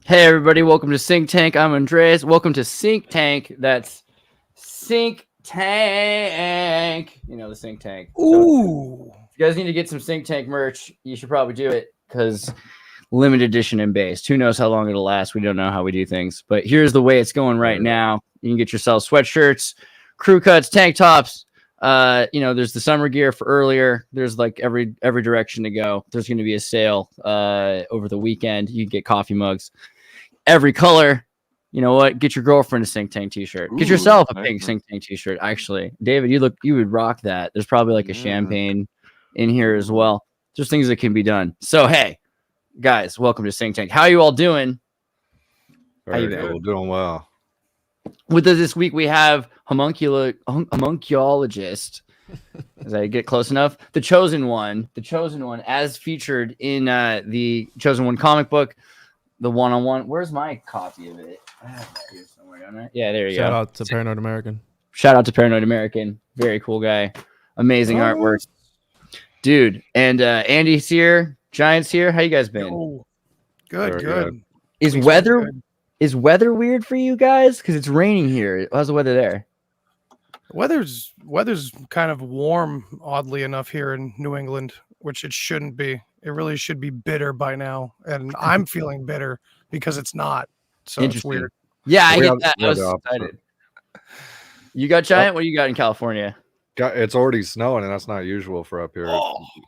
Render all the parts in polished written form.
Hey everybody, welcome to SYNCTANK. I'm Andreas. Welcome to SYNCTANK. That's Sync Tank. You know the Sync Tank. So Ooh. if you guys need to get some Sync Tank merch, you should probably do it because limited edition and based. Who knows how long it'll last? We don't know how we do things. But here's the way it's going right now. You can get yourself sweatshirts, crew cuts, tank tops. There's the summer gear for earlier. There's like every direction to go. There's going to be a sale over the weekend. You can get coffee mugs. Every color. You know what? Get your girlfriend a Sync Tank t-shirt. Get yourself a pink Sync Tank t-shirt. Actually, David, you would rock that. There's probably like a champagne in here as well. There's things that can be done. So hey, guys, welcome to Sync Tank. How are you all doing? How you doing? Doing well. With us this week, we have homunculologist. As I get close enough, the chosen one, as featured in the Chosen One comic book. The one-on-one. Where's my copy of it? I have that here somewhere, don't I? Yeah, there you go. Shout out to Paranoid American. Shout out to Paranoid American. Very cool guy. Amazing artwork. Dude. And Andy's here. Giant's here. How you guys been? Oh, good. Is weather weird for you guys? Because it's raining here. How's the weather there? Weather's kind of warm, oddly enough, here in New England, which it shouldn't be. It really should be bitter by now, and I'm feeling bitter because it's not. So it's weird. Yeah, I get that. I was excited. You got Giant? What do you got in California? It's already snowing, and that's not usual for up here.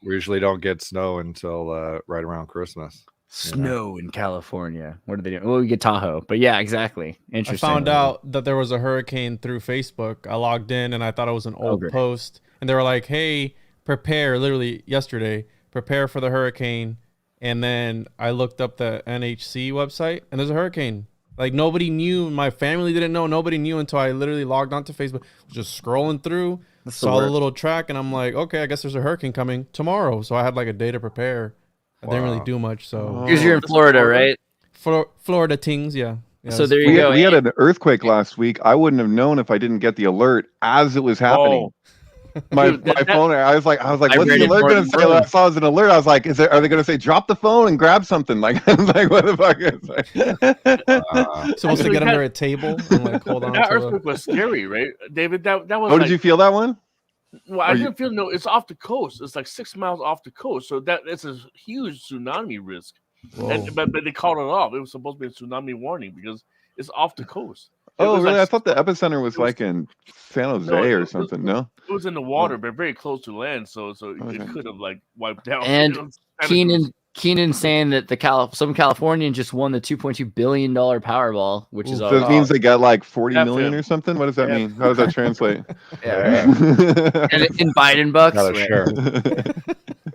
We usually don't get snow until right around Christmas. Snow in California. What are they doing? Well, we get Tahoe, but yeah, exactly. Interesting. I found out that there was a hurricane through Facebook. I logged in and I thought it was an old post, and they were like, "Hey, prepare!" Literally yesterday, prepare for the hurricane. And then I looked up the NHC website, and there's a hurricane. Like nobody knew. My family didn't know. Nobody knew until I literally logged onto Facebook. Just scrolling through, saw the little track, and I'm like, okay, I guess there's a hurricane coming tomorrow. So I had like a day to prepare. I didn't really do much. So because you're in Florida, right? Florida tings, yeah. So there you go. We had an earthquake last week. I wouldn't have known if I didn't get the alert as it was happening. My phone. I was like, what's the alert going to say? I saw it as an alert. I was like, are they going to say drop the phone and grab something? Like, I was like, what the fuck? Supposed to get under a table and like hold on. That earthquake was scary, right, David? That was. Oh, did you feel that one? Well, I didn't feel no. It's off the coast. It's like 6 miles off the coast, so it's a huge tsunami risk. But they called it off. It was supposed to be a tsunami warning because it's off the coast. Oh, really? I thought the epicenter was like in San Jose or something. No, it was in the water, but very close to land, so it could have like wiped out. And Keenan saying that some Californian just won the $2.2 billion Powerball, which is so it means they got like 40 million or something. What does that mean? How does that translate? And in Biden bucks. Sure.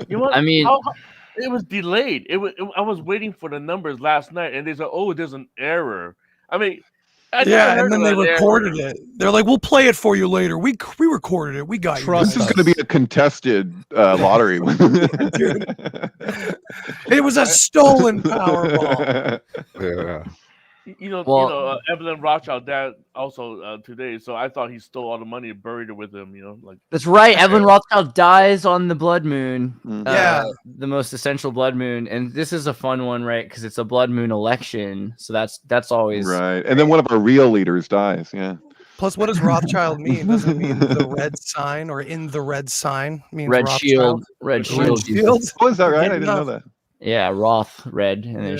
You know what? I mean, it was delayed. I was waiting for the numbers last night, and they said, "Oh, there's an error." I mean. And then they recorded it. They're like, "We'll play it for you later. We recorded it. We got you." This is going to be a contested lottery. Dude. It was a stolen Powerball. Yeah. Evelyn Rothschild died also today, so I thought he stole all the money and buried it with him. That's right. Evelyn Rothschild dies on the blood moon. Yeah, the most essential blood moon, and this is a fun one, right? Because it's a blood moon election, so that's always right. And then one of our real leaders dies. Yeah. Plus, what does Rothschild mean? Does it mean the red sign or in the red sign? Means red Rothschild? shield. Red shield. Oh, is that right? I didn't know that. Yeah, Roth, red, and then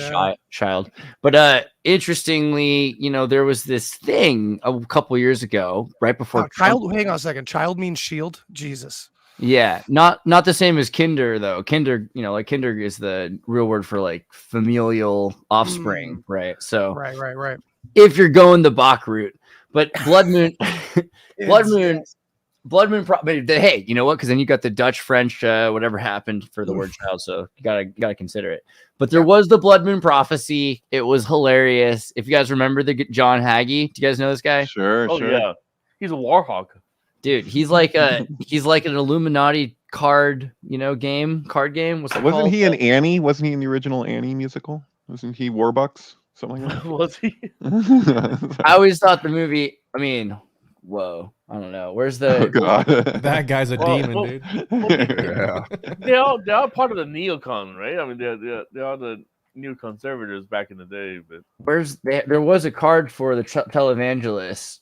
child. But interestingly, there was this thing a couple years ago, right before child. Hang on a second. Child means shield. Jesus. Yeah, not the same as kinder though. Kinder, like kinder is the real word for like familial offspring, right? So right. If you're going the Bach route, but blood moon, Blood moon, but hey, you know what? Because then you got the Dutch, French, whatever happened for the word child, so you gotta consider it. But there was the blood moon prophecy. It was hilarious. If you guys remember the John Hagee, do you guys know this guy? Sure. Yeah, he's a war hawk, dude. He's like an Illuminati card game. What's it Wasn't called? he in Annie? Wasn't he in the original Annie musical? Wasn't he Warbucks? Something like that. Was he? I always thought the movie. I mean, whoa. I don't know. Where's the? Oh, God. That guy's a demon, dude. Yeah. They're all part of the neocon, right? I mean, they are the new conservatives back in the day, but there was a card for the televangelist,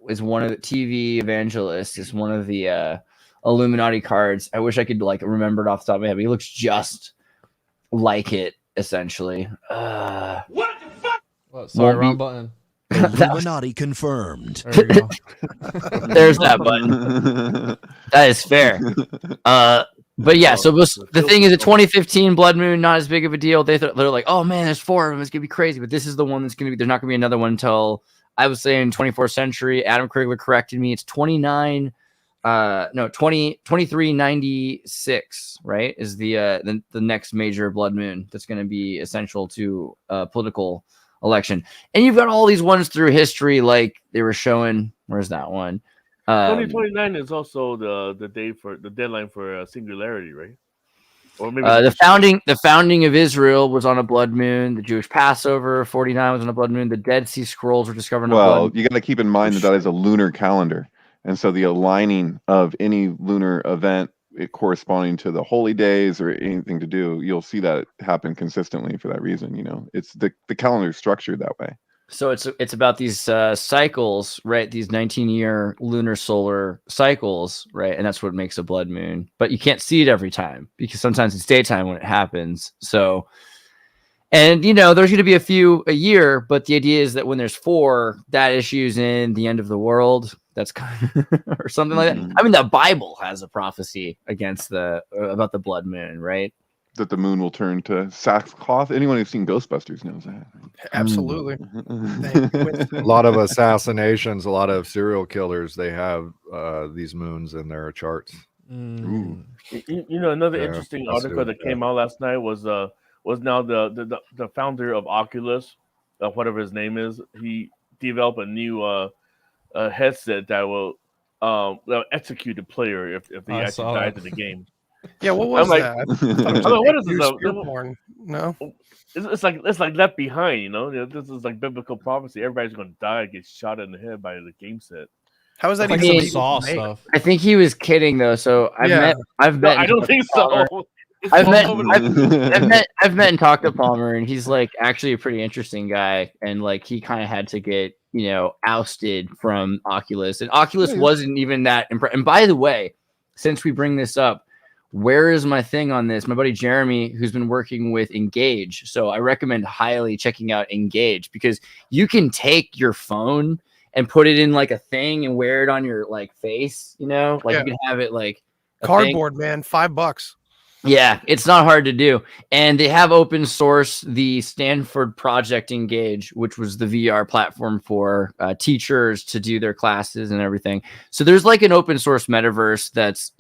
is one of the TV evangelists, is one of the Illuminati cards. I wish I could remember it off the top of my head, but he looks just like it, essentially. What the fuck? What, sorry, wrong button. Illuminati confirmed. There we go. There's that button. That is fair. But yeah, so the thing is, a 2015 blood moon, not as big of a deal. They're like, oh man, there's 4 of them. It's gonna be crazy. But this is the one that's gonna be. There's not gonna be another one until, I was saying, 24th century. Adam Krigler corrected me. It's 2396, right? Is the next major blood moon that's gonna be essential to political election. And you've got all these ones through history, like they were showing. Where's that one? 2029 is also the deadline for singularity, right? Or maybe the founding of Israel was on a blood moon. The Jewish Passover 49 was on a blood moon. The Dead Sea Scrolls were discovered on a blood moon. You got to keep in mind that is a lunar calendar, and so the aligning of any lunar event corresponding to the holy days or anything to do, you'll see that happen consistently for that reason. It's the calendar is structured that way. So it's about these cycles, right? These 19-year lunar solar cycles, right? And that's what makes a blood moon. But you can't see it every time because sometimes it's daytime when it happens. So, and there's going to be a few a year, but the idea is that when there's 4, that issues in the end of the world. That's kind of, or something like that. I mean, the Bible has a prophecy about the blood moon, right? That the moon will turn to sackcloth. Anyone who's seen Ghostbusters knows that. Absolutely. A lot of assassinations, a lot of serial killers, they have these moons in their charts. Another interesting article that came out last night was now the founder of Oculus, whatever his name is. He developed a new headset that will execute the player if they actually died in the game. Yeah, what was that? What is this? Porn? No, it's like Left Behind. This is like biblical prophecy. Everybody's going to die, get shot in the head by the game set. How is that even Saw stuff? I think he was kidding though. So I've met. No, I don't think so. I've met and talked to Palmer, and he's actually a pretty interesting guy, and he kind of had to get ousted from Oculus, and Oculus wasn't even that impressive. And by the way, since we bring this up, where is my thing on this? My buddy Jeremy, who's been working with Engage. So I recommend highly checking out Engage because you can take your phone and put it in a thing and wear it on your face, you can have it cardboard, man, $5. Yeah, it's not hard to do. And they have open source the Stanford Project Engage, which was the VR platform for teachers to do their classes and everything. So there's an open source metaverse that's,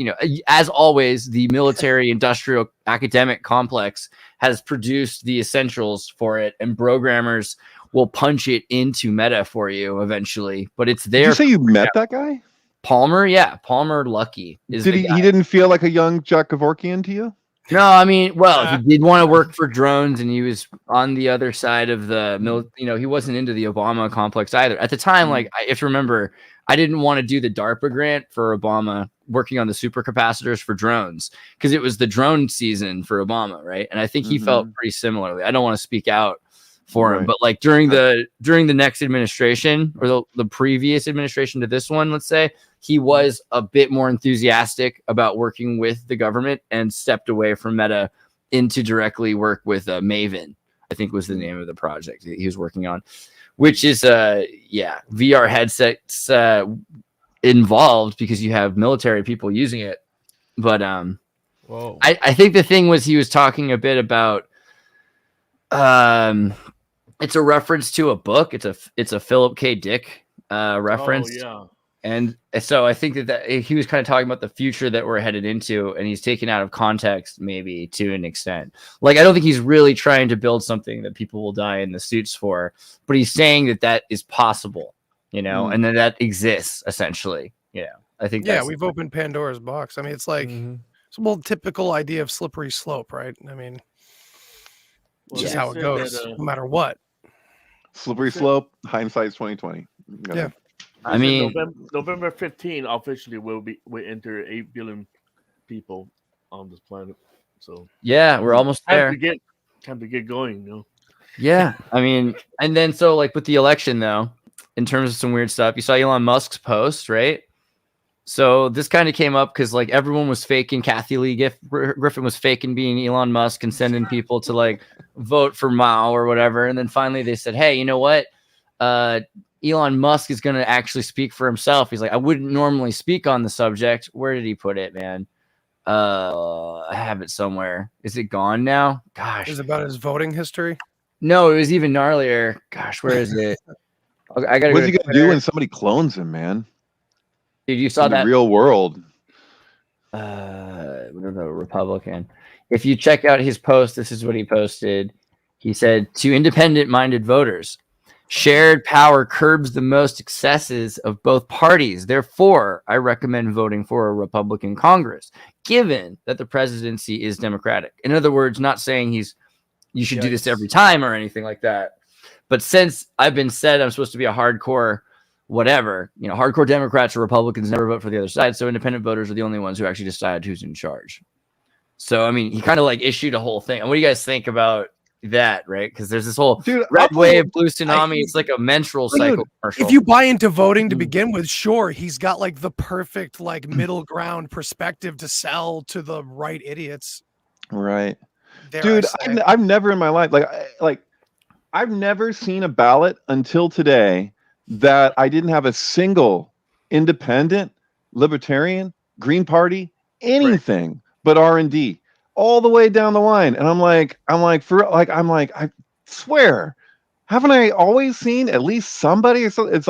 as always, the military industrial academic complex has produced the essentials for it, and programmers will punch it into meta for you eventually. But it's there. Did you say you met that guy? Palmer, yeah, Palmer Lucky. He didn't feel like a young Jack Kevorkian to you? No, I mean, he did want to work for drones, and he was on the other side of the he wasn't into the Obama complex either. At the time, I have to remember, I didn't want to do the DARPA grant for Obama working on the supercapacitors for drones because it was the drone season for Obama, right? And I think he felt pretty similarly. I don't want to speak out for him, but during the next administration or the previous administration to this one, let's say, he was a bit more enthusiastic about working with the government and stepped away from Meta into directly work with Maven, I think was the name of the project he was working on, which is VR headsets involved because you have military people using it. But I think the thing was he was talking a bit about it's a reference to a book. It's a Philip K. Dick reference. Oh, yeah. And so I think that he was kind of talking about the future that we're headed into, and he's taken out of context maybe to an extent. I don't think he's really trying to build something that people will die in the suits for, but he's saying that is possible, and that exists essentially. I think. Yeah, we've opened Pandora's box. I mean, it's it's a more typical idea of slippery slope, right? I mean, it's just how it goes, no matter what. Slippery slope. Hindsight's 2020. Yeah. I mean, November 15 officially we enter 8 billion people on this planet. So yeah, we're almost there. time to get going. Yeah, I mean, and then so like with the election though, in terms of some weird stuff, you saw Elon Musk's post, right? So this kind of came up because like everyone was faking Kathy Lee Griffin was faking being Elon Musk and sending people to like vote for Mao or whatever, and then finally they said, hey, you know what? Elon Musk is going to actually speak for himself. He's like, I wouldn't normally speak on the subject. Where did he put it, man? I have it somewhere. Is it gone now? Gosh, Is it about his voting history? no, it was even gnarlier. Gosh, where is it? I gotta. What's he gonna do when somebody clones him, man? Dude, you saw In the that real world? Republican. If you check out his post, this is what he posted. He said, to independent-minded voters, shared power curbs the most excesses of both parties. Therefore, I recommend voting for a Republican Congress, given that the presidency is Democratic. In other words, not saying you should do this every time or anything like that. But since I've been said I'm supposed to be a hardcore whatever, hardcore Democrats or Republicans never vote for the other side. So independent voters are the only ones who actually decide who's in charge. So, I mean, he kind of like issued a whole thing. And what do you guys think about that, right? Because there's this whole red wave, blue tsunami. It's like a menstrual cycle commercial. If you buy into voting to begin with, sure, he's got like the perfect like middle ground perspective to sell to the right idiots. Right. Dude, I've never in my life, I've never seen a ballot until today that I didn't have a single independent, libertarian, Green Party, anything but R&D all the way down the line. And I swear, haven't I always seen at least somebody? It's like it's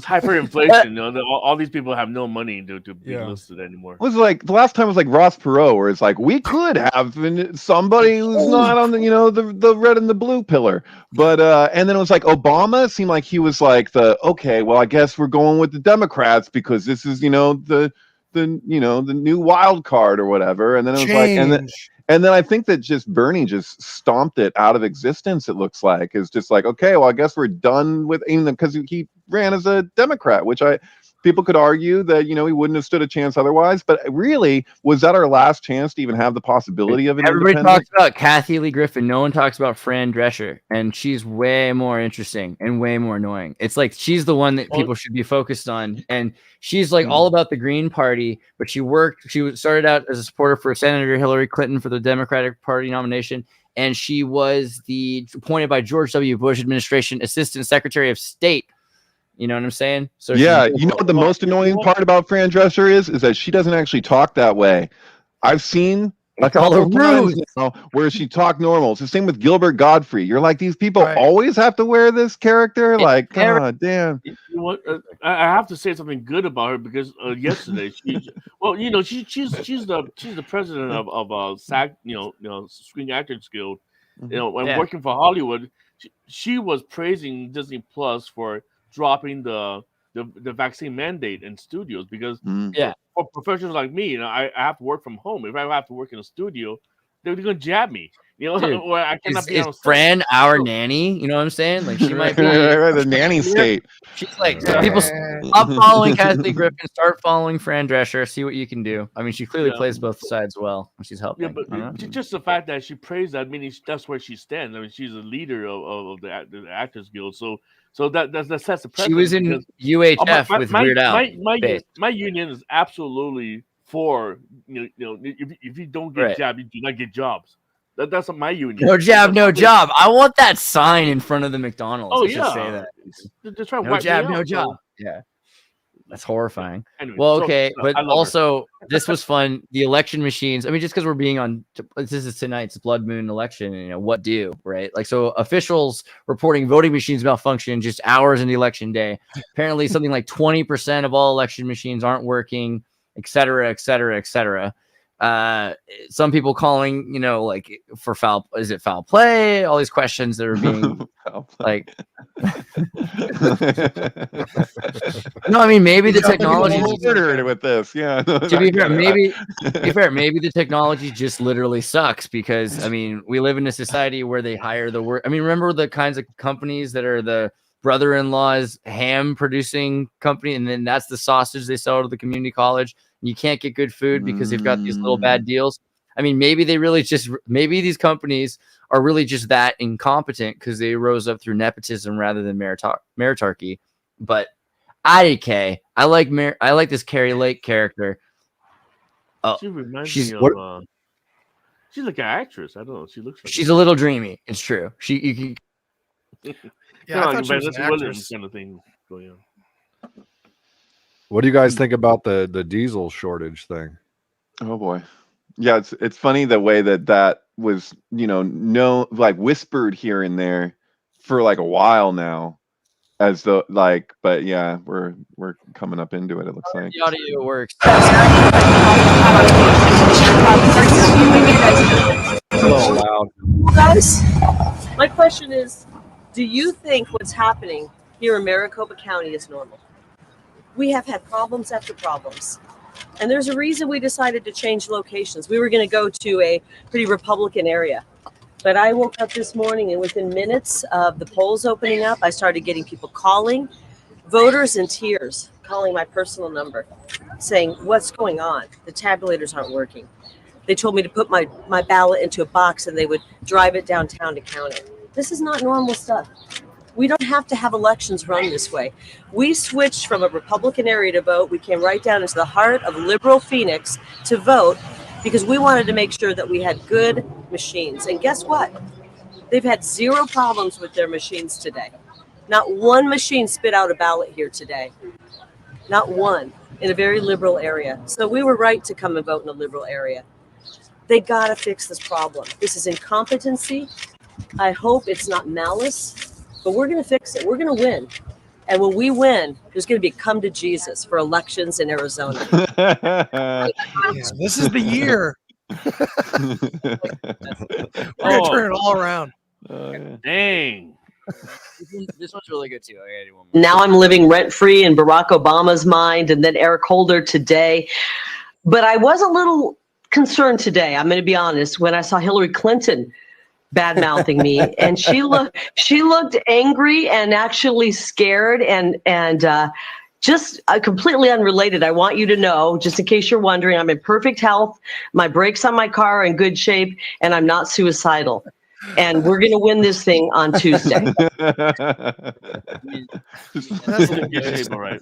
hyperinflation. All these people have no money to be listed anymore. It was like the last time was like Ross Perot, where it's like we could have somebody who's not on the red and the blue pillar, but and then it was like Obama seemed like he was like okay, well I guess we're going with the Democrats because this is the new wild card or whatever, and then it was like and then I think that just Bernie just stomped it out of existence. It looks like it's just like, okay, well, I guess we're done with him because he ran as a Democrat, which people could argue that he wouldn't have stood a chance otherwise. But really, was that our last chance to even have the possibility of an Everybody talks about Kathy Lee Griffin. No one talks about Fran Drescher, and she's way more interesting and way more annoying. It's like she's the one that people should be focused on, and she's like all about the Green Party. But she started out as a supporter for Senator Hillary Clinton for the Democratic Party nomination, and she was appointed by George W. Bush administration Assistant Secretary of State. You know what I'm saying? So yeah, you know what the most annoying part about Fran Drescher is that she doesn't actually talk that way. I've seen a couple of times where she talked normal. It's the same with Gilbert Gottfried. You're like, these people always have to wear this character. Like, God damn. You know what? I have to say something good about her because yesterday she's the president of SAG, Screen Actors Guild. When working for Hollywood, she was praising Disney Plus for dropping the vaccine mandate in studios because for professionals like me, I have to work from home. If I have to work in a studio, they're gonna jab me. Or I cannot be on Fran our nanny? You know what I'm saying? Like she might be the nanny state. She's like people stop following Kathy Griffin, start following Fran Drescher, see what you can do. I mean, she clearly plays both sides well. She's helping. Yeah, but just the fact that she praised that, meaning that's where she stands. I mean, she's a leader of the Actors Guild, so that sets the precedent. She was in UHF with Weird Al. My union is absolutely for if you don't get jabbed, you do not get jobs. That's my union. No jab, no job. I want that sign in front of the McDonald's. Oh yeah, say that. They're trying to no jab, no job. Yeah, that's horrifying. Anyway, well, okay, but also this was fun. The election machines. I mean, just because we're being on, this is tonight's blood moon election. What do right? Like, so officials reporting voting machines malfunction just hours into election day. Apparently, something like 20% of all election machines aren't working, et cetera, et cetera, et cetera. Some people calling, like for foul play, all these questions that are being like, no, I mean, maybe the technology with this. Yeah. To be fair, maybe the technology just literally sucks because, I mean, we live in a society where they hire the work. I mean, remember the kinds of companies that are the brother-in-law's ham producing company, and then that's the sausage they sell to the community college. You can't get good food because they've got these little bad deals. I mean, maybe these companies are really just that incompetent because they rose up through nepotism rather than meritocracy. But IDK, I like this Carrie Lake character. Oh, she reminds me of. She's like an actress. I don't know. She looks like she's a little dreamy. It's true. You can. Yeah, I thought she was an actress. Kind of thing going on. What do you guys think about the diesel shortage thing? Oh boy. Yeah, it's funny the way that was, like whispered here and there for like a while now, as the but yeah, we're coming up into it. It looks like the audio works. It's a little loud. Guys, my question is, do you think what's happening here in Maricopa County is normal? We have had problems after problems. And there's a reason we decided to change locations. We were going to go to a pretty Republican area. But I woke up this morning and within minutes of the polls opening up, I started getting people calling, voters in tears, calling my personal number, saying, what's going on? The tabulators aren't working. They told me to put my ballot into a box and they would drive it downtown to count it. This is not normal stuff. We don't have to have elections run this way. We switched from a Republican area to vote. We came right down into the heart of liberal Phoenix to vote because we wanted to make sure that we had good machines. And guess what? They've had zero problems with their machines today. Not one machine spit out a ballot here today. Not one, in a very liberal area. So we were right to come and vote in a liberal area. They got to fix this problem. This is incompetency. I hope it's not malice. But we're going to fix it. We're going to win. And when we win, there's going to be come to Jesus for elections in Arizona. Yeah, this is the year. We're going to turn it all around. Dang. This one's really good, too. Now I'm living rent-free in Barack Obama's mind and then Eric Holder today. But I was a little concerned today, I'm going to be honest, when I saw Hillary Clinton bad-mouthing me, and she looked angry and actually scared and just completely unrelated. I want you to know, just in case you're wondering, I'm in perfect health. My brakes on my car are in good shape, and I'm not suicidal. And we're going to win this thing on Tuesday. That's in good shape, all right.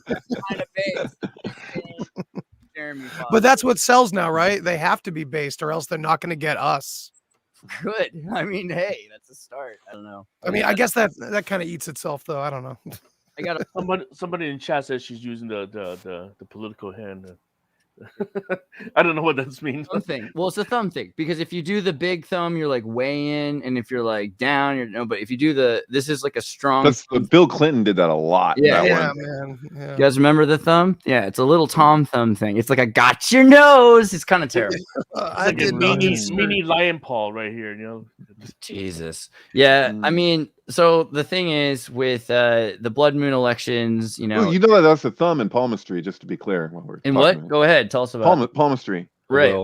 But that's what sells now, right? They have to be based, or else they're not going to get us. Good. I mean, hey, that's a start. I don't know. I mean, I guess that kind of eats itself, though. I don't know. I got somebody in chat says she's using the political hand. I don't know what that means. Thumb thing. Well, it's a thumb thing because if you do the big thumb, you're like way in, and if you're like down, you're no. But if you do this is like a strong. Bill Clinton did that a lot. Yeah, man. Yeah. You guys remember the thumb? Yeah, it's a little Tom thumb thing. It's like I got your nose. It's kind of terrible. I like did mini lion paw right here. You know. Jesus. Yeah, I mean. So the thing is with the blood moon elections, well, that that's the thumb in palmistry, just to be clear. In what? Go ahead, tell us about palmistry. Right.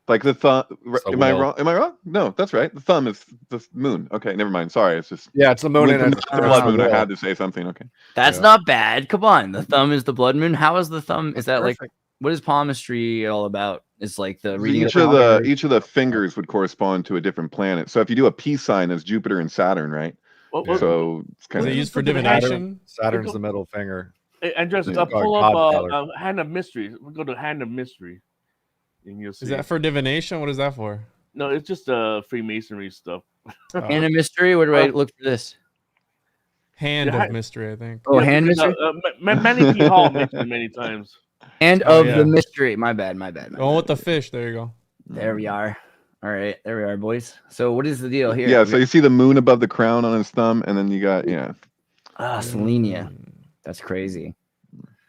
Like the thumb. Am I wrong? Am I wrong? No, that's right. The thumb is the moon. Okay, never mind. Sorry, it's just it's the moon and the blood moon. I had to say something. Okay. That's not bad. Come on, the thumb is the blood moon. How is the thumb? Is that perfect. Like what is palmistry all about? It's like the reading each of the fingers would correspond to a different planet. So if you do a peace sign, it's Jupiter and Saturn, right? So it's kind of used for divination. Saturn's the middle finger. Hey, and just pull up Hand of Mystery. We'll go to Hand of Mystery, and you'll see. Is that for divination? What is that for? No, it's just Freemasonry stuff. Hand of Mystery. Where do I look for this? Hand of Mystery, I think. Oh, Hand Mystery. Manny P. Hall mentioned many times. Hand of the Mystery. My bad. Going with the fish. There you go. There we are. All right, there we are, boys. So what is the deal here? Yeah, so you see the moon above the crown on his thumb, and then you got Selenia. That's crazy.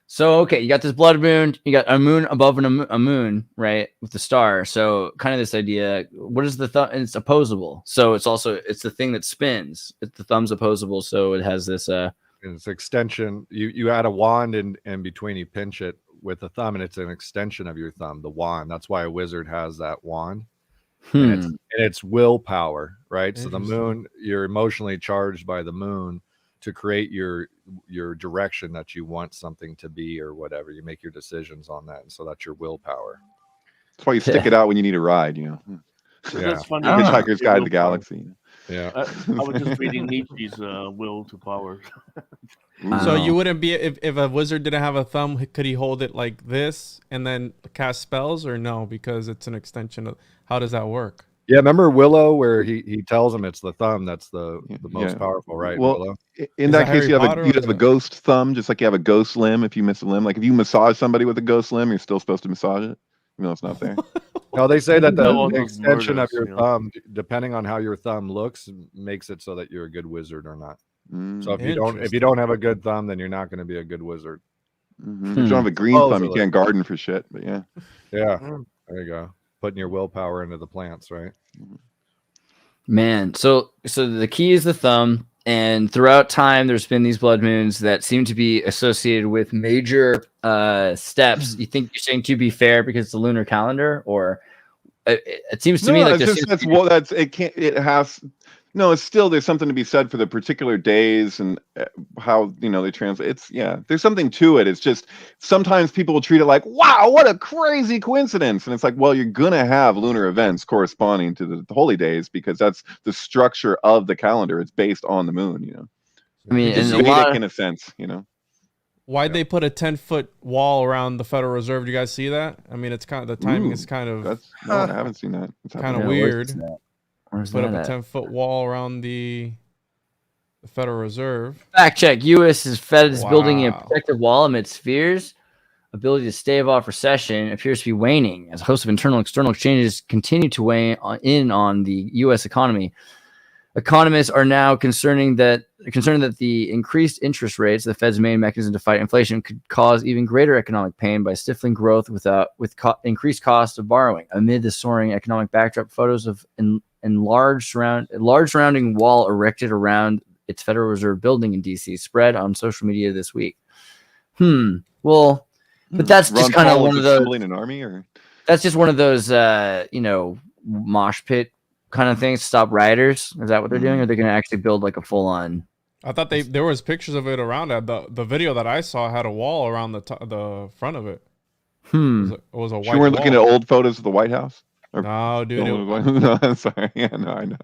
So okay, you got this blood moon, you got a moon above a moon, right, with the star. So kind of this idea. What is the thumb? It's opposable. So it's the thing that spins. The thumb's opposable, so it has this. It's extension. You add a wand in between. You pinch it with the thumb, and it's an extension of your thumb. The wand. That's why a wizard has that wand. And it's willpower, right? So the moon, you're emotionally charged by the moon to create your direction that you want something to be or whatever. You make your decisions on that, and so that's your willpower. That's why you stick it out when you need a ride, you know. That's funny. Hitchhiker's Guide to the Galaxy. Yeah. I was just reading Nietzsche's Will to Power. So you wouldn't be if a wizard didn't have a thumb, could he hold it like this and then cast spells, or no? Because it's an extension of. How does that work? Yeah, remember Willow, where he tells him it's the thumb that's the most powerful, right? Well, Willow? in that case, you have a ghost thumb, just like you have a ghost limb. If you miss a limb, like if you massage somebody with a ghost limb, you're still supposed to massage it. No, it's not there. No, they say that the those extension murders, of your thumb, depending on how your thumb looks, makes it so that you're a good wizard or not. So if you don't have a good thumb, then you're not going to be a good wizard. If you don't have a green thumb, you can't garden for shit. But yeah, there you go. Putting your willpower into the plants, right? Man, so the key is the thumb, and throughout time, there's been these blood moons that seem to be associated with major steps. You think you're saying to be fair because it's a lunar calendar, or it seems to me like it's still there's something to be said for the particular days and how they translate. There's something to it. It's just sometimes people will treat it like, wow, what a crazy coincidence, and it's like, well, you're gonna have lunar events corresponding to the holy days because that's the structure of the calendar. It's based on the moon. I mean, it's Vedic in a sense. Why'd they put a 10-foot wall around the Federal Reserve? Do you guys see that? I mean, it's kind of the timing is kind of. No, I haven't seen that. It's kind of weird. Put up a 10-foot wall around the Federal Reserve. Fact check: U.S. Fed is building a protective wall amidst fears. Ability to stave off recession appears to be waning as a host of internal and external exchanges continue to weigh on the U.S. economy. Economists are now concerned that the increased interest rates, the Fed's main mechanism to fight inflation, could cause even greater economic pain by stifling growth with increased cost of borrowing. Amid the soaring economic backdrop, photos of large surrounding wall erected around its Federal Reserve building in D.C. spread on social media this week. Well, but that's just kind of one of those. An army, or that's just one of those, mosh pit kind of things. Stop rioters. Is that what they're doing? Or are they going to actually build like a full on? I thought there was pictures of it around it. The video that I saw had a wall around the front of it. It was a white. You weren't looking at old photos of the White House. No, dude. No, I'm sorry. Yeah, no, I know.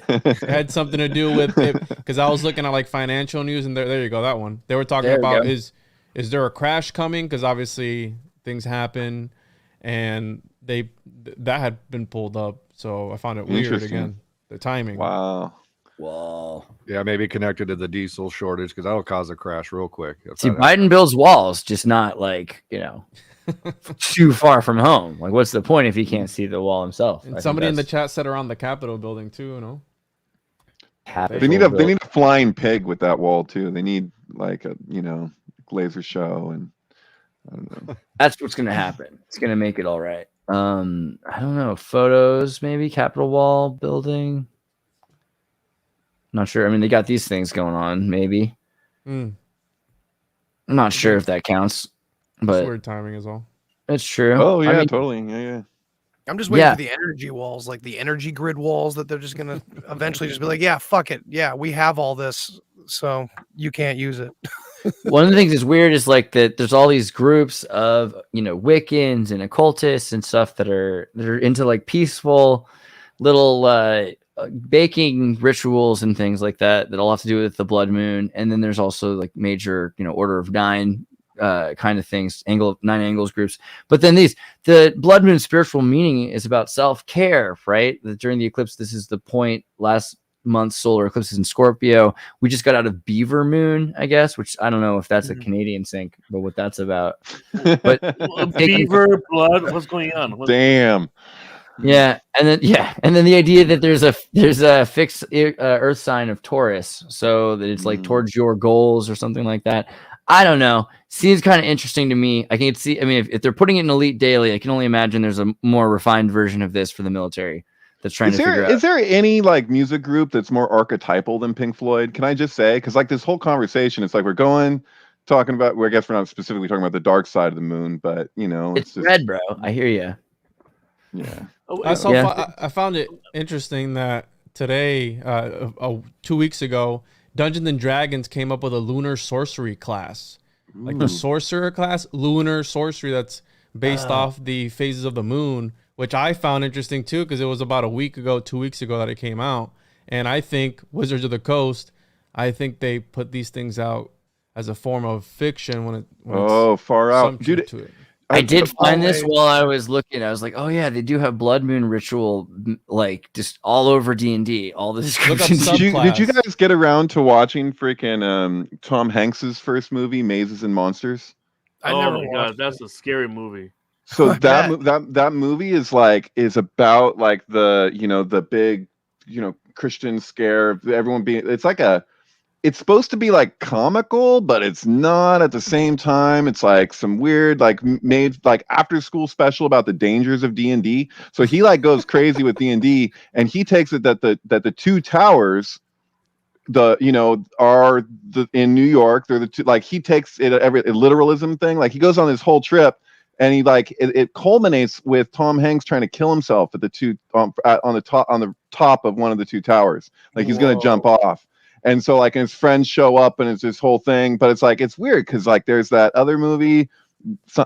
It had something to do with it because I was looking at like financial news, and there you go, that one. They were talking about is there a crash coming? Because obviously things happen, and that had been pulled up. So I found it weird again. The timing. Wow. Yeah, maybe connected to the diesel shortage because that'll cause a crash real quick. See, Biden builds walls, just not like too far from home. Like, what's the point if he can't see the wall himself? And somebody in the chat said around the Capitol building too. They need a flying pig with that wall too. They need like a laser show, and I don't know. That's what's gonna happen. It's gonna make it all right. I don't know. Photos, maybe Capitol wall building. Not sure. I mean, they got these things going on. Maybe. I'm not sure if that counts. But it's weird timing as well. It's true. Oh yeah, totally. Yeah. I'm just waiting for the energy walls, like the energy grid walls, that they're just gonna eventually just be like, yeah, fuck it, yeah, we have all this, so you can't use it. One of the things that's weird is like that there's all these groups of Wiccans and occultists and stuff that are into like peaceful little baking rituals and things like that all have to do with the blood moon. And then there's also like major Order of Nine kind of things, 9 angles groups. But then the blood moon spiritual meaning is about self-care, right? During the eclipse, this is the point. Last month's solar eclipse is in Scorpio. We just got out of Beaver Moon, I guess, which I don't know if that's a Canadian sync, but what that's about. But Beaver blood, what's going on? Damn. Yeah, and then the idea that there's a fixed Earth sign of Taurus, so that it's like towards your goals or something like that. I don't know. Seems kind of interesting to me. I can see. I mean, if they're putting it in Elite Daily, I can only imagine there's a more refined version of this for the military that's trying to figure out. Is there any like music group that's more archetypal than Pink Floyd? Can I just say? Because like this whole conversation, it's like we're talking about. Well, I guess we're not specifically talking about the dark side of the moon, but it's just red, bro. I hear you. Yeah. I found it interesting that today, 2 weeks ago, Dungeons and Dragons came up with a lunar sorcery class. Like the sorcerer class, lunar sorcery, that's based off the phases of the moon, which I found interesting too, because it was about a week ago, 2 weeks ago that it came out. And I think Wizards of the Coast, I think they put these things out as a form of fiction when it's far out, some dude. truth to it. I did find this while I was looking. I was like, oh yeah, they do have blood moon ritual, like just all over D&D. All the descriptions. Did you guys get around to watching freaking Tom Hanks's first movie, Mazes and Monsters? Oh my god, that's a scary movie. So that movie is about like the big Christian scare, everyone being, it's supposed to be like comical, but it's not at the same time. It's like some weird, like made like after school special about the dangers of D&D. So he like goes crazy with D&D, and he takes it that the two towers, are in New York. They're the two, like he takes it every literalism thing. Like he goes on this whole trip, and he like it culminates with Tom Hanks trying to kill himself at the two on the top of one of the two towers. Like he's gonna jump off. And so like his friends show up, and it's this whole thing, but it's like it's weird because like there's that other movie,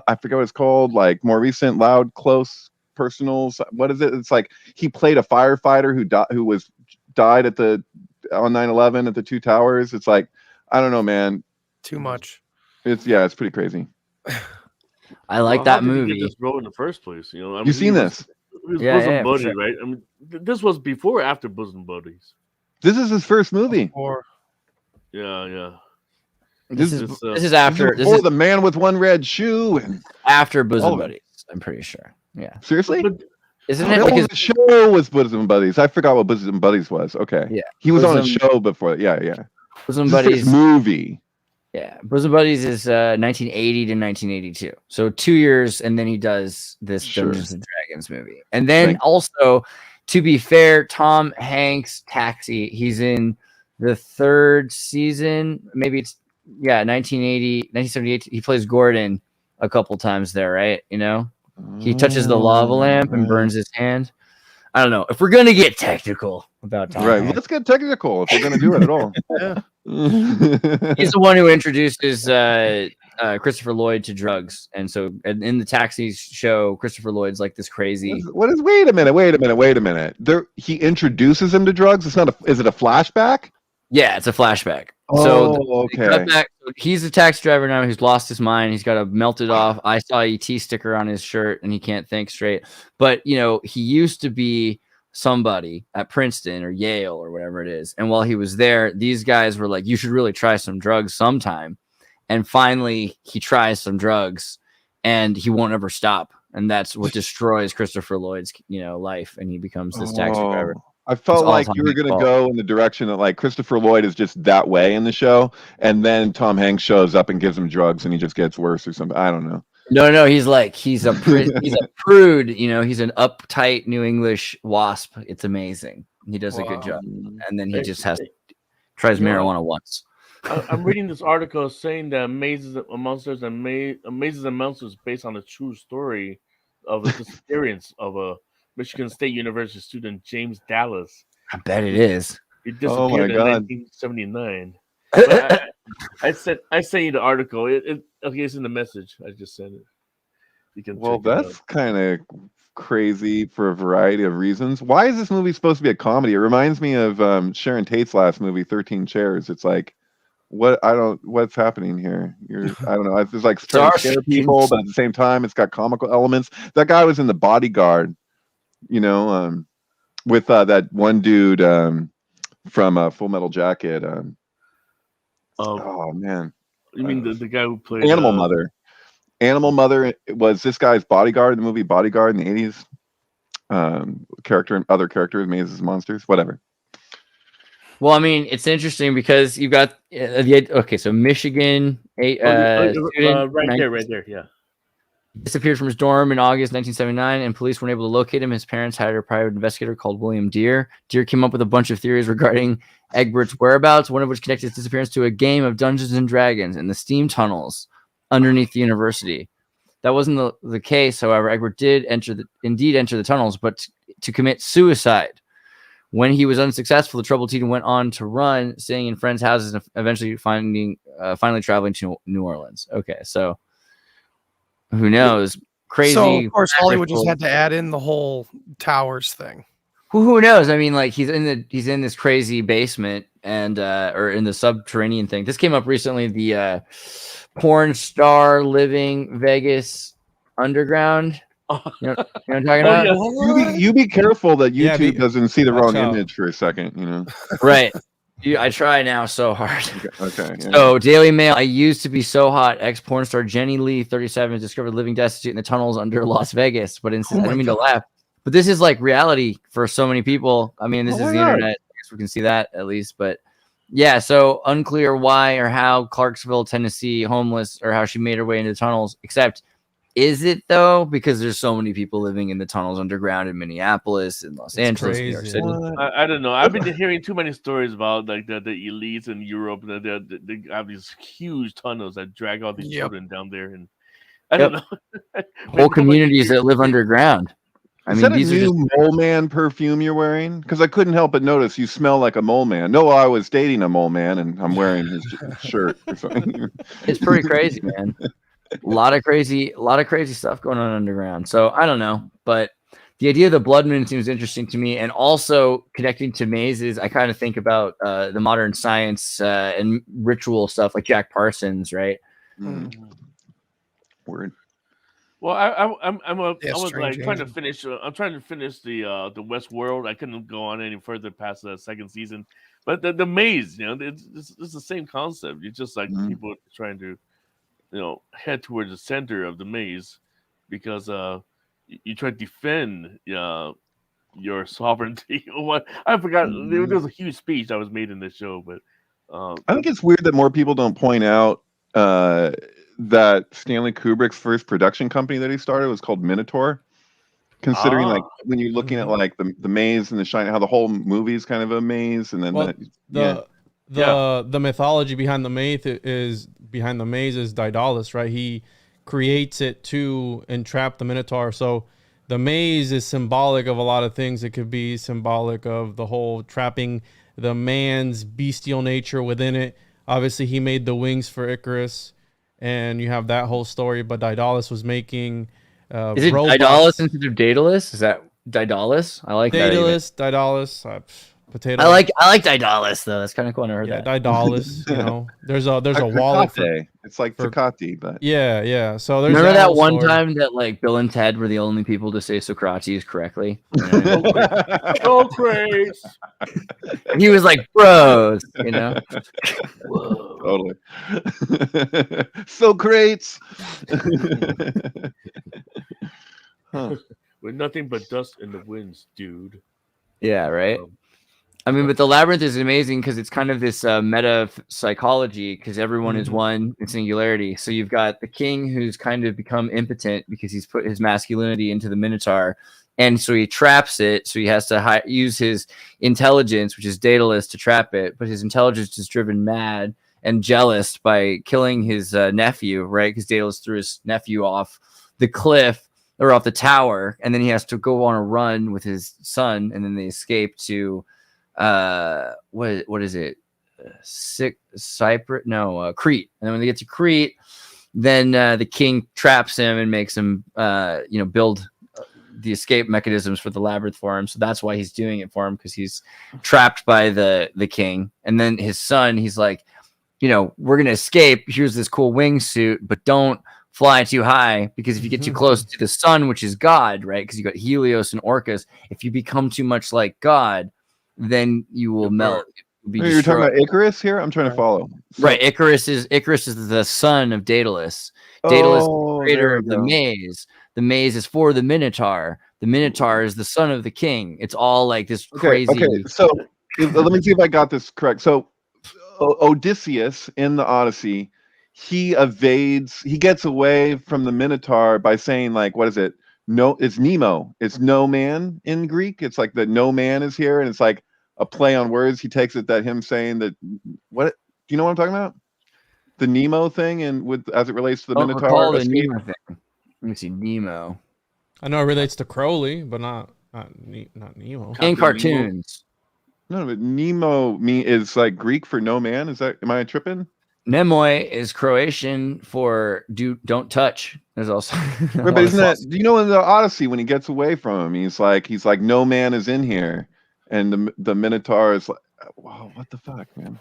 I forget what it's called, like more recent, Loud, Close, Personal. What is it? It's like he played a firefighter who died on 9/11 at the two towers. It's like, I don't know, man. Too much. It's pretty crazy. I like that How did movie. he get this role in the first place? You know, You've seen this? It was Yeah, Bosom Buddy, sure. right? I mean, this was before or after Bosom Buddies? This is his first movie. Yeah. This is after The Man with One Red Shoe. After Bosom Buddies, I'm pretty sure. Yeah. Seriously? Isn't it because the show was Bosom Buddies? I forgot what Bosom Buddies was. Okay. Yeah. He was on a show before. Yeah. Bosom This is his Buddies movie. Yeah. Bosom Buddies is 1980 to 1982. So 2 years, and then he does this Dungeons and Dragons movie. And then also, to be fair, Tom Hanks' Taxi, he's in the third season. Maybe it's 1978. He plays Gordon a couple times there, right? You know, he touches the lava lamp and burns his hand. I don't know if we're gonna get technical about Tom. Right, Hanks. let's get technical if we're gonna do it at all. He's the one who introduces Christopher Lloyd to drugs, and so in the Taxi show, Christopher Lloyd's like this crazy. Wait a minute. He introduces him to drugs. Is it a flashback? Yeah, it's a flashback. Okay. He's a taxi driver now who's lost his mind. He's got a melted off I saw ET sticker on his shirt, and he can't think straight. But he used to be somebody at Princeton or Yale or whatever it is. And while he was there, these guys were like, you should really try some drugs sometime. And finally he tries some drugs, and he won't ever stop. And that's what destroys Christopher Lloyd's, life. And he becomes this taxi driver. I felt like you were going to go in the direction that like Christopher Lloyd is just that way in the show, and then Tom Hanks shows up and gives him drugs, and he just gets worse or something. I don't know. No, he's a prude. He's an uptight New English wasp. It's amazing. He does a good job, and then he just tries marijuana once. I'm reading this article saying that Mazes and Monsters is based on a true story of the disappearance of a Michigan State University student, James Dallas. I bet it is. He disappeared in 1979. I sent you the article. It's in the message. I just sent it. You can. Well, that's kind of crazy for a variety of reasons. Why is this movie supposed to be a comedy? It reminds me of Sharon Tate's last movie, 13 Chairs. It's like, what's happening here? I don't know. It's like trying to scare people, but at the same time, it's got comical elements. That guy was in The Bodyguard. With that one dude from Full Metal Jacket. Oh man, you mean the guy who played Animal Mother? Animal Mother was this guy's bodyguard in the movie Bodyguard in the 80s. Other characters, Mazes and Monsters, whatever. Well, I mean, it's interesting because you've got so Michigan, student, right there, yeah. Disappeared from his dorm in August 1979, and police weren't able to locate him. His parents hired a private investigator called William Deere. Deere came up with a bunch of theories regarding Egbert's whereabouts, one of which connected his disappearance to a game of Dungeons and Dragons in the steam tunnels underneath the university. That wasn't the case, however. Egbert did indeed enter the tunnels, but to commit suicide. When he was unsuccessful, the troubled teen went on to run, staying in friends' houses, and eventually finally traveling to New Orleans. Okay, so who knows? crazy. So of course Hollywood just had to add in the whole towers thing. Who knows? I mean, like he's in this crazy basement and or in the subterranean thing. This came up recently. The porn star living Vegas underground. You know what I'm talking about? Yeah. You be careful that YouTube doesn't see the wrong image for a second. You know, right? I try now so hard. Okay. Yeah. So Daily Mail. I used to be so hot. Ex porn star Jenny Lee, 37, discovered living destitute in the tunnels under Las Vegas. But I didn't mean to laugh. But this is like reality for so many people. I mean, this is the internet. I guess we can see that at least. But yeah, so unclear why or how Clarksville, Tennessee, homeless, or how she made her way into the tunnels. Except, is it though? Because there's so many people living in the tunnels underground in Minneapolis and Los Angeles, New York City. I don't know. I've been hearing too many stories about like the elites in Europe. They have these huge tunnels that drag all these children down there, and I don't know. Whole communities that live underground. I mean, that these a are new mole man perfume you're wearing? Because I couldn't help but notice you smell like a mole man. No, I was dating a mole man, and I'm wearing his shirt or something. It's pretty crazy, man. A lot of crazy stuff going on underground. So I don't know, but the idea of the blood moon seems interesting to me, and also connecting to mazes. I kind of think about the modern science and ritual stuff, like Jack Parsons, right? Word. Well, I'm trying to finish. I'm trying to finish the Westworld. I couldn't go on any further past the second season, but the maze, it's the same concept. It's just like people trying to, head towards the center of the maze, because you try to defend your sovereignty. What I forgot. There was a huge speech that was made in this show, but I think it's weird that more people don't point out that Stanley Kubrick's first production company that he started was called Minotaur. Considering like when you're looking at like the maze and the shine, how the whole movie is kind of a maze, and then the mythology behind the maze is Daedalus, right? He creates it to entrap the Minotaur. So the maze is symbolic of a lot of things. It could be symbolic of the whole trapping the man's bestial nature within it. Obviously, he made the wings for Icarus, and you have that whole story. But Daedalus was making is it robots. Daedalus instead of Daedalus? Is that Daedalus? I like Daedalus. Daedalus. Potato. I like Daedalus though. That's kind of cool. I never heard that. Daedalus. There's a wallet. It's like Tecate, but yeah. So there's remember that one time that like Bill and Ted were the only people to say Socrates correctly. Socrates. He was like, bros, Totally. Socrates. With nothing but dust in the winds, dude. Yeah, right. I mean, but the labyrinth is amazing because it's kind of this meta psychology, because everyone is one in singularity. So you've got the king who's kind of become impotent because he's put his masculinity into the Minotaur, and so he traps it. So he has to use his intelligence, which is Daedalus, to trap it. But his intelligence is driven mad and jealous by killing his nephew, right? Because Daedalus threw his nephew off the cliff or off the tower, and then he has to go on a run with his son, and then they escape to what is it? Cyprus? No, Crete. And then when they get to Crete, then the king traps him and makes him build the escape mechanisms for the labyrinth for him. So that's why he's doing it for him, because he's trapped by the king. And then his son, he's like, we're gonna escape. Here's this cool wingsuit, but don't fly too high, because if you get too close to the sun, which is God, right? Because you got Helios and Orcus. If you become too much like God, then you will melt. You're talking about Icarus here? I'm trying to follow. Right. Icarus is the son of Daedalus. Daedalus is the creator of the maze. The maze is for the Minotaur. The Minotaur is the son of the king. It's all like this crazy. Okay, so let me see if I got this correct. So Odysseus in the Odyssey, he gets away from the Minotaur by saying, like, what is it? No, it's Nemo. It's no man in Greek. It's like the no man is here, and it's like a play on words. He takes it that him saying that. What do you know what I'm talking about? The Nemo thing, and as it relates to the Minotaur. The Nemo thing. Let me see, Nemo. I know it relates to Crowley, but not Nemo. In cartoons. No, but Nemo is like Greek for no man. Am I tripping? Nemoj is Croatian for don't touch. There's also Wait, but isn't that? Do you know in the Odyssey when he gets away from him, he's like no man is in here, and the Minotaur is like, wow, what the fuck, man?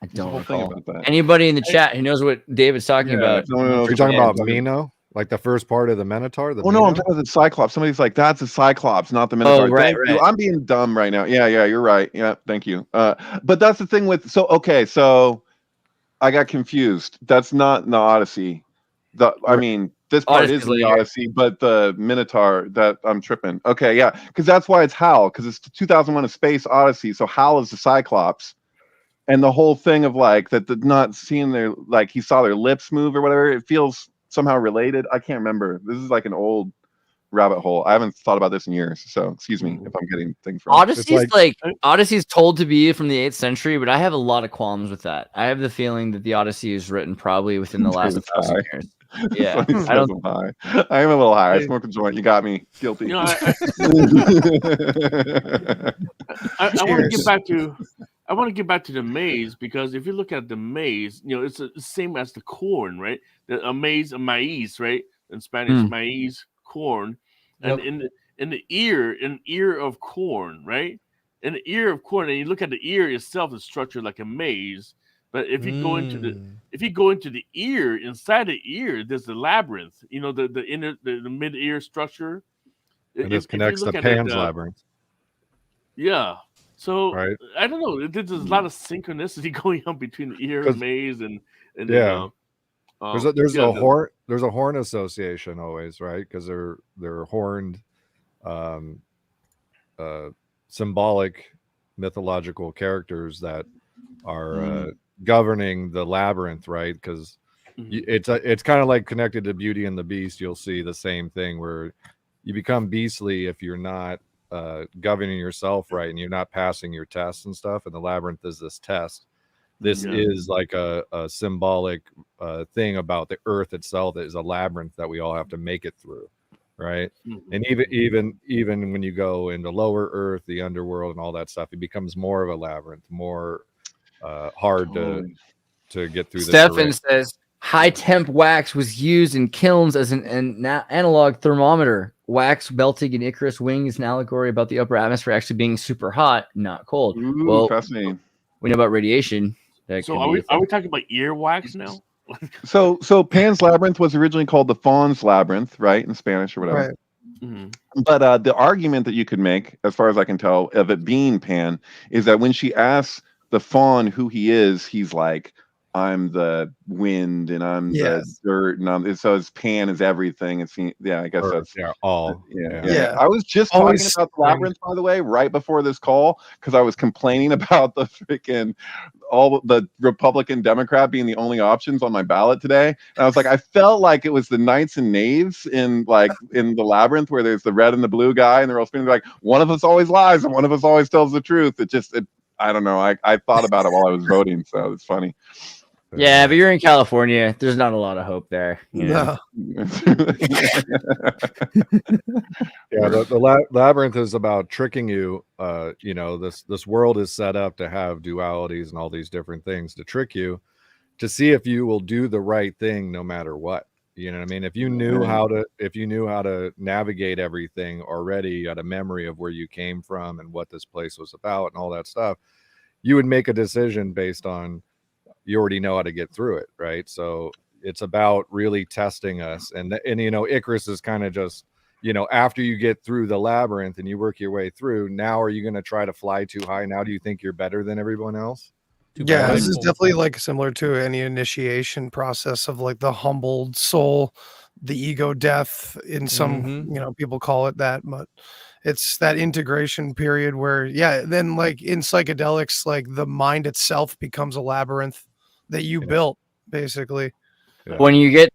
I There's a don't whole thing recall. about that. Anybody in the chat who knows what David's talking about? Are you talking about Mino? Like the first part of the Minotaur? Oh no, I'm talking about the Cyclops. Somebody's like, that's a Cyclops, not the Minotaur. Oh, right, Thank you. I'm being dumb right now. Yeah, you're right. Yeah, thank you. But that's the thing with so I got confused. That's not in the Odyssey. I mean, this part is in the Odyssey, but the Minotaur, that I'm tripping. Okay, yeah, because that's why it's Hal, because it's the 2001: A Space Odyssey. So Hal is the Cyclops, and the whole thing of like that, not seeing their like he saw their lips move or whatever. It feels somehow related. I can't remember. This is like an old rabbit hole. I haven't thought about this in years, so excuse me if I'm getting things wrong. Odyssey's told to be from the 8th century, but I have a lot of qualms with that. I have the feeling that the Odyssey is written probably within the last 1,000 years. Yeah, I am a little high. I smoked a joint. You got me guilty. You know, I want to get back to. I want to get back to the maize, because if you look at the maize, you know, it's the same as the corn, right? The maize, right? In Spanish, maize, corn, and in the ear of corn, right? In the ear of corn, and you look at the ear itself, is structured like a maize. But if you go into the ear, inside the ear, there's the labyrinth. You know, the mid ear structure. And this connects to Pan's labyrinth. Yeah. So I don't know. There's a lot of synchronicity going on between the ear and maize and yeah. There's a horn association always, right? Because they're horned, symbolic mythological characters that are governing the labyrinth, right? Because it's kind of like connected to Beauty and the Beast. You'll see the same thing where you become beastly if you're not governing yourself right and you're not passing your tests and stuff. And the labyrinth is this test. This is like a symbolic thing about the earth itself. That is a labyrinth that we all have to make it through, right? And even when you go into lower earth, the underworld and all that stuff, it becomes more of a labyrinth, more hard to get through. Stefan says high temp wax was used in kilns as an analog thermometer. Wax melting in Icarus wing is an allegory about the upper atmosphere actually being super hot, not cold. Ooh, fascinating. We know about radiation. So are we talking about earwax now? So Pan's Labyrinth was originally called the Faun's Labyrinth, right, in Spanish or whatever. Right. But the argument that you could make, as far as I can tell, of it being Pan, is that when she asks the faun who he is, he's like, I'm the wind and I'm the dirt, and so his Pan is everything. It's I guess that's all. Yeah. I was just talking about the labyrinth, by the way, right before this call, because I was complaining about the freaking all the Republican Democrat being the only options on my ballot today. And I was like, I felt like it was the knights and knaves in the labyrinth where there's the red and the blue guy, and they're all spinning like one of us always lies and one of us always tells the truth. I don't know. I thought about it while I was voting, so it's funny. Yeah, but you're in California. There's not a lot of hope there. You know? No. The labyrinth is about tricking you. This world is set up to have dualities and all these different things to trick you, to see if you will do the right thing no matter what. You know what I mean? If you knew how to navigate everything already, you had a memory of where you came from and what this place was about and all that stuff, you would make a decision based on you already know how to get through it, right? So it's about really testing us. And Icarus is kind of just, after you get through the labyrinth and you work your way through, now are you going to try to fly too high? Now do you think you're better than everyone else? Yeah, this is definitely like similar to any initiation process of like the humbled soul, the ego death in some, people call it that, but it's that integration period where, then like in psychedelics, like the mind itself becomes a labyrinth that you built, basically. When you get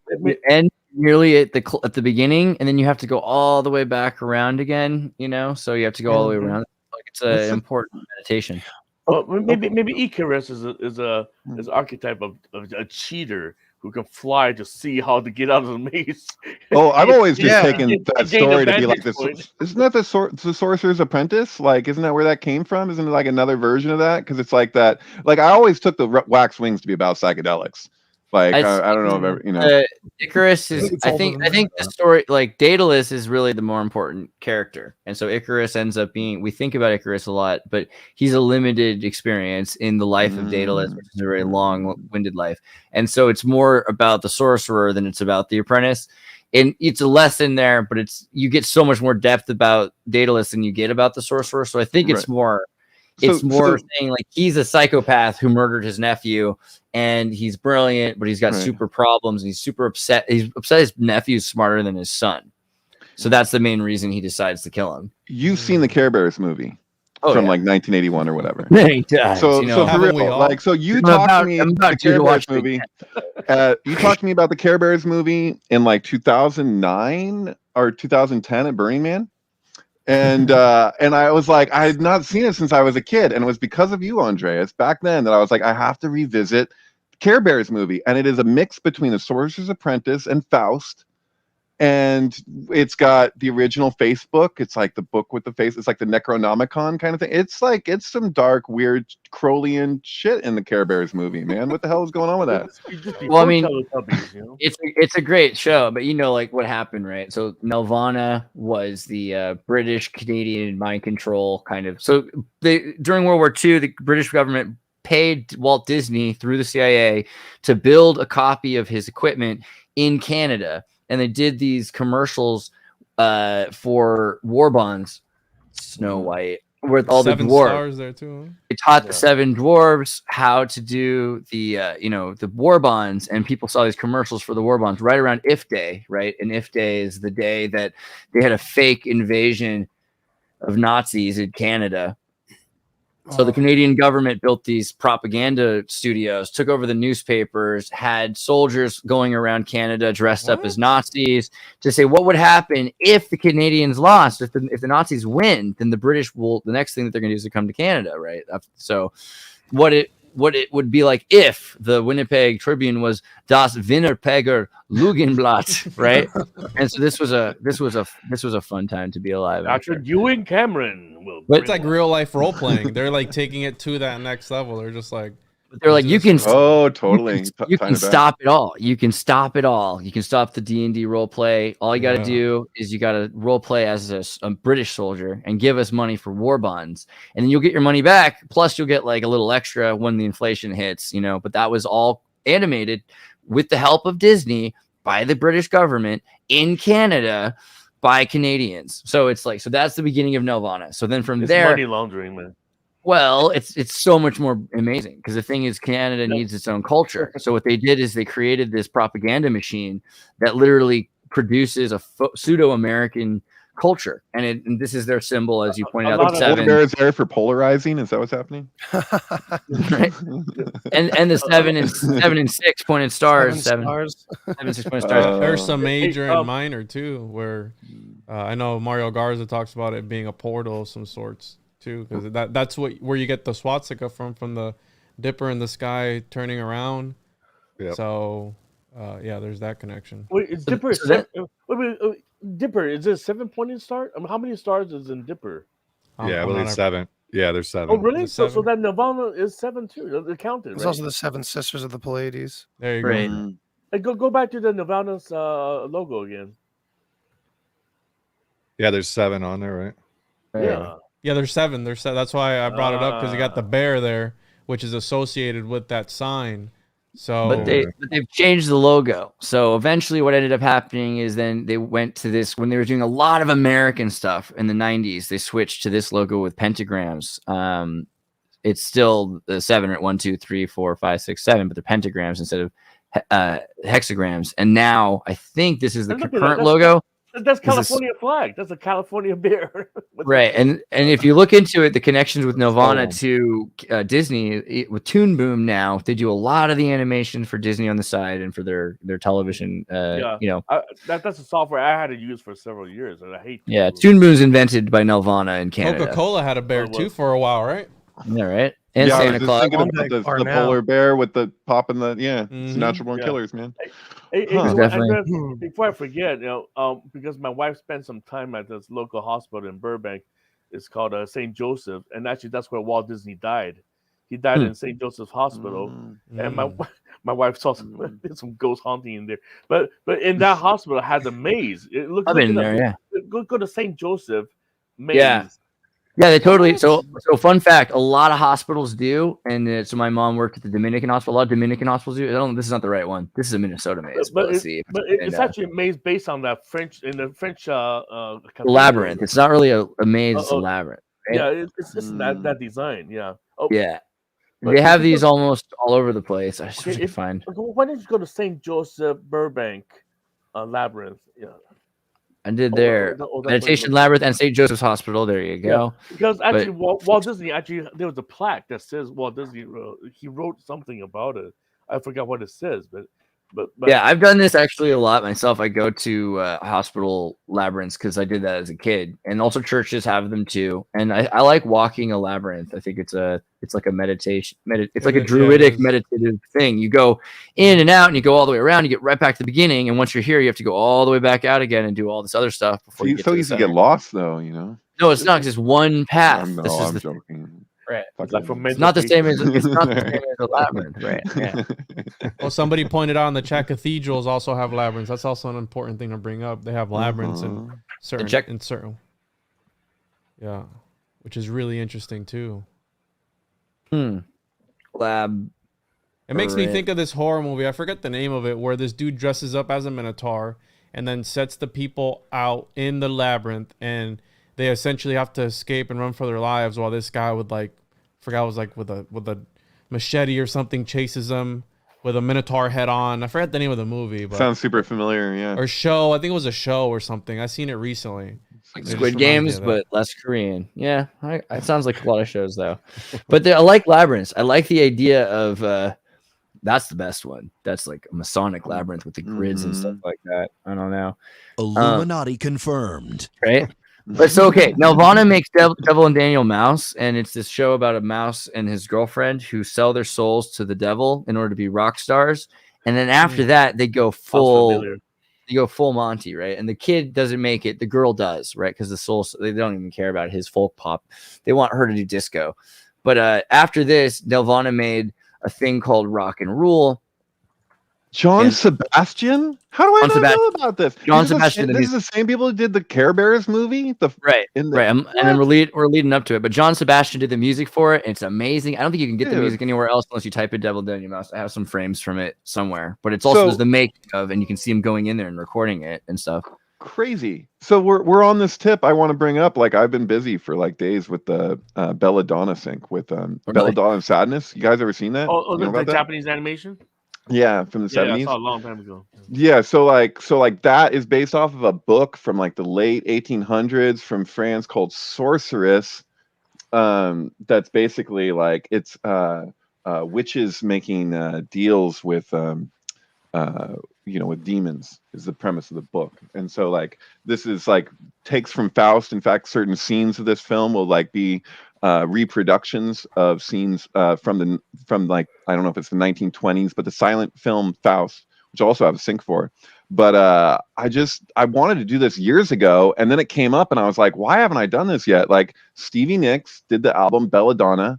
end nearly at the beginning, and then you have to go all the way back around again, so you have to go all the way around. Like it's an important meditation. Well, maybe Icarus is an archetype of a cheater who can fly to see how to get out of the maze. Oh, I've always just taken Gain that a story to be like vantage this. point. Isn't that the Sorcerer's Apprentice? Like, isn't that where that came from? Isn't it like another version of that? Because it's like that. Like, I always took the wax wings to be about psychedelics. Like, I don't know if ever, you know. Icarus is. I think the story, like Daedalus, is really the more important character, and so Icarus ends up being. We think about Icarus a lot, but he's a limited experience in the life of Daedalus, which is a very long-winded life, and so it's more about the sorcerer than it's about the apprentice. And it's a lesson there, but you get so much more depth about Daedalus than you get about the sorcerer. So I think it's more. It's more saying like he's a psychopath who murdered his nephew, and he's brilliant, but he's got super problems, and he's super upset. He's upset his nephew's smarter than his son, so that's the main reason he decides to kill him. You've seen the Care Bears movie from like 1981 or whatever. Many times, so for real, like, so you talked to me about the Care Bears movie. You talked to me about the Care Bears movie in like 2009 or 2010 at Burning Man. And I was like, I had not seen it since I was a kid, and it was because of you, Andreas, back then that I was like, I have to revisit Care Bears movie, and it is a mix between The Sorcerer's Apprentice and Faust, and it's got the original face book. It's like the book with the face. It's like the Necronomicon kind of thing. It's like some dark, weird Crowleyan shit in the Care Bears movie, man. What the hell is going on with that? Well, I mean, it's a great show, but you know, like what happened, right? So Nelvana was the British Canadian mind control kind of. So during World War II, the British government paid Walt Disney through the CIA to build a copy of his equipment in Canada. And they did these commercials for war bonds, Snow White, with all the dwarves. Stars there too. They taught the 7 dwarves how to do the the war bonds, and people saw these commercials for the war bonds right around If Day, right? And If Day is the day that they had a fake invasion of Nazis in Canada. So the Canadian government built these propaganda studios, took over the newspapers, had soldiers going around Canada dressed up as Nazis to say what would happen if the Canadians lost. If the Nazis win, then the British will. The next thing that they're going to do is to come to Canada, right? So, what it would be like if the Winnipeg Tribune was Das Winnipegger Lugenblatt, right? And so this was a fun time to be alive. Dr. Ewan Cameron. But it's like real life role playing. They're like taking it to that next level. They're just like, you can. Oh, totally. You can stop it all. You can stop it all. You can stop the D&D role play. All you got to do is you got to role play as a British soldier and give us money for war bonds, and then you'll get your money back. Plus, you'll get like a little extra when the inflation hits. But that was all animated with the help of Disney by the British government in Canada. By Canadians. So it's like, so that's the beginning of Nelvana. So then from there, money laundering, man. Well, it's so much more amazing because the thing is Canada needs its own culture. So what they did is they created this propaganda machine that literally produces a pseudo-American culture. And this is their symbol, as you pointed out. The 7 bears there for polarizing. Is that what's happening? Right. And the 7 and 6 pointed stars. 7 and 6 pointed stars. There's some major and minor too, where I know Mario Garza talks about it being a portal of some sorts too, because that's where you get the swastika from the dipper in the sky turning around. Yep. So there's that connection. Wait, is Dipper? Dipper, is it a 7-pointed star? I mean, how many stars is in Dipper? Yeah, I believe 7. Yeah, there's 7. Oh, really? So that Nirvana is 7 too. It counted. There's also the 7 Sisters of the Pleiades. There you go. Hey, go back to the Nirvana's logo again. Yeah, there's 7 on there, right? Yeah, there's 7. That's why I brought it up, because you got the bear there, which is associated with that sign. So, but they've changed the logo. So eventually, what ended up happening is then they went to this when they were doing a lot of American stuff in the 90s. They switched to this logo with pentagrams. It's still the 7 or 1, 2, 3, 4, 5, 6, 7, but they're pentagrams instead of hexagrams. And now I think this is the current logo. That's California flag. That's a California beer. Right. And if you look into it, the connections with Nelvana to Disney with Toon Boom now, they do a lot of the animation for Disney on the side and for their television. That's a software I had to use for several years, and I hate. Yeah, Toon Boom's invented by Nelvana in Canada. Coca-Cola had a bear too for a while, right? Yeah, right. And I Santa was just Claus. thinking about the polar bear with the popping the it's natural born Yeah. killers, man. Hey, Huh. you know what, Andres, Hmm. before I forget, because my wife spent some time at this local hospital in Burbank. It's called St. Joseph, and actually that's where Walt Disney died. He died in St. Joseph's Hospital, and my wife saw some ghost haunting in there. But in that hospital had the maze. I've been there, yeah. Go to St. Joseph maze. Yeah. Yeah, they totally. So fun fact: a lot of hospitals do, and so my mom worked at the Dominican hospital. A lot of Dominican hospitals do. This is not the right one. This is a Minnesota maze. But let's see. It's actually a maze based on that French labyrinth. It's not really a maze. It's a labyrinth. Right? Yeah, it's that design. Yeah. Yeah. They have these almost all over the place. I just wish I could find. Why didn't you go to St. Joseph Burbank Labyrinth? Yeah. I did there. Meditation Labyrinth and St. Joseph's Hospital. There you go. Yeah, because actually, Walt Disney there was a plaque that says Walt Disney. He wrote something about it. I forgot what it says, but yeah, I've done this actually a lot myself. I go to hospital labyrinths because I did that as a kid, and also churches have them too. And I like walking a labyrinth. I think it's like a meditation. It's like a druidic meditative thing. You go in and out, and you go all the way around. You get right back to the beginning, and once you're here, you have to go all the way back out again and do all this other stuff before you get so easy to get lost, though. No, it's not. It's just one path. No, this is I'm the joking. Right. It's not the same as a labyrinth, right? Yeah. Well, somebody pointed out in the chat, cathedrals also have labyrinths. That's also an important thing to bring up. They have labyrinths in certain. Yeah, which is really interesting too. Lab. It makes me think of this horror movie. I forget the name of it, where this dude dresses up as a minotaur and then sets the people out in the labyrinth, and they essentially have to escape and run for their lives while this guy with with a machete or something chases them with a minotaur head on. I forgot the name of the movie, but sounds super familiar. Yeah, or show. I think it was a show or something. I seen it recently. Like Squid Games, but less Korean. Yeah, it sounds like a lot of shows though. But I like labyrinths. I like the idea of that's the best one. That's like a Masonic labyrinth with the grids and stuff like that. I don't know. Illuminati confirmed. Right. But so okay, Nelvana makes Devil and Daniel Mouse, and it's this show about a mouse and his girlfriend who sell their souls to the devil in order to be rock stars, and then after that they go full Monty, right? And the kid doesn't make it, the girl does, right? Because the souls, they don't even care about his folk pop; they want her to do disco. But after this, Nelvana made a thing called Rock and Rule. John Sebastian? How do I not know about this? John Sebastian. This is the same people who did the Care Bears movie? Right. And then we're leading up to it. But John Sebastian did the music for it. And it's amazing. I don't think you can get the music anywhere else unless you type in Devil Daniel Mouse. I have some frames from it somewhere. But it's also there's the making of, and you can see him going in there and recording it and stuff. Crazy. So we're on this tip. I want to bring up, I've been busy for days with the Belladonna sync with Belladonna and Sadness. You guys ever seen that? Oh, the Japanese animation? Yeah, from the 70s. I saw a long time ago. Yeah, so that is based off of a book from the late 1800s from France called Sorceress. That's basically it's witches making deals with with demons is the premise of the book. And so this is takes from Faust. In fact, certain scenes of this film will be reproductions of scenes from I don't know if it's the 1920s, but the silent film Faust, which I also have a sync for. But I wanted to do this years ago, and then it came up and I was like, why haven't I done this yet? Stevie Nicks did the album Belladonna,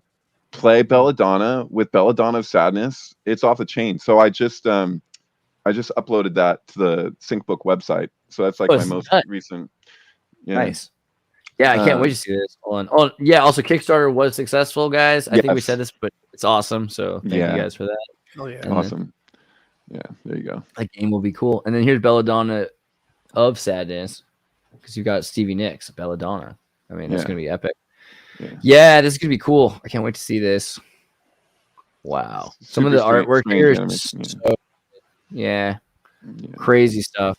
play Belladonna with Belladonna of Sadness. It's off the chain. So I just uploaded that to the SyncBook website. So that's my most recent. Yeah. Nice. Yeah, I can't wait to see this. Oh, yeah. Also, Kickstarter was successful, guys. I think we said this, but it's awesome. So thank you guys for that. Oh yeah, awesome. Yeah, there you go. That game will be cool. And then here's Belladonna of Sadness, because you got Stevie Nicks, Belladonna. I mean, it's gonna be epic. Yeah, this is gonna be cool. I can't wait to see this. Wow, some of the artwork here is crazy stuff.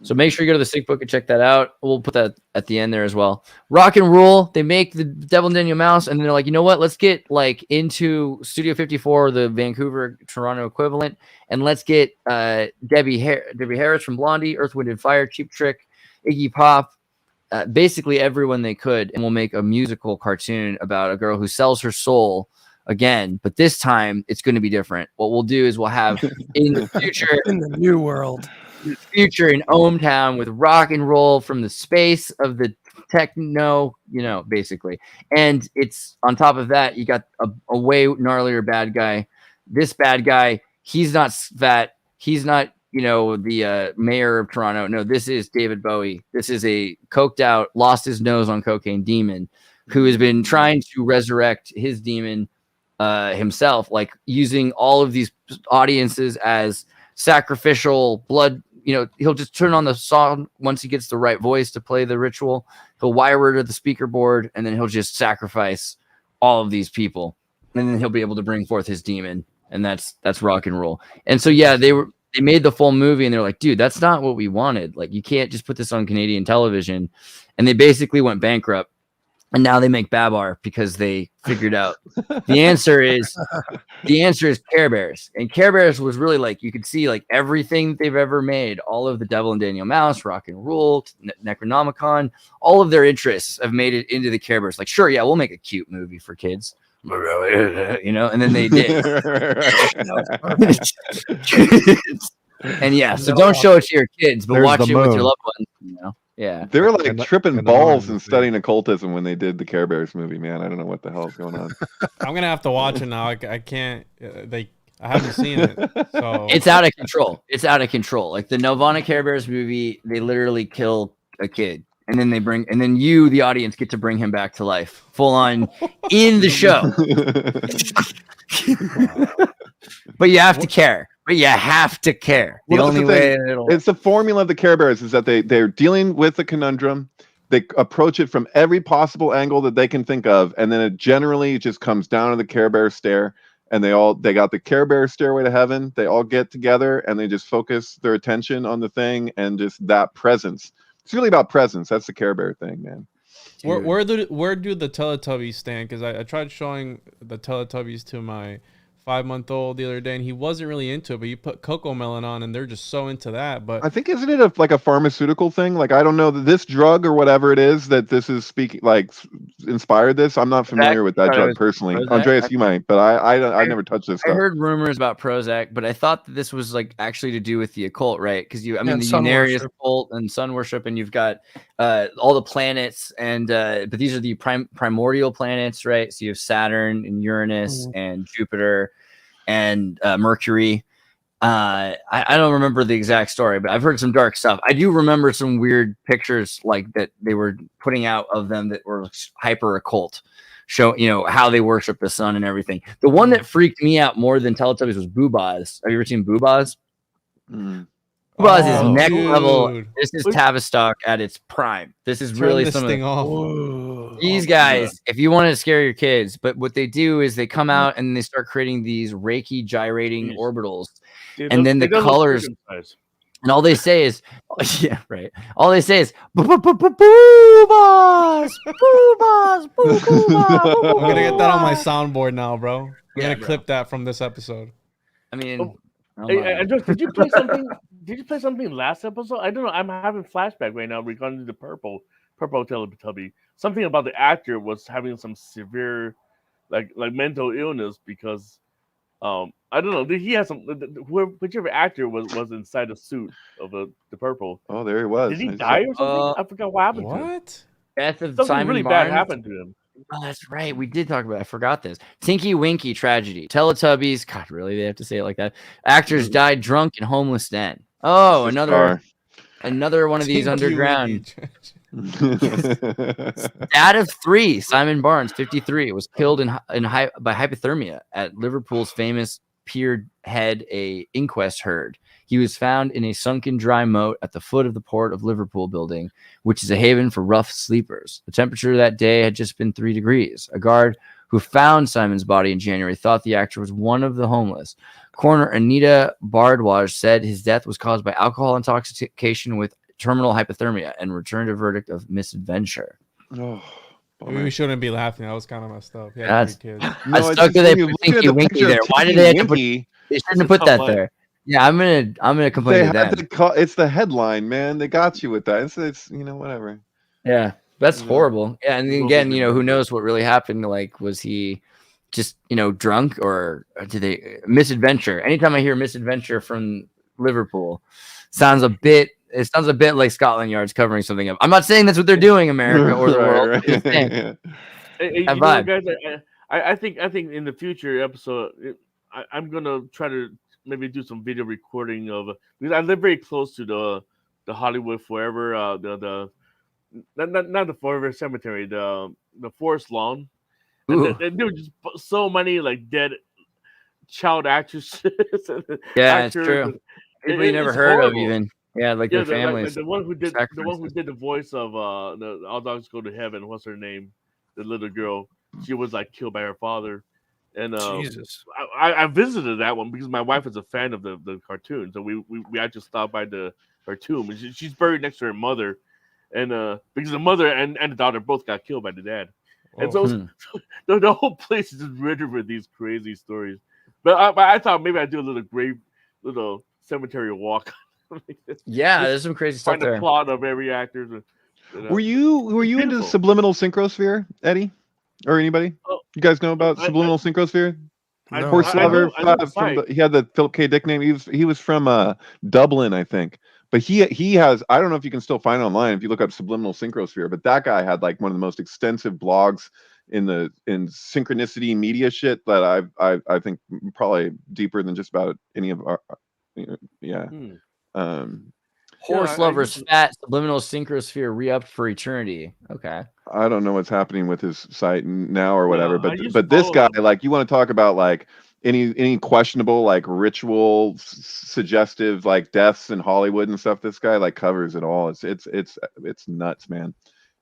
So make sure you go to the SyncBook and check that out. We'll put that at the end there as well. Rock and Roll, they make the Devil and Daniel Mouse, and they're like, you know what? Let's get into Studio 54, the Vancouver, Toronto equivalent, and let's get Debbie Harris from Blondie, Earth, Wind & Fire, Cheap Trick, Iggy Pop, basically everyone they could, and we'll make a musical cartoon about a girl who sells her soul again, but this time it's going to be different. What we'll do is we'll have in the future, in the new world, in ohmTown with rock and roll from the space of the techno, basically. And it's on top of that, you got a way gnarlier bad guy. This bad guy, he's not fat. He's not, the mayor of Toronto. No, this is David Bowie. This is a coked out, lost his nose on cocaine demon who has been trying to resurrect his demon himself, like using all of these audiences as sacrificial blood. He'll just turn on the song once he gets the right voice to play the ritual. He'll wire it to the speaker board, and then he'll just sacrifice all of these people, and then he'll be able to bring forth his demon, and that's rock and roll. And so, yeah, they made the full movie, and they're like, dude, that's not what we wanted. Like, you can't just put this on Canadian television. And they basically went bankrupt, and now they make Babar because they figured out the answer is Care Bears. And Care Bears was really like, you could see like everything they've ever made, all of the Devil and Daniel Mouse, Rock and Roll, Necronomicon, all of their interests have made it into the Care Bears. Like, sure, yeah, we'll make a cute movie for kids. And then they did. And yeah, so don't show it to your kids, but watch it with your loved ones. Yeah, they were like tripping balls and studying occultism when they did the Care Bears movie. Man, I don't know what the hell is going on. I'm gonna have to watch it now. I can't. I haven't seen it, so it's out of control. It's out of control. Like the Nelvana Care Bears movie, they literally kill a kid, and then you, the audience, get to bring him back to life, full on in the show. But you have to care. The only way it's the formula of the Care Bears is that they're dealing with a conundrum. They approach it from every possible angle that they can think of, and then it generally just comes down to the Care Bear stare. And they got the Care Bear stairway to heaven. They all get together and they just focus their attention on the thing and just that presence. It's really about presence. That's the Care Bear thing, man. Where do the Teletubbies stand? Because I tried showing the Teletubbies to my 5-month-old the other day, and he wasn't really into it. But you put Coco Melon on, and they're just so into that. But I think isn't it like a pharmaceutical thing? Like I don't know that this drug or whatever it is that this is speaking like inspired this. I'm not familiar with that drug personally. Prozac? Andreas, you might, but I never touched this stuff. I heard rumors about Prozac, but I thought that this was like actually to do with the occult, right? Because the Unarius occult and sun worship, and you've got all the planets, and but these are the primordial planets, right? So you have Saturn and Uranus and Jupiter and Mercury. I don't remember the exact story, but I've heard some dark stuff. I do remember some weird pictures like that they were putting out of them that were hyper occult, show how they worship the sun and everything. The one that freaked me out more than Teletubbies was Boobas. Have you ever seen Boobas? Boobas is next level. This is Tavistock at its prime. This is really some of these guys. If you want to scare your kids, but what they do is they come out and they start creating these Reiki gyrating orbitals, and then the colors. And all they say is, yeah, right. All they say is, boobas, boobas, boobas. I'm gonna get that on my soundboard now, bro. I'm gonna clip that from this episode. I mean, did you play something? Did you play something last episode? I don't know. I'm having flashback right now regarding the purple Teletubby. Something about the actor was having some severe, like mental illness because, I don't know. He had some. Whichever actor was inside the suit of the purple. Oh, there he was. Did he die or something? I forgot what happened to him. What? Death of Something Simon really Barnes? bad happened to him. Oh, that's right. We did talk about it. I forgot this. Tinky Winky tragedy. Teletubbies. God, really? They have to say it like that. Actors died drunk and homeless then. Oh, another one of these underground. Dad of 3, Simon Barnes, 53, was killed by hypothermia at Liverpool's famous Pier Head inquest heard. He was found in a sunken dry moat at the foot of the Port of Liverpool building, which is a haven for rough sleepers. The temperature that day had just been 3 degrees. A guard who found Simon's body in January thought the actor was one of the homeless. Coroner Anita Bardwaj said his death was caused by alcohol intoxication with terminal hypothermia and returned a verdict of misadventure. Oh, maybe we shouldn't be laughing. That was kind of messed up. I stuck to that Tinky Winky there. Why did they have to put? They shouldn't have put that there. Yeah, I'm gonna complain to them. It's the headline, man. They got you with that. It's whatever. Yeah, that's horrible. Yeah, and again, who knows what really happened? Like, was he just drunk, or do they misadventure? Anytime I hear misadventure from Liverpool, it sounds a bit like Scotland Yard's covering something up. I'm not saying that's what they're doing, America or the world. Right. Hey, you know what, guys? I think in the future episode, I'm gonna try to maybe do some video recording of, because I live very close to the Hollywood Forever, the not the Forever Cemetery, the Forest Lawn, and there were just so many like dead child actresses. Yeah, it's true. People you never heard of, even. Yeah, like their families. The one who did the voice of the All Dogs Go to Heaven. What's her name? The little girl. She was like killed by her father. And Jesus. I visited that one because my wife is a fan of the cartoon. So we actually stopped by her tomb. And she's buried next to her mother. And because the mother and the daughter both got killed by the dad. And so the whole place is just riddled with these crazy stories. But I thought maybe I'd do a little cemetery walk. Yeah, there's some crazy stuff find there. The plot of every actor. Were you into subliminal synchrosphere, Eddie, or anybody? You guys know about subliminal synchrosphere? Horse lover. He had the Philip K. Dick name. He was from Dublin, I think. But he has, I don't know if you can still find it online if you look up subliminal synchrosphere. But that guy had like one of the most extensive blogs in synchronicity media shit that I think probably deeper than just about any of our Horse lovers fat subliminal synchrosphere re-upped for eternity. Okay. I don't know what's happening with his site now or whatever, but this guy, like, you want to talk about like any questionable like ritual suggestive like deaths in Hollywood and stuff, this guy like covers it all. It's nuts, man.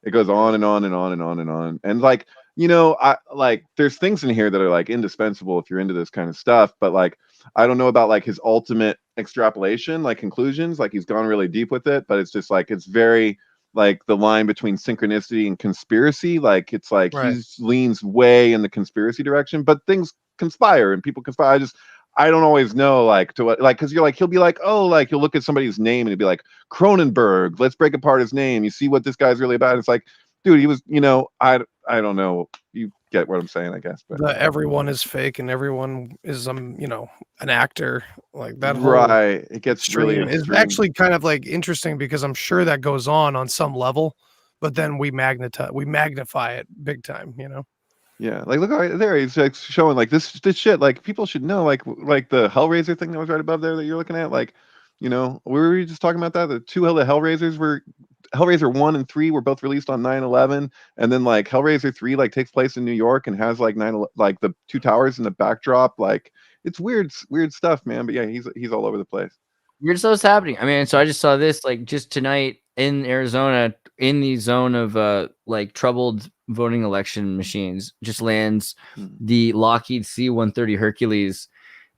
It goes on and on and on and on and on. And like, I like there's things in here that are like indispensable if you're into this kind of stuff, but like I don't know about like his ultimate extrapolation, like conclusions, like he's gone really deep with it, but it's just like it's very like the line between synchronicity and conspiracy, like it's like he leans way in the conspiracy direction, but things conspire and people conspire. I don't always know like to what, like, because you're like he'll be like, oh, like you'll look at somebody's name and he'll be like Cronenberg, let's break apart his name, you see what this guy's really about. It's like, dude, he was, I don't know, you get what I'm saying, I guess. But everyone is fake and everyone is an actor, like that whole right. It gets really is actually kind of like interesting because I'm sure that goes on some level, but then we magnify it big time, Yeah, like look right there, he's like showing like this shit, like people should know, like the Hellraiser thing that was right above there that you're looking at, like, we were just talking about that. The two Hellraisers were Hellraiser 1 and 3 were both released on 9/11, and then like Hellraiser 3 like takes place in New York and has like like the two towers in the backdrop. Like it's weird stuff, man. But yeah, he's all over the place. Weird stuff's happening. I mean, so I just saw this like just tonight in Arizona, in the zone of like troubled voting election machines, just lands the Lockheed C-130 Hercules,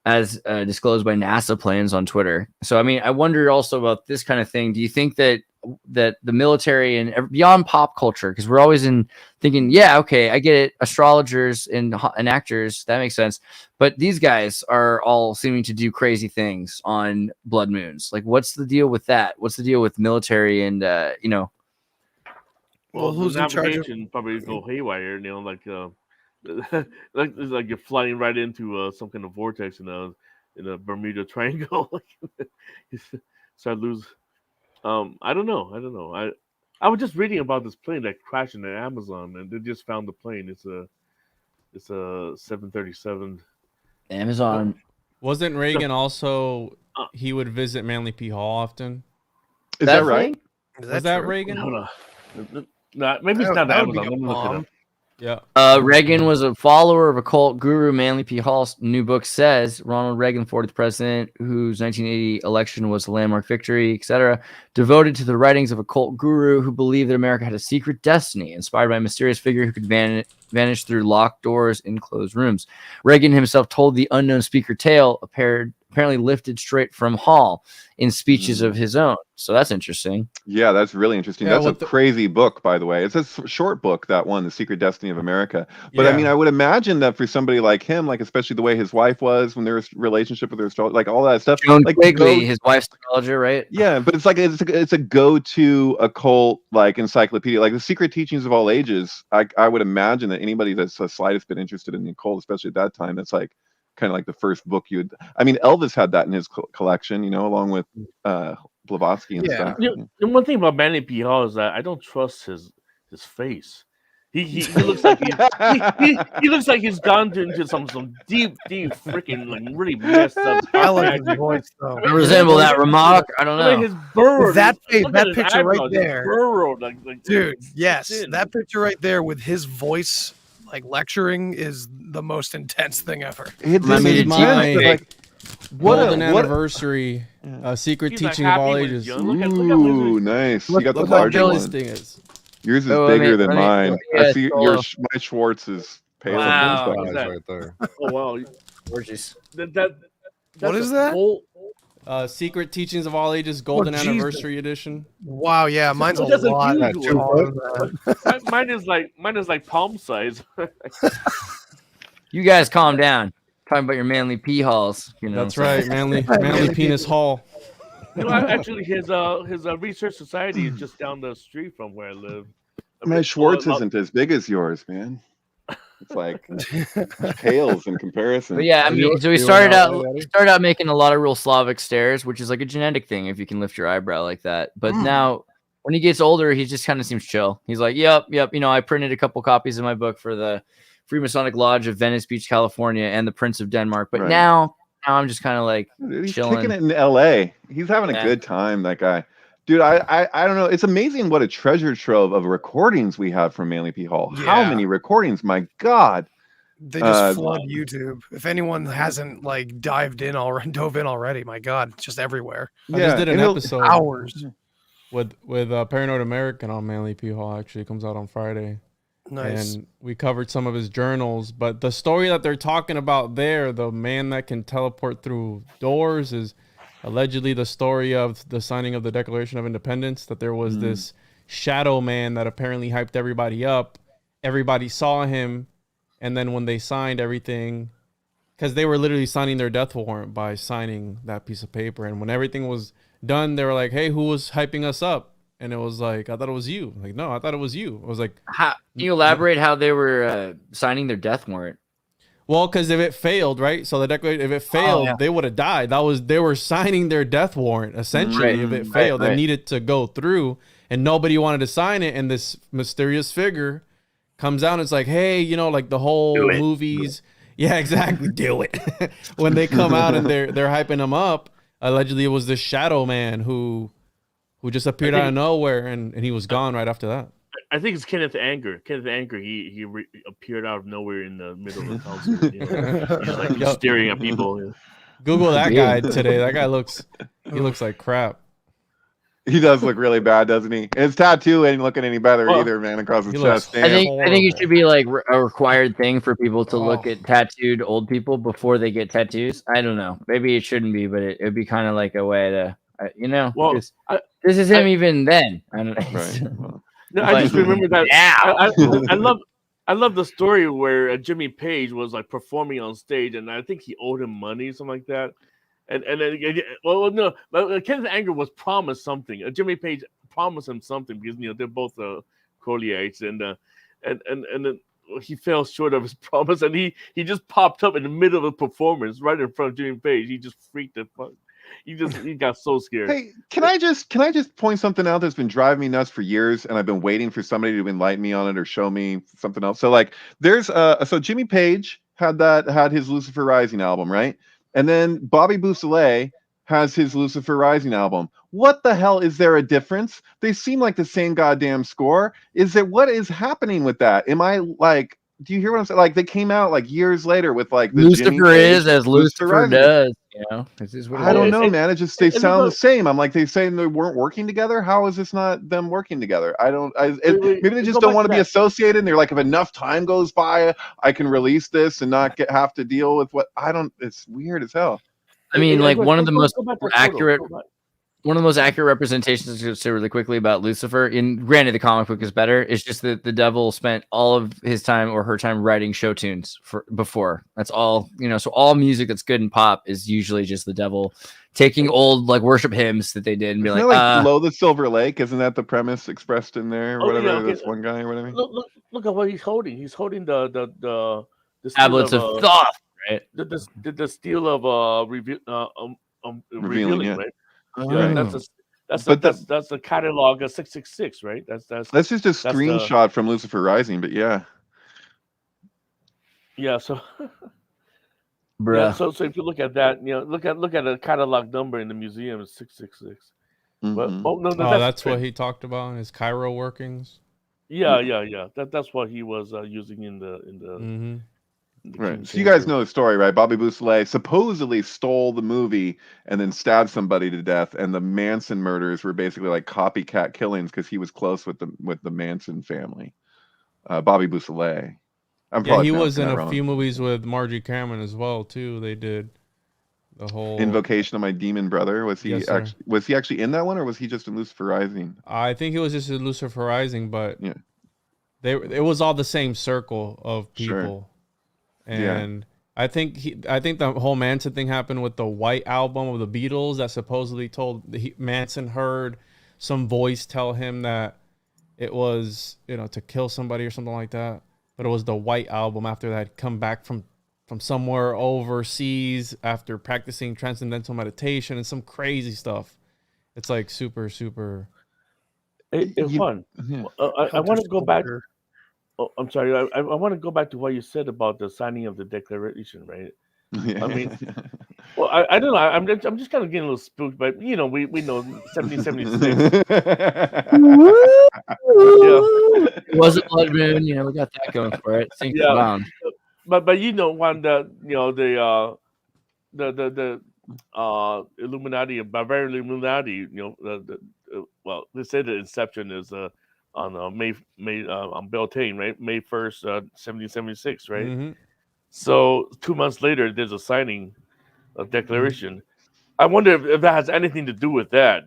as disclosed by NASA planes on Twitter. So, I mean, I wonder also about this kind of thing. Do you think that the military and beyond pop culture, because we're always thinking, yeah, okay, I get it, astrologers and actors, that makes sense. But these guys are all seeming to do crazy things on blood moons. Like, what's the deal with that? What's the deal with military and, Well, who's in charge? Probably go haywire, like you're flying right into some kind of vortex in a Bermuda Triangle. So I lose. I don't know. I was just reading about this plane that crashed in the Amazon, and they just found the plane. It's a 737. Amazon. Wasn't Reagan also? He would visit Manly P. Hall often. Is that right? Was that Reagan? No, maybe it's not Amazon. Let me look it up. Yeah. Reagan was a follower of occult guru Manly P. Hall's new book says Ronald Reagan, 40th president, whose 1980 election was a landmark victory, etc., devoted to the writings of a cult guru who believed that America had a secret destiny, inspired by a mysterious figure who could vanish through locked doors in closed rooms. Reagan himself told the unknown speaker tale, apparently lifted straight from Hall in speeches of his own. So that's interesting. Yeah, that's really interesting. Yeah, That's a crazy book, by the way. It's a short book, that one, The Secret Destiny of America. But I mean, I would imagine that for somebody like him, like especially the way his wife was when there was relationship with her astrologer, like all that stuff. Joan like Quigley, his wife's astrologer, right? Yeah, but it's like it's a go-to occult like encyclopedia, like The Secret Teachings of All Ages. I would imagine that anybody that's the slightest bit interested in the occult, especially at that time, that's like kind of like the first book you would. I mean, Elvis had that in his collection, you know, along with Blavatsky and stuff. The one thing about Manly P. Hall is that I don't trust his face. He looks like he looks like he's gone into some deep freaking like really messed up. I like his voice though. I resemble that remark. I don't know. Like his burrowed, That that picture right there, burrowed, like dude. Yes, that picture right there with his voice, like lecturing, is the most intense thing ever. This is my golden anniversary. Secret He's Teaching like of All happy when Ages. he's young. Ooh, nice. You got the Look how larger jealous one. thing is. Yours is bigger than mine. I see my Schwartz is pale. Wow, Eyes that? right there. Oh wow, Gorgeous. What is that? Secret Teachings of All Ages Golden Jesus. Anniversary Edition. Wow, yeah, mine's a That's a lot. huge one. Mine is like palm size. You guys calm down. Talking about your Manly P. Halls. You know. That's right, Manly Penis Hall. You know, actually, his research society is just down the street from where I live. My Schwartz isn't as big as yours, man. It's like pales in comparison. But yeah, I mean, so we started out making a lot of real Slavic stares, which is like a genetic thing if you can lift your eyebrow like that. But now, when he gets older, he just kind of seems chill. He's like, yep. You know, I printed a couple copies of my book for the Freemasonic Lodge of Venice Beach, California, and the Prince of Denmark. But now I'm just kind of like Dude, he's chilling. kicking it in LA. He's having a good time, that guy. Dude, I don't know. It's amazing what a treasure trove of recordings we have from Manly P. Hall. Yeah. How many recordings? My God. They just flood YouTube. If anyone hasn't like dove in already, my God, it's just everywhere. I just did an episode hours with Paranoid American on Manly P. Hall. Actually, it comes out on Friday. Nice. And we covered some of his journals, but the story that they're talking about there, the man that can teleport through doors, is allegedly the story of the signing of the Declaration of Independence, that there was this shadow man that apparently hyped everybody up. Everybody saw him. And then when they signed everything, because they were literally signing their death warrant by signing that piece of paper. And when everything was done, they were like, hey, who was hyping us up? And it was like, I thought it was you. Like, no, I thought it was you. I was like, can you elaborate how they were signing their death warrant? well, because if it failed, right? So the declaration, if it failed, they would have died. They were signing their death warrant essentially. If it failed, they needed to go through, and nobody wanted to sign it. And this mysterious figure comes out and it's like, hey, you know, like the whole movies. Yeah, exactly. Do it. When they come out and they're hyping him up, allegedly it was this shadow man who just appeared out of nowhere, and he was gone right after that. I think it's Kenneth Anger. Kenneth Anger. He appeared out of nowhere in the middle of the council. You know? He's like just staring at people. You know? Google that guy today. That guy looks like crap. He does look really bad, doesn't he? And his tattoo ain't looking any better either, man, across his chest. I think it should be like a required thing for people to look at tattooed old people before they get tattoos. I don't know. Maybe it shouldn't be, but it'd be kind of like a way to, you know. Well, this is him even then. I don't know. Right. No, I just remember that. Yeah. I love the story where Jimmy Page was like performing on stage, and I think he owed him money, something like that. And then, well, no, but Kenneth Anger was promised something. Jimmy Page promised him something because they're both Colliers, and then he fell short of his promise, and he just popped up in the middle of a performance right in front of Jimmy Page. He just freaked the fuck. He got so scared. Hey, can I just point something out that's been driving me nuts for years, and I've been waiting for somebody to enlighten me on it or show me something else. So like, there's so Jimmy Page had his Lucifer Rising album, right? And then Bobby Beausoleil has his Lucifer Rising album. What the hell? Is there a difference? They seem like the same goddamn score. What is happening with that? Am I like, do you hear what I'm saying? Like, they came out like years later with like the Lucifer is as Lucifer does. You know, I don't know, man. It just, they sound the same. I'm like, they saying they weren't working together. How is this not them working together? Maybe they just don't want to be associated. And they're like, if enough time goes by, I can release this and not have to deal with what I don't. It's weird as hell. I mean, like one of the most go back to the accurate. photo. Go back. One of the most accurate representations, to say really quickly about Lucifer, in granted the comic book is better, it's just that the devil spent all of his time or her time writing show tunes before. That's all, so all music that's good in pop is usually just the devil taking old like worship hymns that they did and be Isn't like, that Below the Silver Lake? Isn't that the premise expressed in there or Oh, whatever? yeah, okay. This one guy or whatever. Look at what he's holding. He's holding the steel tablets of Thoth, right? The steel of revealing, right? Yeah, Oh. that's the catalog of 666, right? That's just a screenshot from Lucifer Rising, but yeah. Yeah, so Bruh. yeah, so if you look at that, look at the catalog number in the museum is 666. But no, that's what he talked about in his Cairo workings. Yeah. That's what he was using in the Right. So you guys know the story, right? Bobby Beausoleil supposedly stole the movie and then stabbed somebody to death, and the Manson murders were basically like copycat killings because he was close with the Manson family. Bobby Beausoleil. He was in a few movies with Margie Cameron as well too. They did the whole Invocation of My Demon Brother. Was he actually in that one, or was he just in Lucifer Rising? I think he was just in Lucifer Rising, but yeah, it was all the same circle of people. Sure. And I think the whole Manson thing happened with the White Album of the Beatles that supposedly Manson heard some voice tell him that it was to kill somebody or something like that. But it was the White Album after that had come back from somewhere overseas after practicing transcendental meditation and some crazy stuff. It's like super, super. It's fun. Yeah. I want to go back. Oh, I'm sorry. I want to go back to what you said about the signing of the Declaration, right? Yeah. I mean, well, I don't know. I'm just kind of getting a little spooked, but we know 1776. It was a blood moon. We got that going for it. Bound. But one that the Illuminati, Bavarian Illuminati, well, they say the inception is on May on Beltane, right? May 1st, 1776, right? Mm-hmm. So 2 months later, there's a signing of Declaration. I wonder if that has anything to do with that.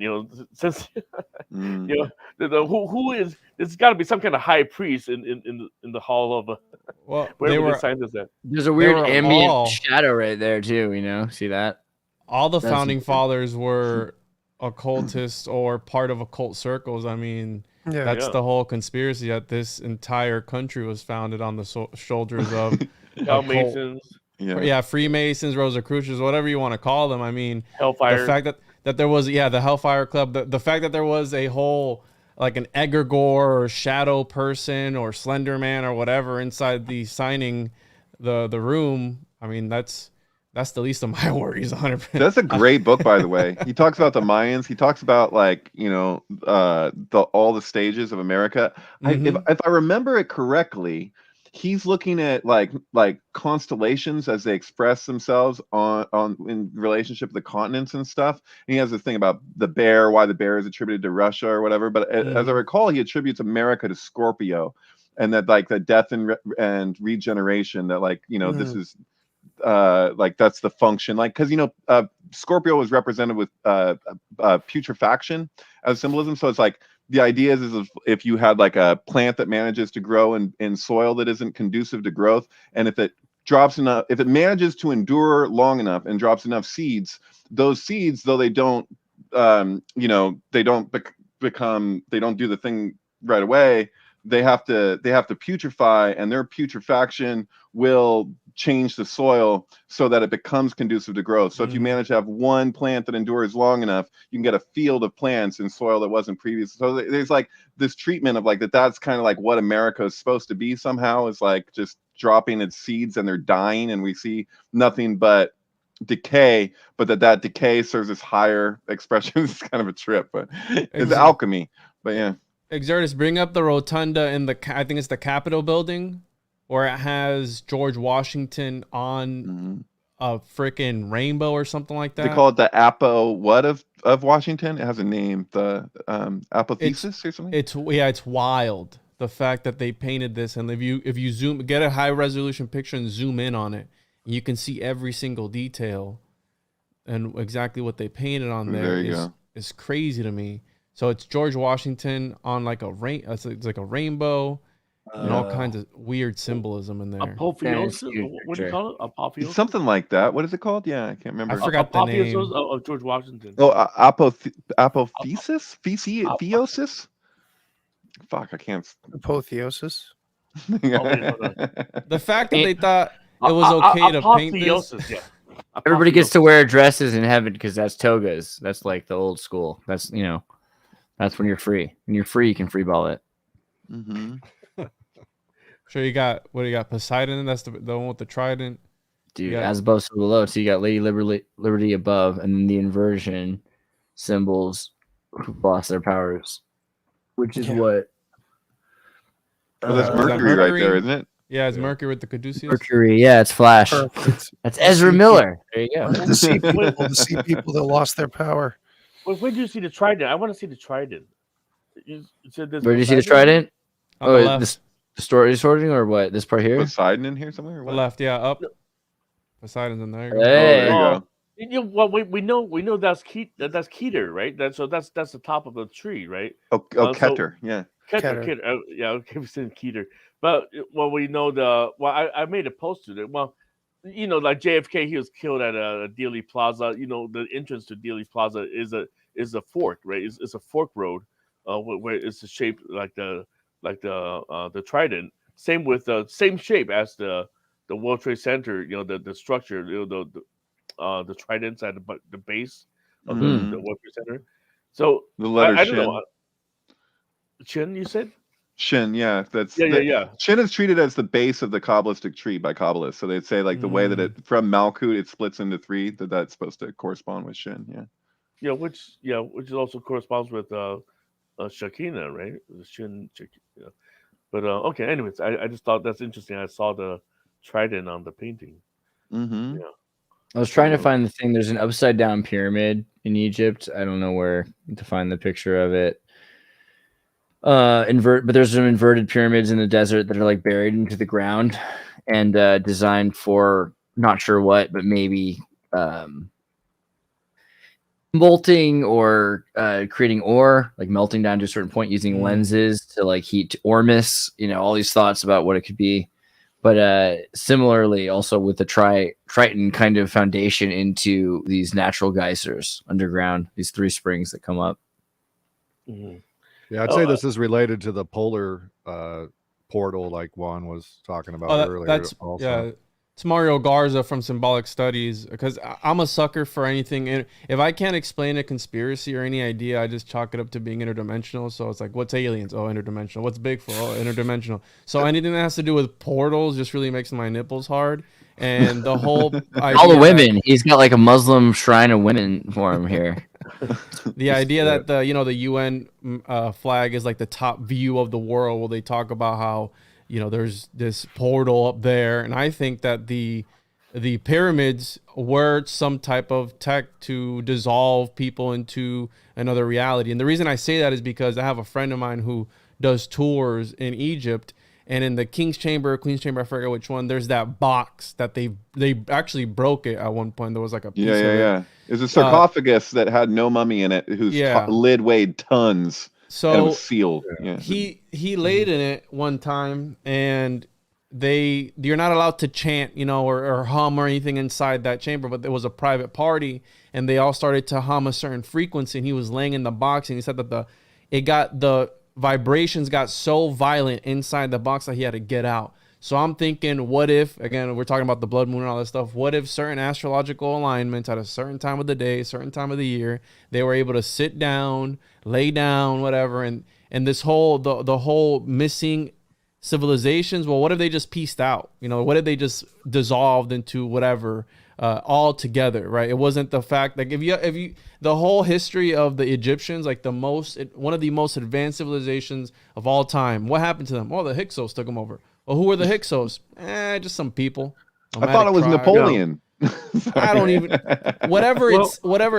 Since who is? There's got to be some kind of high priest in the hall of wherever they signed this at. There's a weird ambient shadow right there too. See that? All the founding fathers were occultists or part of occult circles. I mean. That's the whole conspiracy that this entire country was founded on the shoulders of Masons. Freemasons, Rosicrucians, whatever you want to call them. I mean, Hellfire. The fact that there was the Hellfire Club, the fact that there was a whole like an egregore or shadow person or Slender Man or whatever inside the signing the room. I mean, that's the least of my worries. 100%. That's a great book, by the way. He talks about the Mayans. He talks about all the stages of America. Mm-hmm. If I remember it correctly, he's looking at like constellations as they express themselves on in relationship to the continents and stuff. And he has this thing about the bear, why the bear is attributed to Russia or whatever. But as I recall, he attributes America to Scorpio, and that like the death and regeneration. That this is. That's the function, because Scorpio was represented with putrefaction as symbolism. So it's like the idea is if you had like a plant that manages to grow in soil that isn't conducive to growth, and if it manages to endure long enough and drops enough seeds, those seeds, though they don't they don't do the thing right away, they have to putrefy, and their putrefaction will change the soil so that it becomes conducive to growth. So if you manage to have one plant that endures long enough, you can get a field of plants in soil that wasn't previous. So there's like this treatment of like that's kind of like what America is supposed to be somehow, is like just dropping its seeds and they're dying, and we see nothing but decay, but that decay serves as higher expression. It's kind of a trip, but it's alchemy. But yeah. Xirtus, bring up the rotunda in I think it's the Capitol building, where it has George Washington on a freaking rainbow or something like that. They call it the of Washington. It has a name, the apotheosis or something. It's wild. The fact that they painted this, and if you get a high resolution picture and zoom in on it, you can see every single detail. and exactly what they painted on There there you go. is crazy to me. So it's George Washington on like a it's like a rainbow and all kinds of weird symbolism in there. Apotheosis? What do you call it? Apotheosis? It's something like that. What is it called? Yeah, I can't remember. I forgot the name. Of George Washington. Oh, apotheosis? Theosis? Fuck, I can't. Apotheosis. The fact that they thought it was okay to paint this. Yeah. Everybody gets to wear dresses in heaven because that's togas. That's like the old school. That's that's when you're free. When you're free, you can free ball it. Mm-hmm. Sure, you got what do you got? Poseidon. That's the one with the trident. Dude, as above, so below. So you got Lady Liberty above, and then the inversion symbols who lost their powers, which is what. Oh, that's Mercury right there, isn't it? Yeah, it's Mercury with the caduceus. Mercury, yeah, it's Flash. Perfect. That's Ezra Miller. There you go. To see people that lost their power. Well, where did you see the trident? I want to see the trident. You said this. Where did you see the trident? On the left. The story sorting or what? This part here? Poseidon in here somewhere? Or what? Left, yeah, up. Poseidon's in there. Hey. There you go. Well, we know that's Keter, right? That's the top of the tree, right? Oh, Keter, yeah. Keter. Yeah, okay, we're saying Keter. But we know I made a post to it. Well, like JFK, he was killed at a Dealey Plaza. The entrance to Dealey Plaza is a fork, right? It's a fork road, where it's a shape like the trident. Same with the same shape as the World Trade Center. The structure. The tridents at the base of the World Trade Center. So the letter I Shin. don't know. Shin, you said? Shin, yeah. Yeah. Shin is treated as the base of the Kabbalistic tree by Kabbalists. So they'd say like the way that it from Malkut it splits into three, that's supposed to correspond with Shin, yeah. Yeah, which also corresponds with Shekinah, right? The Shin, Shekinah. But okay. Anyways, I just thought that's interesting. I saw the trident on the painting. Mm-hmm. Yeah. I was trying to find the thing. There's an upside down pyramid in Egypt. I don't know where to find the picture of it. But there's some inverted pyramids in the desert that are like buried into the ground and designed for not sure what, but maybe molting or creating ore, like melting down to a certain point using lenses to like heat Ormus. All these thoughts about what it could be. But similarly, also with the Triton kind of foundation into these natural geysers underground, these three springs that come up. Mm-hmm. Yeah, I'd say this is related to the polar portal, like Juan was talking about earlier. That's also. Yeah, it's Mario Garza from Symbolic Studies, because I'm a sucker for anything. If I can't explain a conspiracy or any idea, I just chalk it up to being interdimensional. So it's like, what's aliens? Oh, interdimensional. What's Bigfoot? Oh, interdimensional. So anything that has to do with portals just really makes my nipples hard. And the whole all the women, he's got like a Muslim shrine of women for him here. The idea that the UN flag is like the top view of the world, where they talk about how there's this portal up there, and I think that the pyramids were some type of tech to dissolve people into another reality. And the reason I say that is because I have a friend of mine who does tours in Egypt, and in the King's Chamber, Queen's Chamber, I forget which one, there's that box that they actually broke it at one point. There was like a piece of it. Yeah. It was a sarcophagus that had no mummy in it, whose lid weighed tons. So and it was sealed. Yeah. He laid in it one time, and you're not allowed to chant, or hum or anything inside that chamber, but there was a private party, and they all started to hum a certain frequency, and he was laying in the box, and he said that the vibrations got so violent inside the box that he had to get out. So I'm thinking, what if, again, we're talking about the blood moon and all that stuff, what if certain astrological alignments at a certain time of the day, certain time of the year, they were able to sit down, lay down, whatever, and this whole, the whole missing civilizations, well, what if they just pieced out? What if they just dissolved into whatever, all together, right? It wasn't the fact, like, if you the whole history of the Egyptians, like one of the most advanced civilizations of all time, what happened to them? Oh, the Hyksos took them over. Well, who were the Hyksos? Just some people. I thought it was Napoleon. I don't even whatever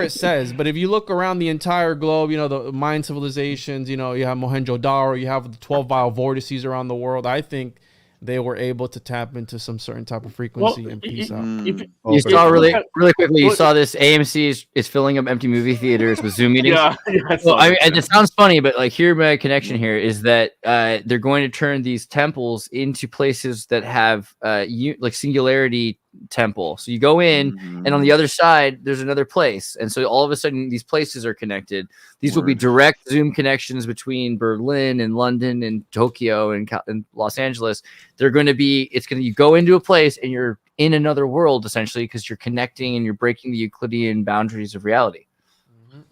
it says. But if you look around the entire globe, the Mayan civilizations, you have Mohenjo-Daro, you have the 12 vial vortices around the world. I think they were able to tap into some certain type of frequency and peace out. You saw really quickly. You saw this. AMC is filling up empty movie theaters with Zoom meetings. And it sounds funny, but like here, my connection here is that they're going to turn these temples into places that have like singularity temple. So you go in, and on the other side, there's another place, and so all of a sudden, these places are connected. These will be direct Zoom connections between Berlin and London and Tokyo and Los Angeles. They're going to be. You go into a place and you're in another world essentially because you're connecting and you're breaking the Euclidean boundaries of reality.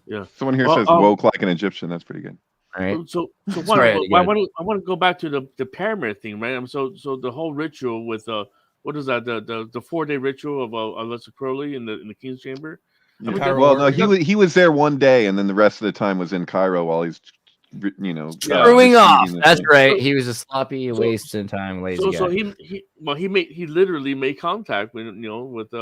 Yeah. Someone here says woke like an Egyptian. That's pretty good. All right. So I want to go back to the pyramid thing, right? So the whole ritual with what is that? The 4-day ritual of Aleister Crowley in the King's Chamber. Yeah. No, he was there one day, and then the rest of the time was in Cairo while he's screwing off. That's right. He was a sloppy waste in time, lazy guy. So he literally made contact with with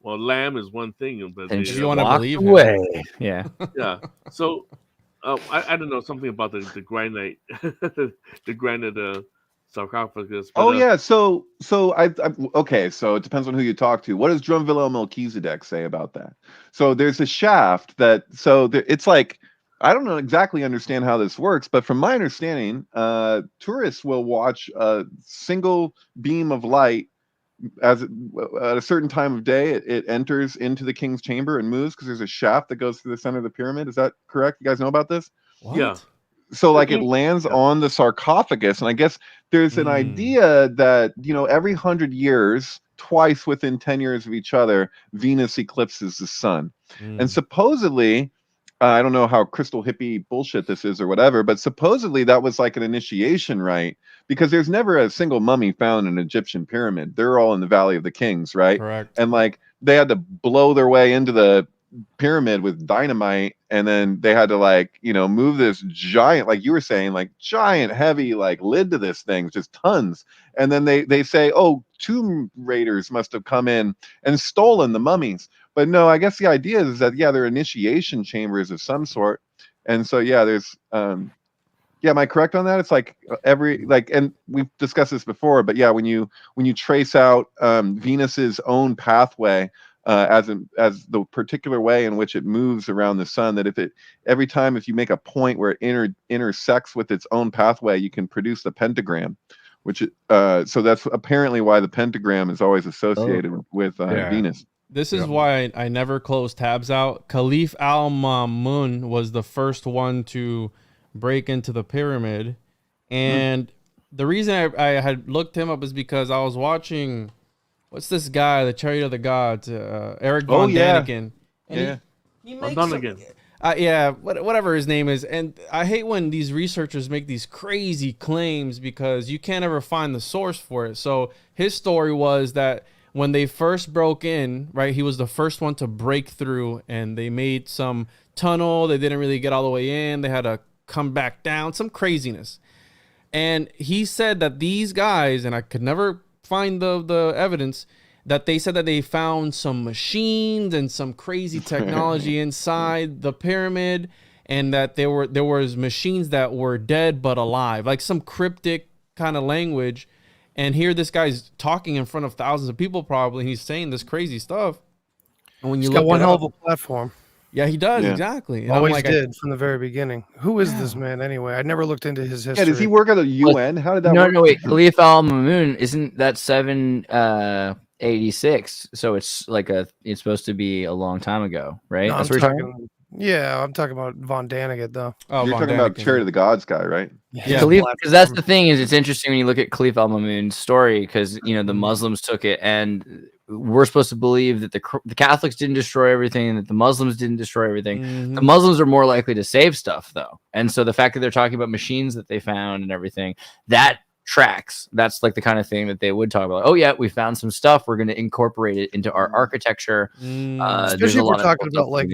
Lamb is one thing, but and you want to believe away. Yeah. Yeah. So I don't know, something about the granite the granite sarcophagus. But, So okay. So it depends on who you talk to. What does Drumville Melchizedek say about that? So there's a shaft it's like, I don't know exactly understand how this works, but from my understanding, tourists will watch a single beam of light at a certain time of day. It enters into the king's chamber and moves because there's a shaft that goes through the center of the pyramid. Is that correct? You guys know about this? What? Yeah. So like it lands on the sarcophagus, and I guess there's an idea that every 100 years, twice within 10 years of each other, Venus eclipses the sun, and supposedly. I don't know how crystal hippie bullshit this is or whatever, but supposedly that was like an initiation rite because there's never a single mummy found in an Egyptian pyramid. They're all in the Valley of the Kings, right? Correct. And like they had to blow their way into the pyramid with dynamite, and then they had to move this giant, like you were saying, like giant heavy like lid to this thing, just tons. And then they say, oh, tomb raiders must have come in and stolen the mummies. But no, I guess the idea is that they're initiation chambers of some sort. And so there's am I correct on that? It's like and we've discussed this before, but when you trace out Venus's own pathway as the particular way in which it moves around the sun, that every time if you make a point where it intersects with its own pathway, you can produce the pentagram, which so that's apparently why the pentagram is always associated with Venus. This is why I never close tabs out. Caliph al-Ma'mun was the first one to break into the pyramid. And the reason I had looked him up is because I was watching, what's this guy, the Chariot of the Gods, Eric von Daniken. And he makes whatever his name is. And I hate when these researchers make these crazy claims because you can't ever find the source for it. So his story was that when they first broke in, right, he was the first one to break through, and they made some tunnel. They didn't really get all the way in. They had to come back down, some craziness. And he said that these guys, and I could never find the evidence, that they said that they found some machines and some crazy technology inside the pyramid, and that there was machines that were dead but alive, like some cryptic kind of language. And here this guy's talking in front of thousands of people probably. He's saying this crazy stuff. And when he's got one hell of a platform. Yeah, he does, exactly. And always did from the very beginning. Who is this man anyway? I never looked into his history. Yeah, does he work at the UN? How did that work? No, wait. Caliph al-Ma'mun, isn't that 786? So it's supposed to be a long time ago, right? No, That's what you're talking about? Yeah, I'm talking about Von Daniken though. You're talking about Chariot of the Gods guy, right? Yeah, because that's the thing is it's interesting when you look at Caliph al-Ma'mun's story because the Muslims took it, and we're supposed to believe that the Catholics didn't destroy everything, that the Muslims didn't destroy everything. The Muslims are more likely to save stuff though, and so the fact that they're talking about machines that they found and everything that tracks. That's like the kind of thing that they would talk about. Oh yeah, we found some stuff. We're going to incorporate it into our architecture. Especially if we're talking about like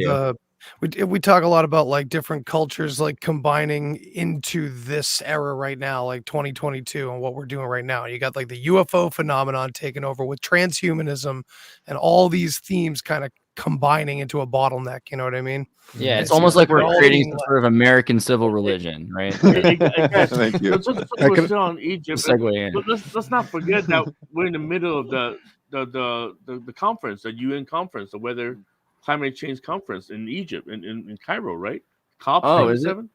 we talk a lot about like different cultures like combining into this era right now, like 2022, and what we're doing right now. You got like the UFO phenomenon taking over with transhumanism and all these themes kind of combining into a bottleneck. You know what I mean? Yeah, it's It almost seems like they're we're all creating being some sort of American civil religion, right? Thank you. Since we're still on Egypt, Segue in. but let's not forget that we're in the middle of the conference, the UN conference, the weather climate change conference in Egypt, in Cairo, right? COP Oh, is it? 27.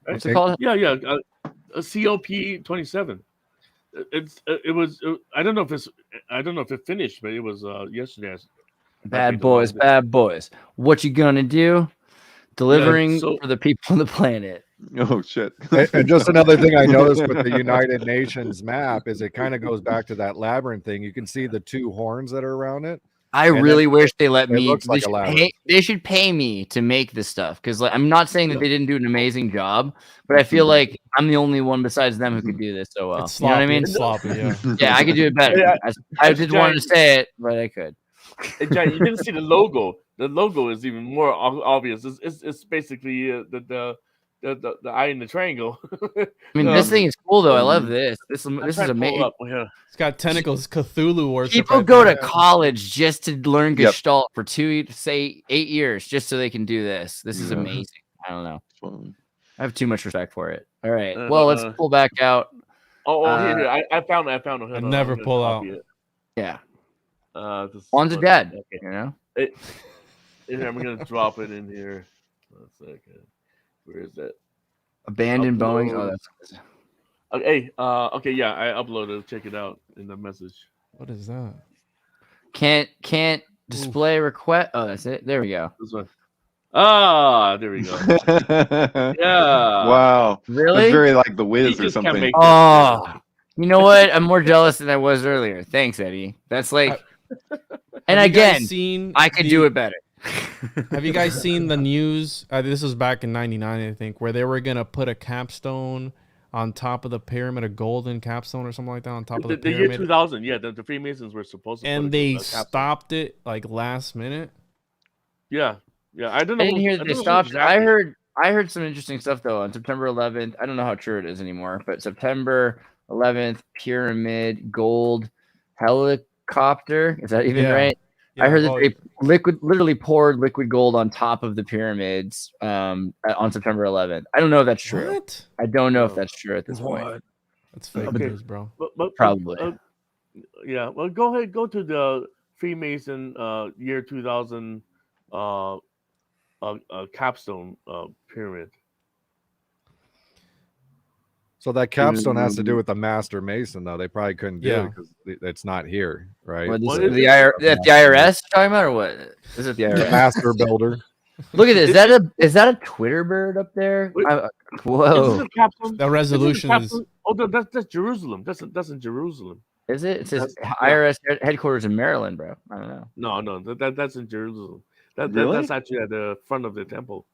What's it called? Yeah. COP 27. It was. I don't know if it finished, but it was yesterday. Bad boys. What you gonna do? Delivering for the people on the planet. Oh shit! And just another thing I noticed with the United Nations map is it kind of goes back to that labyrinth thing. You can see the two horns that are around it. I really wish they let me. Looks like they should pay me to make this stuff because I'm not saying that they didn't do an amazing job, but I feel like I'm the only one besides them who could do this so well. It's sloppy, you know what I mean? It's sloppy, yeah. Yeah, I could do it better. I didn't want to say it, but I could. Hey, Jack, you didn't see the logo. The logo is even more obvious. It's basically the eye in the triangle. I mean, this thing is cool though. I love this. This is amazing. It's got tentacles, Cthulhu worship. People go to college just to learn Gestalt for 8 years just so they can do this. This is amazing. I don't know. I have too much respect for it. All right. Well, let's pull back out. Here. I found it. I never pull out. Yeah. One's a dead. Okay. You know. I'm gonna drop it in here. 1 second. Where is that? Abandoned Boeing. Oh, that's. Okay. Okay. Yeah, I uploaded. Check it out in the message. What is that? Can't display request. Oh, that's it. There we go. This one. Ah, there we go. Yeah. Wow. Really? It's very like the Wiz or something. Oh, you know what? I'm more jealous than I was earlier. Thanks, Eddie. That's like. And again, I could do it better. Have you guys seen the news? This was back in '99, I think, where they were gonna put a capstone on top of the pyramid, a golden capstone or something like that on top of the pyramid. The year 2000, yeah, the Freemasons were supposed to. And they stopped it like last minute. Yeah. I don't know. I didn't hear that they stopped. Exactly. I heard some interesting stuff though on September 11th. I don't know how true it is anymore, but September 11th, pyramid, gold, helicopter. Is that even right? Yeah, I heard that they literally poured liquid gold on top of the pyramids on September 11th. I don't know if that's true. What? I don't know if that's true at this point. That's fake news, bro. But probably. Yeah. Well, go ahead. Go to the Freemason year 2000 capstone pyramid. So that capstone has to do with the master mason, though. They probably couldn't do it because it's not here, right? What is the IRS talking about, or what? Is it the IRS? Master builder. Look at this. Is that a Twitter bird up there? Whoa! Is this a capstone? The resolution is. Oh, that's Jerusalem. That's in Jerusalem. Is it? It says IRS headquarters in Maryland, bro. I don't know. No, that's in Jerusalem. Really? That's actually at the front of the temple.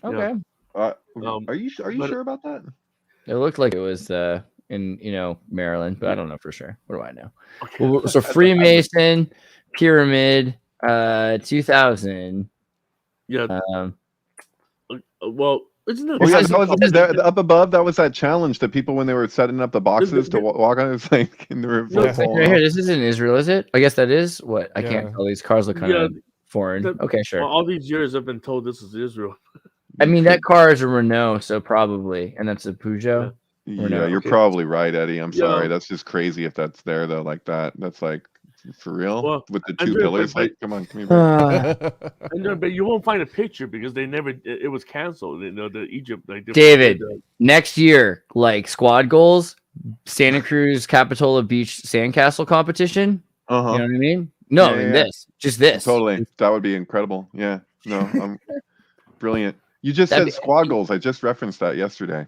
Okay. Yeah. Are you sure about that? It looked like it was in Maryland, but I don't know for sure. What do I know? Okay. Well, so Freemason pyramid 2000. Yeah. Well, isn't it? That up above, that was that challenge that people when they were setting up the boxes to walk on. It's like in the river. Right here. This is in Israel, is it? I guess that is what I can't tell. These cars look kind of foreign. Okay, sure. All these years I've been told this is Israel. I mean, that car is a Renault, so probably, and that's a Peugeot. Yeah, you're probably right, Eddie. I'm sorry. That's just crazy if that's there though, like that. That's like for real with the two pillars. Like, come on, come here. But you won't find a picture because they never. It was canceled. You know, the Egypt. Like, David, next year, like squad goals, Santa Cruz Capitola Beach Sandcastle competition. You know what I mean? No, just this. Totally, that would be incredible. Yeah, no, brilliant. You just said squad goals. I just referenced that yesterday.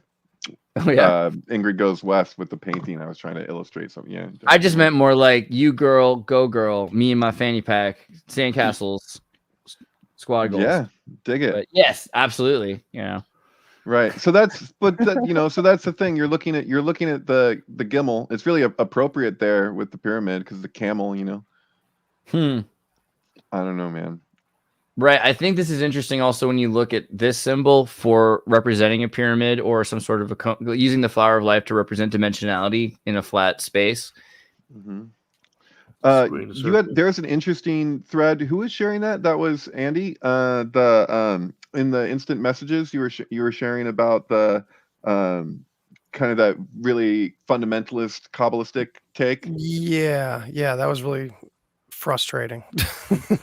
Oh, yeah. Ingrid Goes West with the painting. I was trying to illustrate something. Yeah. Definitely. I just meant more like you girl, go girl, me and my fanny pack, sandcastles, squad goals. Yeah, dig it. But yes, absolutely. You know. Right. So that's so that's the thing. You're looking at the Gimel. It's really appropriate there with the pyramid because the camel. You know. I don't know, man. Right. I think this is interesting also when you look at this symbol for representing a pyramid or some sort of using the flower of life to represent dimensionality in a flat space. There's an interesting thread. Who was sharing that? That was Andy. In the instant messages you were sharing about the kind of that really fundamentalist Kabbalistic take. Yeah, that was really frustrating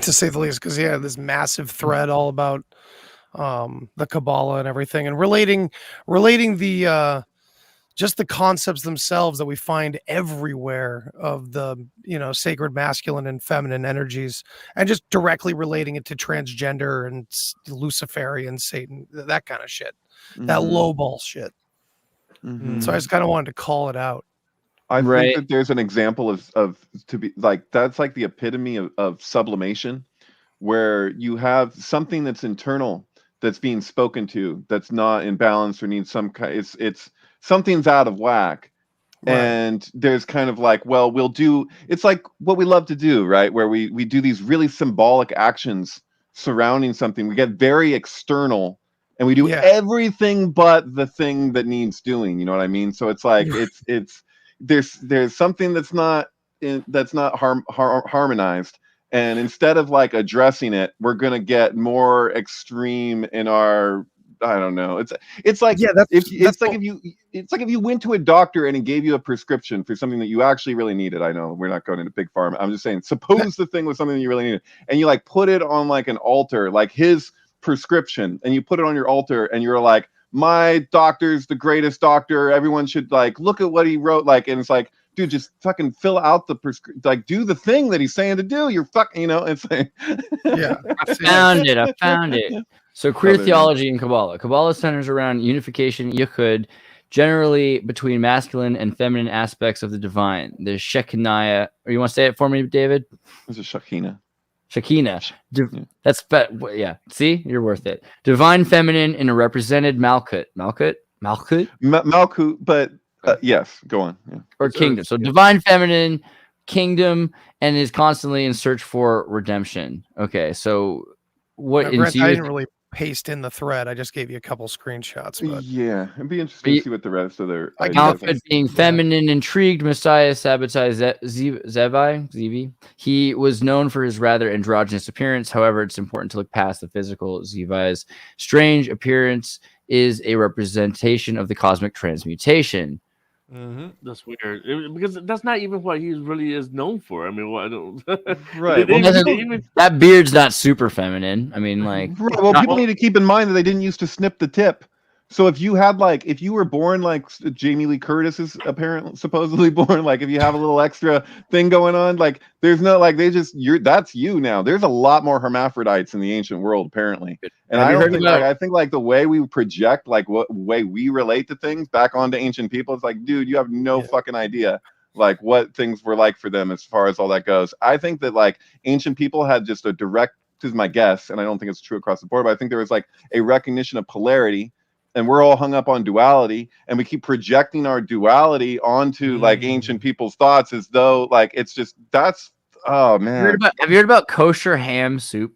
to say the least, because this massive thread all about the Kabbalah and everything, and relating the just the concepts themselves that we find everywhere of the sacred masculine and feminine energies, and just directly relating it to transgender and Luciferian Satan, that kind of shit, that low ball shit. So I just kind of wanted to call it out. I think that there's an example of to be like, that's like the epitome of sublimation, where you have something that's internal that's being spoken to, that's not in balance or needs some kind. It's something's out of whack, and there's kind of like, well, it's like what we love to do, right? Where we do these really symbolic actions surrounding something. We get very external, and we do everything but the thing that needs doing. You know what I mean? So it's like there's something that's not harmonized. And instead of like addressing it, we're gonna get more extreme in our, I don't know. It's like if you went to a doctor and he gave you a prescription for something that you actually really needed. I know we're not going into big pharma. I'm just saying, suppose the thing was something that you really needed, and you like put it on like an altar, like his prescription, and you put it on your altar, and you're like, my doctor's the greatest doctor. Everyone should like look at what he wrote. Like, and it's like, dude, just fucking fill out the like, do the thing that he's saying to do. You're fucking, it's like, I found it. So queer theology in Kabbalah. Kabbalah centers around unification, yichud, generally between masculine and feminine aspects of the divine. There's Shekinah. Or you want to say it for me, David? It's a Shekinah. Shekinah. See, you're worth it. Divine feminine in a represented Malkut. Malkut, but yes, go on. Yeah. Or kingdom. So divine feminine, kingdom, and is constantly in search for redemption. Okay, so what? I didn't really paste in the thread. I just gave you a couple screenshots. But yeah, it'd be interesting to see what the rest of their Malkut being feminine, intrigued, Messiah sabotaged Zevi. He was known for his rather androgynous appearance. However, it's important to look past the physical. Zevi's strange appearance is a representation of the cosmic transmutation. That's weird, because that's not even what he really is known for. I mean, I don't. Right. That beard's not super feminine. I mean, like. Right. Well, people need to keep in mind that they didn't used to snip the tip. So if you were born like Jamie Lee Curtis is supposedly born, like if you have a little extra thing going on, like there's no like that's you now. There's a lot more hermaphrodites in the ancient world apparently, and I think like the way we project, like what way we relate to things back onto ancient people, it's like, dude, you have no fucking idea like what things were like for them as far as all that goes. I think that like ancient people had just a direct, this is my guess, and I don't think it's true across the board, but I think there was like a recognition of polarity. And we're all hung up on duality, and we keep projecting our duality onto like ancient people's thoughts as though like it's just oh man. Have you heard about kosher ham soup?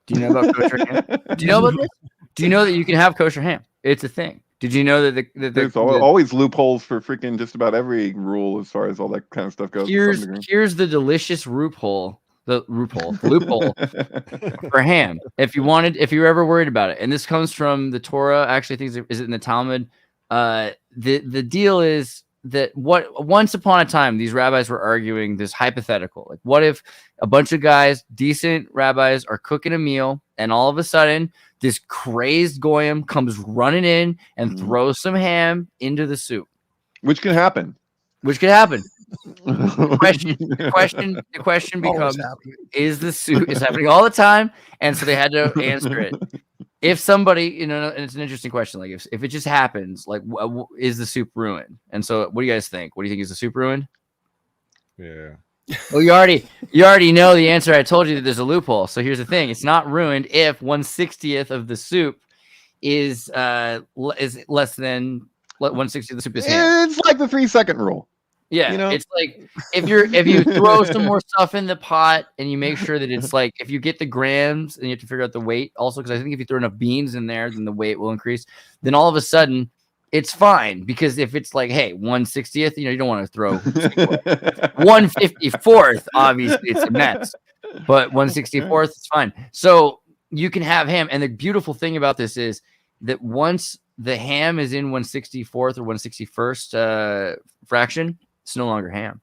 Do you know about kosher ham? Do you know about this? Do you know that you can have kosher ham? It's a thing. Did you know that there's always loopholes for freaking just about every rule as far as all that kind of stuff goes? Here's the delicious loophole. The loophole for ham. If you were ever worried about it, and this comes from the Torah, actually, I think is it in the Talmud? The deal is that once upon a time, these rabbis were arguing this hypothetical. Like, what if a bunch of guys, decent rabbis, are cooking a meal, and all of a sudden, this crazed goyim comes running in and throws some ham into the soup? Which can happen. The question becomes: is the soup is happening all the time? And so they had to answer it. If somebody, and it's an interesting question. Like if it just happens, like is the soup ruined? And so, what do you guys think? What do you think, is the soup ruined? Yeah. Well, you already know the answer. I told you that there's a loophole. So here's the thing: it's not ruined if 1/60th of the soup is less than 1/60 of the soup is ham. It's like the 3-second rule. Yeah, it's like if you throw some more stuff in the pot and you make sure that it's like, if you get the grams and you have to figure out the weight also, because I think if you throw enough beans in there, then the weight will increase. Then all of a sudden, it's fine, because if it's like, hey, 1/60th, you don't want to throw 1/54th, obviously it's a mess, but 1/64th is fine. So you can have ham. And the beautiful thing about this is that once the ham is in 1/64th or 1/61st fraction, it's no longer ham.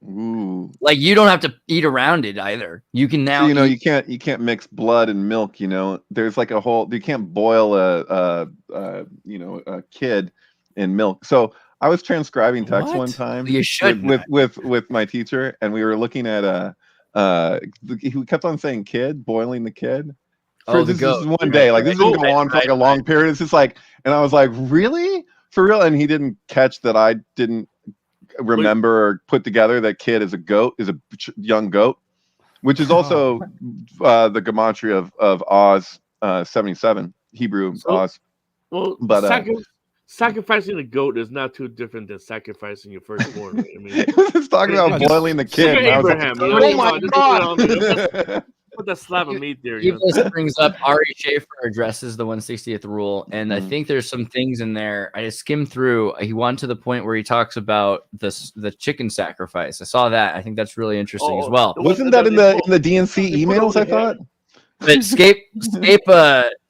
Ooh. Like, you don't have to eat around it either. You can now, so, you can't mix blood and milk. There's like you can't boil a kid in milk. So I was transcribing text one time. You should with my teacher, and we were looking at he kept on saying kid, boiling the kid. This is one day. Like, this didn't go on for like a long period. It's just like, and I was like, really? For real? And he didn't catch that I didn't remember or put together that kid is a young goat, which is also the gematria of Oz 77, Hebrew Oz. Well, but sacrificing a goat is not too different than sacrificing your firstborn. Right? I mean, it's talking about boiling the kid. Abraham, oh my God. Put that slab of meat there. This brings up Ari Schaefer addresses the 1/60th rule, and I think there's some things in there. I just skimmed through. He went to the point where he talks about the chicken sacrifice. I saw that. I think that's really interesting as well. Wasn't that in the DNC emails? I thought. But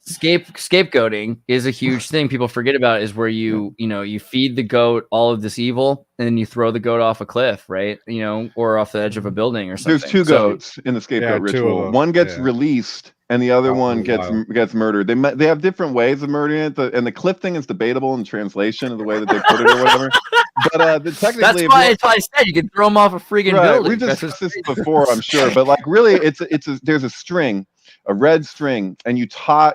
scapegoating is a huge thing people forget about, is where you feed the goat all of this evil, and then you throw the goat off a cliff, right? Or off the edge of a building or something. There's two goats in the scapegoat ritual. One gets released and the other one gets murdered. They have different ways of murdering it, and the cliff thing is debatable in translation of the way that they put it or whatever. But technically, that's why I said you can throw them off a friggin' building. We discussed this before, I'm sure, but like, really, there's a string, a red string, and you cut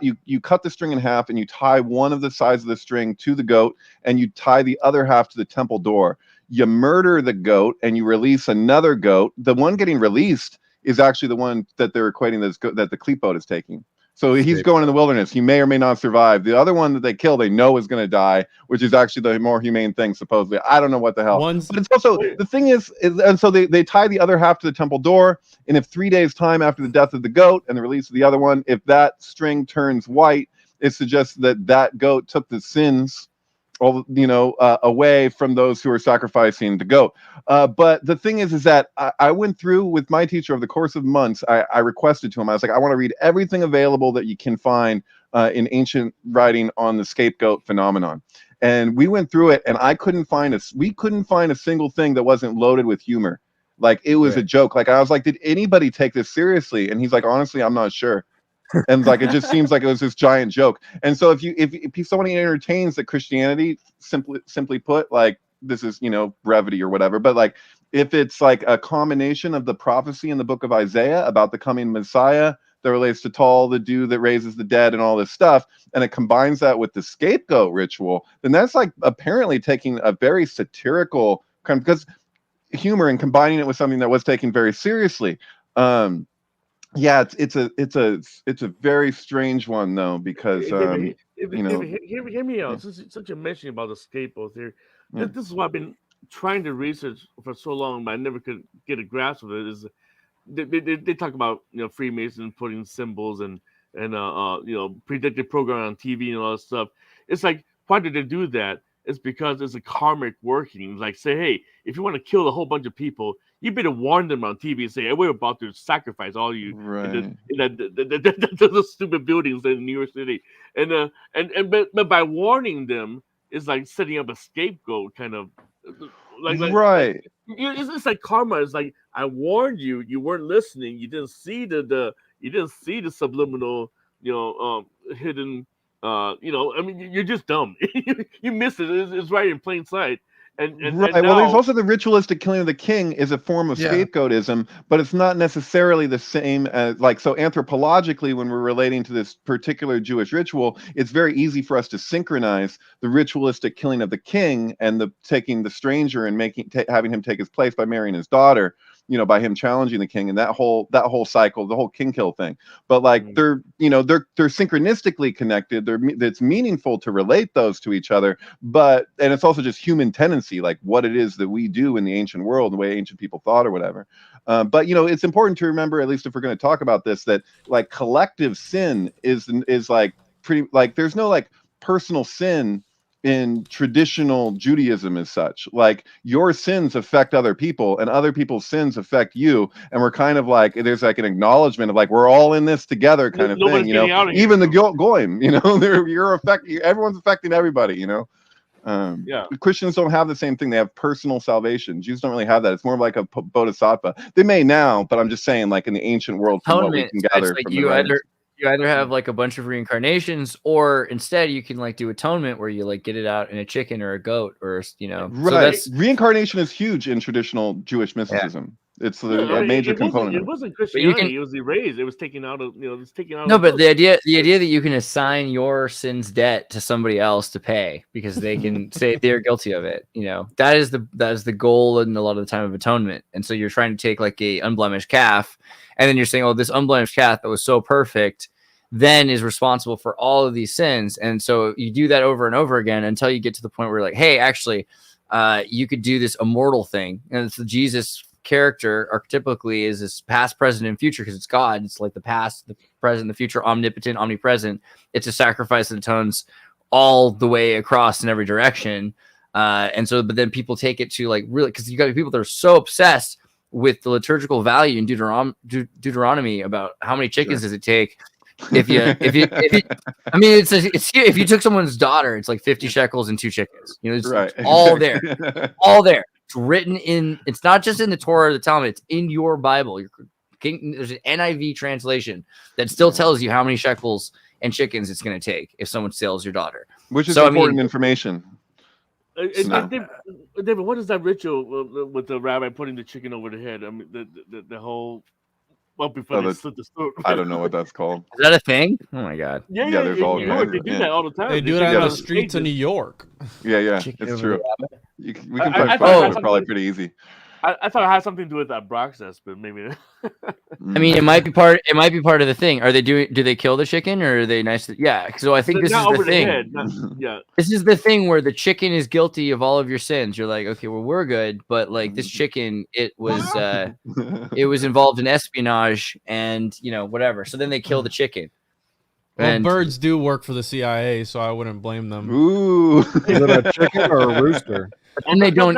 the string in half, and you tie one of the sides of the string to the goat, and you tie the other half to the temple door. You murder the goat, and you release another goat. The one getting released is actually the one that they're equating that the klipot is taking. So he's going in the wilderness. He may or may not survive. The other one that they kill, they know is going to die, which is actually the more humane thing, supposedly. I don't know what the hell. But it's also, the thing is, and so they tie the other half to the temple door, and if 3 days' time after the death of the goat and the release of the other one, if that string turns white, it suggests that goat took the sins away from those who are sacrificing the goat. But the thing is that I went through with my teacher over the course of months. I requested to him, I was like, I want to read everything available that you can find in ancient writing on the scapegoat phenomenon. And we went through it, and we couldn't find a single thing that wasn't loaded with humor. Like, it was a joke. Like, I was like, did anybody take this seriously? And he's like, honestly, I'm not sure. And like, it just seems like it was this giant joke. And so if somebody entertains that Christianity, simply put, like, this is brevity or whatever, but like, if it's like a combination of the prophecy in the book of Isaiah about the coming Messiah that relates to Tall, the dew that raises the dead, and all this stuff, and it combines that with the scapegoat ritual, then that's like apparently taking a very satirical kind of, because humor, and combining it with something that was taken very seriously. Yeah, it's a very strange one though, because hear me out. Since you're mentioning about the scapegoat here, this is what I've been trying to research for so long, but I never could get a grasp of it. Is they talk about Freemasons putting symbols and predictive programming on TV and all that stuff. It's like, why did they do that? It's because it's a karmic working. Like, say, hey, if you want to kill a whole bunch of people, you better warn them on TV and say, hey, we're about to sacrifice all you in the stupid buildings in New York City. But by warning them, it's like setting up a scapegoat kind of right. It's like karma. It's like, I warned you, you weren't listening, you didn't see the subliminal, hidden. I mean, you're just dumb. You missed it. It's right in plain sight. And right. Well, there's also the ritualistic killing of the king is a form of scapegoatism, but it's not necessarily the same as so anthropologically, when we're relating to this particular Jewish ritual, it's very easy for us to synchronize the ritualistic killing of the king and the taking the stranger and having him take his place by marrying his daughter, by him challenging the king, and that whole cycle, the whole king kill thing. But like they're synchronistically connected. It's meaningful to relate those to each other, and it's also just human tendency, like what it is that we do in the ancient world, the way ancient people thought or whatever. But it's important to remember, at least if we're going to talk about this, that like collective sin is like pretty, like there's no like personal sin in traditional Judaism is such. Like your sins affect other people and other people's sins affect you. And we're kind of like, there's like an acknowledgement of like, we're all in this together kind of thing, you know, even the goyim, you know, everyone's affecting everybody, you know. Christians don't have the same thing. They have personal salvation. Jews don't really have that. It's more like a bodhisattva. They may now, but I'm just saying, like in the ancient world, from what we can gather like from you either have like a bunch of reincarnations, or instead you can like do atonement where you like get it out in a chicken or a goat, or you know. Right. So reincarnation is huge in traditional Jewish mysticism. It's a major component. It wasn't Christianity. It was erased. It was taken out of, you know, it's taken out. No, but the idea that you can assign your sin's debt to somebody else to pay because they can say they're guilty of it. You know, that is the goal in a lot of the time of atonement. And so you're trying to take like a unblemished calf, and then you're saying, oh, this unblemished calf that was so perfect then is responsible for all of these sins. And so you do that over and over again until you get to the point where you're like, hey, actually, you could do this immortal thing. And it's the Jesus character archetypically is this past, present, and future, because it's God. It's like the past, the present, the future, omnipotent, omnipresent. It's a sacrifice that atones all the way across in every direction. And so, but then people take it to like really, because you got people that are so obsessed with the liturgical value in Deuteronomy about how many chickens does it take. If you, I mean, if you took someone's daughter, it's like 50 shekels and 2 chickens. You know, it's all there, all there. It's written in. It's not just in the Torah or the Talmud. It's in your Bible. There's an NIV translation that still tells you how many shekels and chickens it's going to take if someone sells your daughter. Which is important information. David, what is that ritual with the rabbi putting the chicken over the head? I mean, the whole. Well, before they slit the throat. I don't know what that's called. Is that a thing? Oh my god! Yeah, there's all. They do that all the time. They do it on the streets of New York. Yeah, it's true. We can find photos. It's probably pretty easy. I thought it had something to do with that Broxus, but maybe. I mean, it might be part. It might be part of the thing. Are they doing? Do they kill the chicken, or are they nice? Yeah. So I think this is the thing. This is the thing where the chicken is guilty of all of your sins. You're like, okay, well, we're good, but like this chicken, it was involved in espionage and whatever. So then they kill the chicken. Well, birds do work for the CIA, so I wouldn't blame them. Ooh, is it a chicken or a rooster? And they don't.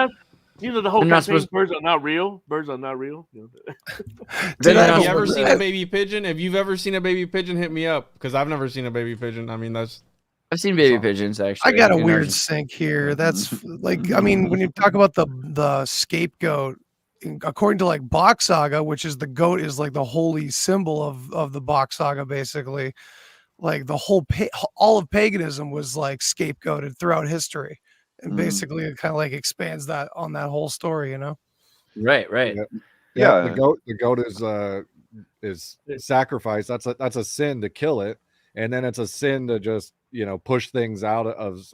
The whole campaign, birds are not real. Birds are not real. Have you ever seen a baby pigeon? If you've ever seen a baby pigeon, hit me up, because I've never seen a baby pigeon. I mean, I've seen baby pigeons, actually. I got a weird sync here. That's like, I mean, when you talk about the scapegoat, according to like Bach Saga, which is the goat is like the holy symbol of the Bach Saga, basically. Like the whole all of paganism was like scapegoated throughout history. And basically, it kind of like expands that on that whole story, Right. Yeah. The goat is sacrifice. That's a sin to kill it, and then it's a sin to just push things out of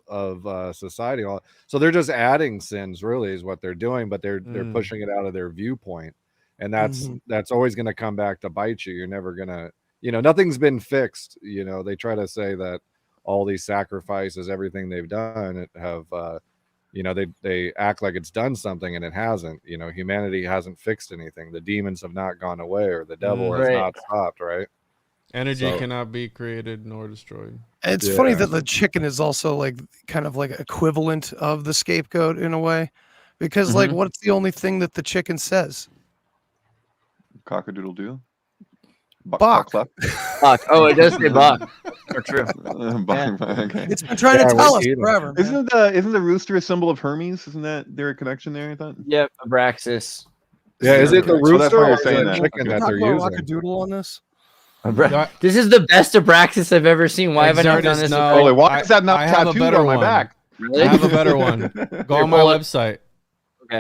society. So they're just adding sins, really, is what they're doing, but they're pushing it out of their viewpoint, and that's always going to come back to bite you. You're never gonna, nothing's been fixed. They try to say that all these sacrifices, everything they've done, they act like it's done something, and it hasn't. Humanity hasn't fixed anything. The demons have not gone away, or the devil has not stopped, right? Energy cannot be created nor destroyed. It's funny that the chicken is also like kind of like equivalent of the scapegoat in a way, because like, what's the only thing that the chicken says? Cock-a-doodle-doo. Bach. Oh, it does say Bach. Or true. Okay. It's been trying to tell us forever. Isn't the rooster a symbol of Hermes? Isn't there a connection there? I thought. Yep, Abraxas. Yeah, is it the rooster or saying the chicken that they're using? Doodle on this. This is the best Abraxas I've ever seen. Why have I not done this? Holy, why is that not tattooed on my back? Really? I have a better one. Go on my website. Okay.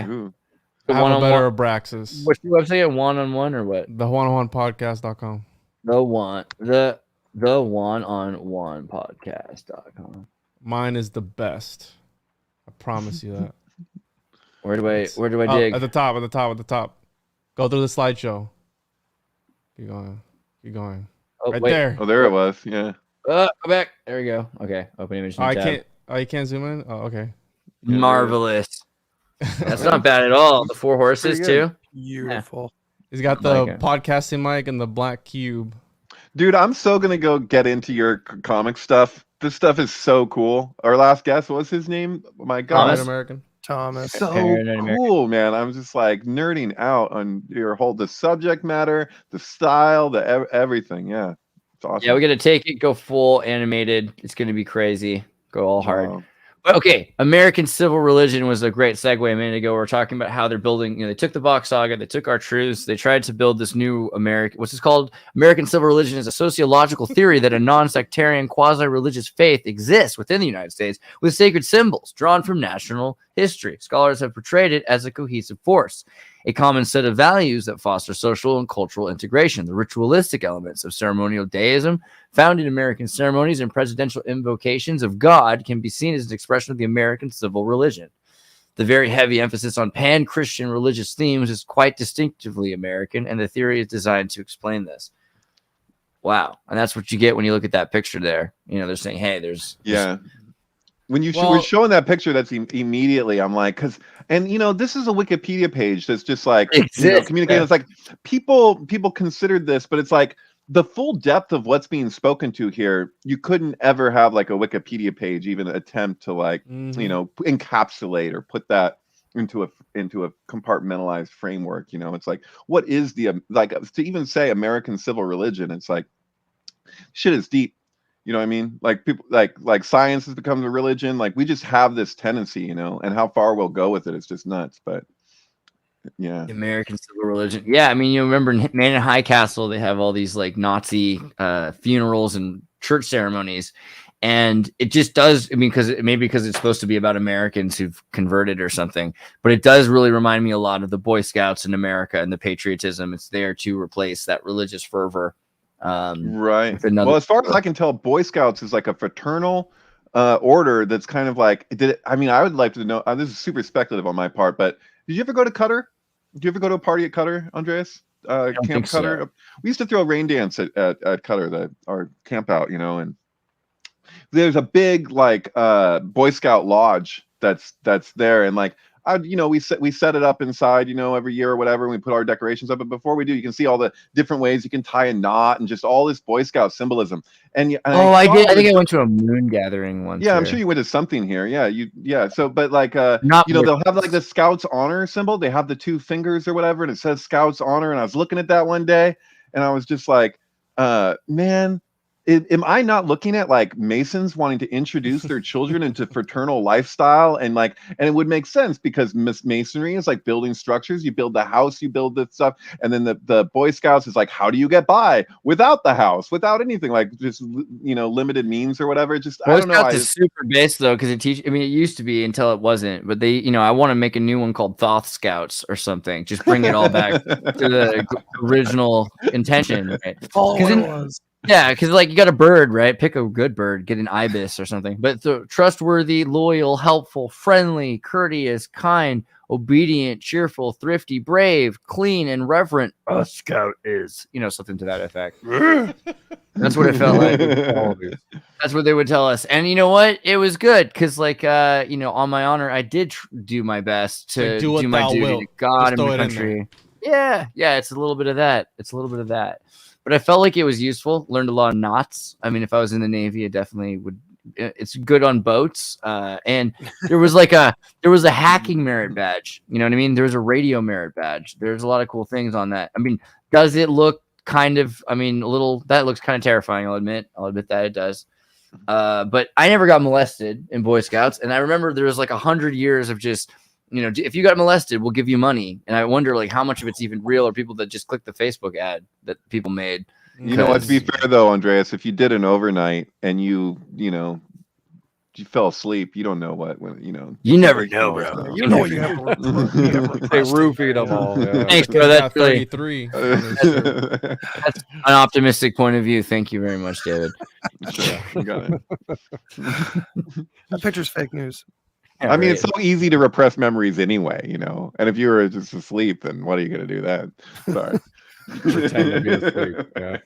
I have a better Abraxas. What's your website? One-on-one or what? The one-on-one-podcast.com. The one-on-one podcast.com. Mine is the best. I promise you that. Where do I dig? At the top. Go through the slideshow. Keep going. Oh, right wait. there. Oh, there it was. Yeah. Go back. There we go. Okay. Open image. You can't zoom in? Oh, okay. Marvelous. That's not bad at all. The 4 horses too. Beautiful. He's got the podcasting mic and the black cube. Dude, I'm so gonna go get into your comic stuff This stuff is so cool. Our last guest, what was his name? My God. Thomas American. Thomas. So Paranoid cool, man. I'm just like nerding out on the subject matter, the style, everything. Yeah. It's awesome. Yeah, we got to take it, go full animated. It's going to be crazy. Go all hard. Wow. But okay, American Civil Religion was a great segue a minute ago. We are talking about how they're building, they took the Box Saga, they took our truths, they tried to build this new what's this called? American Civil Religion is a sociological theory that a non-sectarian quasi-religious faith exists within the United States with sacred symbols drawn from national history. Scholars have portrayed it as a cohesive force, a common set of values that foster social and cultural integration. The ritualistic elements of ceremonial deism found in American ceremonies and presidential invocations of God can be seen as an expression of the American civil religion. The very heavy emphasis on pan-Christian religious themes is quite distinctively American, and the theory is designed to explain this. Wow. And that's what you get when you look at that picture there. They're saying, hey, there's... Yeah. When you were showing that picture, that's immediately I'm like, this is a Wikipedia page that's just like communicating. It's like people considered this, but it's like the full depth of what's being spoken to here. You couldn't ever have like a Wikipedia page even attempt to encapsulate or put that into a compartmentalized framework. It's like, what is to even say American civil religion? It's like shit is deep. You know what I mean? Like people like science has become a religion. Like we just have this tendency, and how far we'll go with it is just nuts. But yeah, American civil religion. Yeah, I mean, you remember in Man in High Castle, they have all these like Nazi funerals and church ceremonies, and it just does. I mean, because it's supposed to be about Americans who've converted or something, but it does really remind me a lot of the Boy Scouts in America and the patriotism. It's there to replace that religious fervor. Right. Well, as far as I can tell, Boy Scouts is like a fraternal order that's kind of like I would like to know, this is super speculative on my part, but did you ever go to Qatar? Did you ever go to a party at Qatar, Andreas? Camp Qatar? So. We used to throw a rain dance at Qatar, our camp out, and there's a big like Boy Scout lodge that's there, and like we set it up inside, every year or whatever, and we put our decorations up. But before we do, you can see all the different ways you can tie a knot and just all this Boy Scout symbolism. And I did. I think I went to a moon gathering once. Yeah, I'm sure you went to something here. Yeah, So, but like, they'll have like the Scouts honor symbol. They have the 2 fingers or whatever, and it says Scouts honor. And I was looking at that one day, and I was just like, man. Am I not looking at like Masons wanting to introduce their children into fraternal lifestyle and it would make sense because Masonry is like building structures. You build the house, you build the stuff, and then the Boy Scouts is like, how do you get by without the house, without anything, like just limited means or whatever. Just Boy Scouts is super base though because it used to be until it wasn't, but they I want to make a new one called Thoth Scouts or something. Just bring it all back to the original intention, right? Yeah, because like you got a bird, right? Pick a good bird, get an ibis or something. But the trustworthy, loyal, helpful, friendly, courteous, kind, obedient, cheerful, thrifty, brave, clean, and reverent. A scout is, something to that effect. That's what it felt like. That's what they would tell us. And you know what? It was good because, like, on my honor, I did do my best to do my duty to God and my country. Yeah, it's a little bit of that. But I felt like it was useful. Learned a lot of knots. I mean, if I was in the Navy, it definitely would. It's good on boats. And there was a hacking merit badge. You know what I mean? There's a radio merit badge. There's a lot of cool things on that. I mean, does it look kind of? I mean, that looks kind of terrifying. I'll admit that it does. But I never got molested in Boy Scouts, and I remember there was like 100 years of just. If you got molested, we'll give you money. And I wonder, like, how much of it's even real or people that just click the Facebook ad that people made. To be fair, though, Andreas, if you did an overnight and you fell asleep, you don't know what, You never know, bro. You know what you have. They roofied them all. Yeah. Thanks, bro. That's really 33. that's an optimistic point of view. Thank you very much, David. Sure, you got it. That picture's fake news. Yeah, I mean, it's so easy to repress memories anyway, and if you were just asleep, then what are you going to do then? Sorry. Pretend to be asleep. Yeah.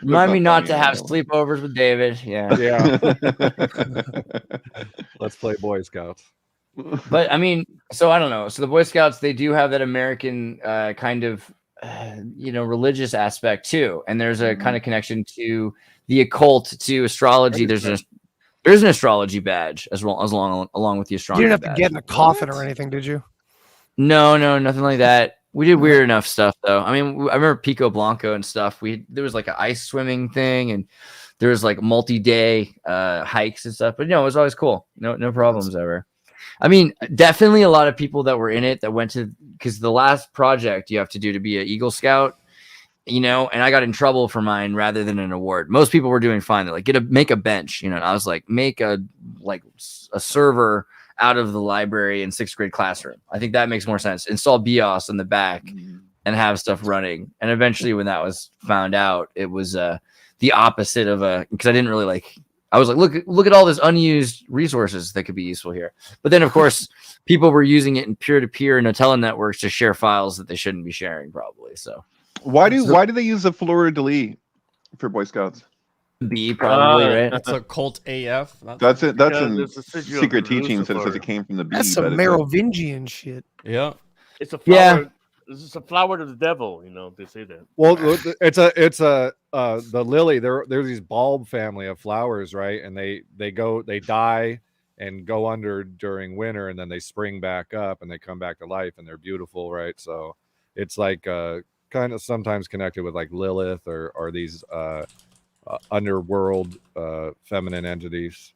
Remind me not to have sleepovers with David. Yeah. Let's play Boy Scouts. But I mean, so I don't know. So the Boy Scouts, they do have that American kind of religious aspect too, and there's a kind of connection to the occult, to astrology. There's an astrology badge as well as along with the astronomy. You didn't have badge. to get in a coffin or anything, did you? No, nothing like that. We did weird enough stuff though. I mean, I remember Pico Blanco and stuff. There was like an ice swimming thing, and there was like multi-day hikes and stuff. But no, it was always cool. No problems ever. I mean, definitely a lot of people that were in it that went to, because the last project you have to do to be an Eagle Scout, and I got in trouble for mine rather than an award. Most people were doing fine. They're like, make a bench, and I was like, make a server out of the library in 6th grade classroom. I think that makes more sense. Install BIOS in the back and have stuff running. And eventually when that was found out, it was the opposite of because I didn't really I was like, look at all this unused resources that could be useful here. But then of course people were using it in peer-to-peer Nutella networks to share files that they shouldn't be sharing probably. So why do they use the fleur-de-lis for Boy Scouts? B probably, right? That's a cult AF. That's it. That's in secret teachings that it says it came from the bee. That's some Merovingian shit. Yeah, it's a flower. Yeah. It's a flower to the devil. They say that. Well, it's the lily. There's these bulb family of flowers, right? And they die and go under during winter, and then they spring back up and they come back to life, and they're beautiful, right? So it's like kind of sometimes connected with like Lilith or these underworld feminine entities.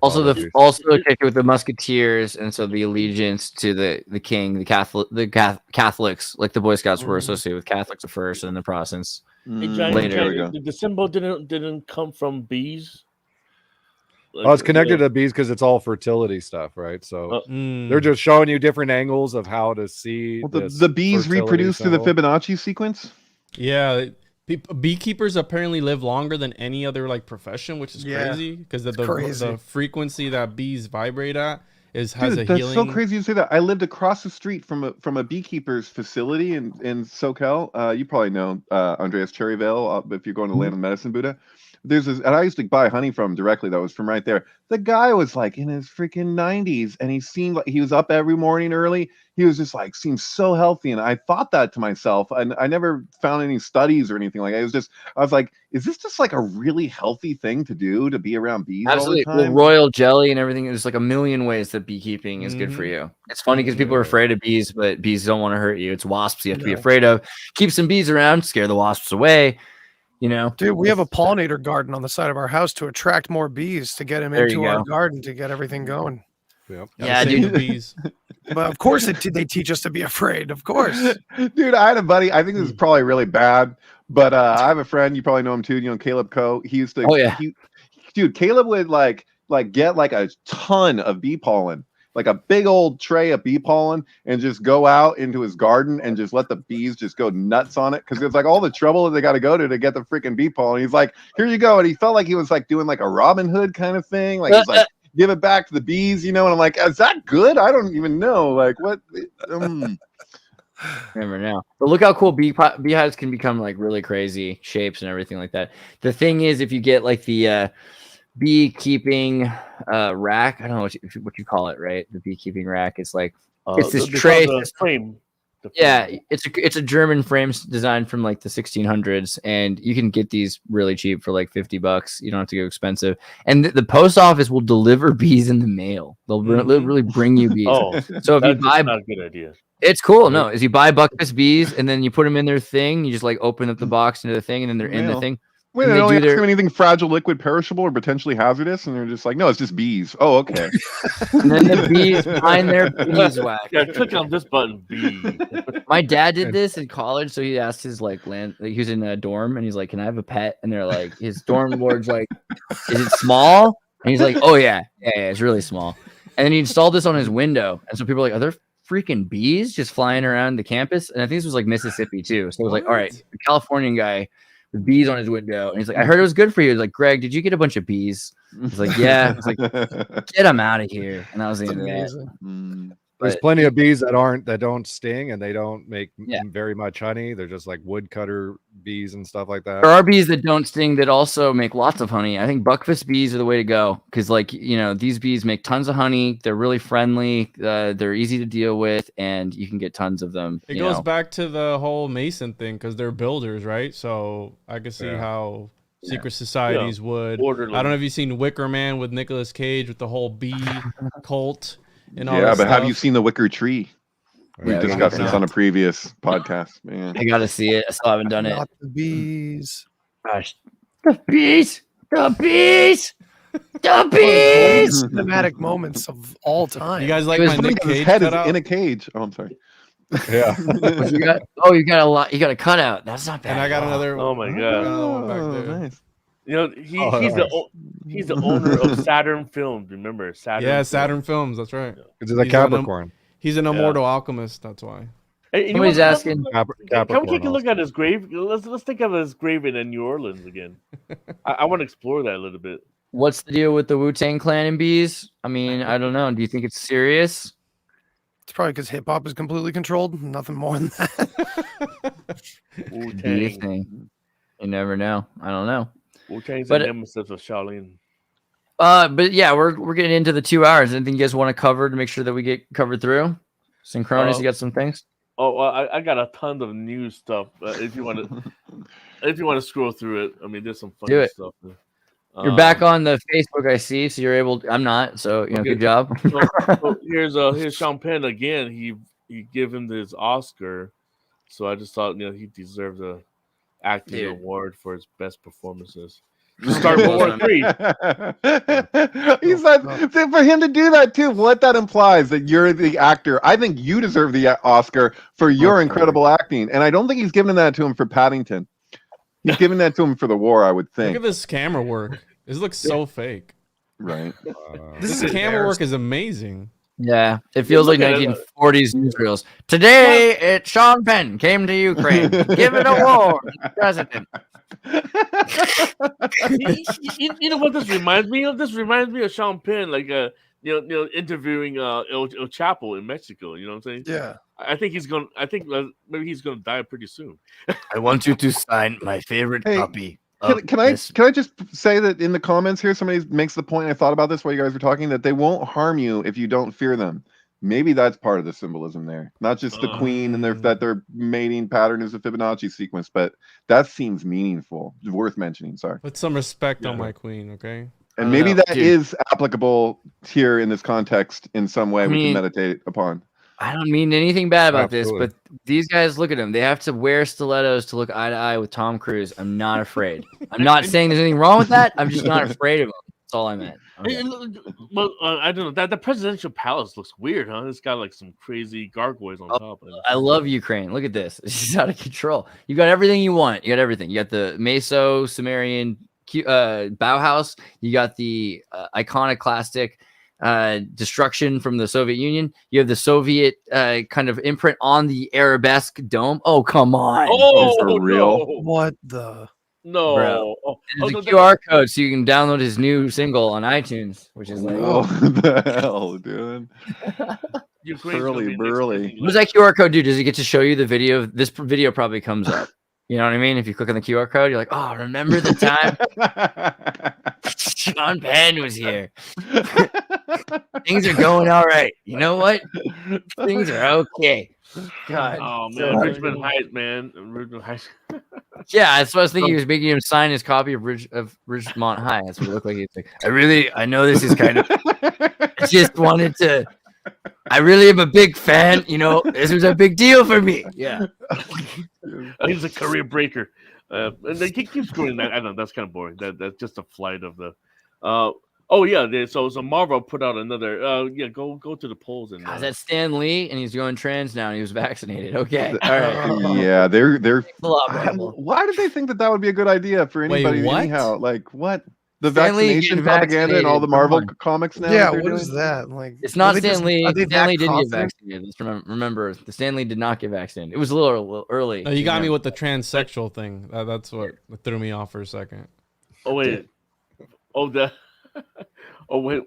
Also connected with the Musketeers, and so the allegiance to the king, the Catholics, like the Boy Scouts were associated with Catholics at first, and in the process later. The symbol didn't come from bees. It's connected to bees because it's all fertility stuff, right? So they're just showing you different angles of how to see. Well, the bees reproduce through the Fibonacci sequence. Yeah. Beekeepers apparently live longer than any other profession, which is crazy because the frequency that bees vibrate at has a healing. That's so crazy you say that. I lived across the street from a beekeeper's facility in SoCal. You probably know Andreas Cherryvale if you're going to Land of Medicine Buddha. And I used to buy honey from him directly. That was from right there. The guy was in his freaking 90s, and he seemed like he was up every morning early. He was just seemed so healthy, and I thought that to myself. And I never found any studies or anything like that. I was like, is this just a really healthy thing to do, to be around bees Absolutely. all the time? Well, royal jelly and everything. There's a million ways that beekeeping is good for you. It's funny because people are afraid of bees, but bees don't want to hurt you. It's wasps you have to be afraid of. Keep some bees around, scare the wasps away. Dude, we have a pollinator garden on the side of our house to attract more bees, to get them into our garden, to get everything going. Yep. Yeah, dude. Bees. But of course they teach us to be afraid. Of course. Dude, I had a buddy. I think this is probably really bad, but I have a friend. You probably know him too. Caleb Coe. He used to. Oh yeah. Dude, Caleb would get a ton of bee pollen. A big old tray of bee pollen, and just go out into his garden and just let the bees just go nuts on it, because it's all the trouble that they got to go to get the freaking bee pollen. He's like, here you go. And he felt like he was doing a Robin Hood kind of thing. He's give it back to the bees, and I'm like, is that good? I don't even know. What? Never know. But look how cool beehives can become, really crazy shapes and everything like that. The thing is, if you get the beekeeping rack, I don't know what you call it, right? The beekeeping rack. It's it's this tray frame. Yeah, it's a German frame designed from the 1600s, and you can get these really cheap for $50. You don't have to go expensive, and the post office will deliver bees in the mail. They'll really bring you bees. So if you buy, not a good idea. It's cool. No, is you buy Buckus bees, and then you put them in their thing. You just open up the box into the thing, and then they're in the thing. Wait, they don't ask anything fragile, liquid, perishable, or potentially hazardous, and they're just no, it's just bees. Oh, okay. And then the bees find their beeswax. Yeah, click on this button, bee. My dad did this in college, so he asked his land. He was in a dorm, and he's like, "Can I have a pet?" And they're like, his dorm lord's like, "Is it small?" And he's like, "Oh yeah, it's really small." And then he installed this on his window, and so people are like, "Are there freaking bees just flying around the campus?" And I think this was Mississippi too. So it was all right, the Californian guy with bees on his window, and he's like, "I heard it was good for you." He's like, "Greg, did you get a bunch of bees?" He's like, "Yeah." He's like, "Get them out of here." And that was the end of that. There's But plenty of bees that don't sting and they don't make Yeah. very much honey. They're just like woodcutter bees and stuff like that. there are bees that don't sting that also make lots of honey. I think buckfist bees are the way to go because, like, these bees make tons of honey. They're really friendly. They're easy to deal with, and you can get tons of them. It goes back to the whole Mason thing because they're builders, right? So I can see how secret societies would. Orderly. I don't know if you've seen Wicker Man with Nicolas Cage with the whole bee cult and all Yeah, that but stuff. have you seen the Wicker Tree? We Yeah, discussed this not. on a previous podcast, man. I gotta see it. I still haven't done it. Not the bees. Gosh, the bees, the bees, the One of the bees. greatest cinematic moments of all time. You guys like It was my funny Nick 'Cause his Cage head is cutout? in a cage. Oh, I'm sorry. Yeah. You got, oh, you got a lot. You got a cutout. That's not bad. And I got at all. another. Oh my I got god! another one back Oh, there. nice. He's the owner of Saturn Films. Remember Saturn? Yeah, Films. Saturn Films. That's right. Because it's a He's on them. Capricorn. He's an immortal alchemist. That's why. Hey, Somebody's asking. Can Capricorn we take a look also. at his grave? Let's think of his grave in New Orleans again. I want to explore that a little bit. What's the deal with the Wu-Tang Clan and bees? I mean, I don't know. Do you think it's serious? It's probably because hip hop is completely controlled. Nothing more than that. Could be a thing. You never know. I don't know. Wu-Tang's But the nemesis of Shaolin. But yeah, we're getting into the 2 hours. Anything you guys want to cover to make sure that we get covered through? Synchronous, you got some things? Oh, I got a ton of new stuff. If you want to scroll through it, I mean, there's some Do funny it. stuff. You're back on the Facebook, I see. So you're able. I'm not. So good job. So here's Sean Penn again. He gave him this Oscar, so I just thought he deserved a acting award for his best performances. Start World War III. He said for him to do that too. What that implies that you're the actor. I think you deserve the Oscar for your incredible acting, and I don't think he's giving that to him for Paddington. He's giving that to him for the war, I would Look think. at this camera work. This looks so fake. Right. This camera work is amazing. Yeah, it feels like 1940s newsreels. Today, Sean Penn came to Ukraine, given an award to the president. You know what this reminds me of? This reminds me of Sean Penn, like interviewing El Chapo in Mexico. You know what I'm saying? Yeah. I think maybe he's gonna die pretty soon. I want you to sign my favorite copy. Can I just say that in the comments here, somebody makes the point. I thought about this while you guys were talking, that they won't harm you if you don't fear them. Maybe that's part of the symbolism there, not just the queen and that their mating pattern is a Fibonacci sequence, but that seems meaningful, worth mentioning. Sorry. Put some respect on my queen, okay? And maybe that is applicable here in this context in some way. We can mean, meditate upon. I don't mean anything bad about Absolutely. this, but these guys, look at them. They have to wear stilettos to look eye to eye with Tom Cruise. I'm not afraid. I'm not saying there's anything wrong with that. I'm just not afraid of him. That's all I meant. Okay. Well, I don't know. That the presidential palace looks weird, huh? It's got like some crazy gargoyles on top of it. I love Ukraine. Look at this. It's just out of control. You got everything you want. You got everything. You got the Meso Sumerian Bauhaus. You got the iconoclastic destruction from the Soviet Union. You have the Soviet kind of imprint on the arabesque dome. Oh, come on. Oh, for real? No. What the? No. Bro. Oh, There's a no, QR code so you can download his new single on iTunes, which is like, Oh, the hell, dude. Ukraine's Burly, gonna be burly. next what does that QR code do? Does it get to show you the video? This video probably comes up. You know what I mean? If you click on the QR code, you're like, oh, remember the time Sean Penn was here? Things are going all right. You know what? Things are okay. God. Oh man, Richmond Heights, man. Richmond Heights. Yeah, that's what I was thinking. He was making him sign his copy of Ridgemont High. That's what it looked like. He's like, I know this is kind of. I just wanted to. I really am a big fan. You know, this was a big deal for me. Yeah. He's a career breaker. And they keep screwing that. I don't know. That's kind of boring. That's just a flight of the. Oh yeah. So Marvel put out another. Go to the polls and. Is that Stan Lee? And he's going trans now, and he was vaccinated. Okay. All right. Yeah, they're. A lot, Marvel. Why did they think that would be a good idea for anybody? what? Anyhow, like what? The Stan Lee vaccination getting propaganda and all the Marvel vaccinated. comics now. Yeah, that they're what doing? is that? Like, It's not are they Stan Lee. are they Stan Lee that didn't get confident? vaccinated. Let's remember, the Stan Lee did not get vaccinated. It was a little early. No, you got me with the transsexual thing. That's what threw me off for a second. Oh wait. Oh wait.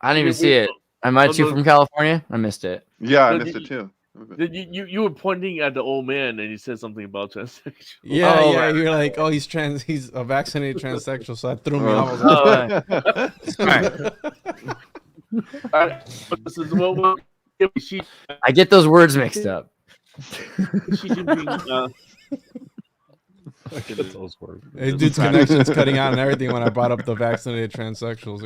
I didn't even see it. I might too from California. I missed it. Yeah, I missed it too. You were pointing at the old man and you said something about transsexual. Yeah, Oh, yeah. right. You're like, oh, he's a vaccinated transsexual, so that threw me off. All right. This is what I get those words mixed up. Those words. Hey, dude's connections cutting out and everything when I brought up the vaccinated transsexuals.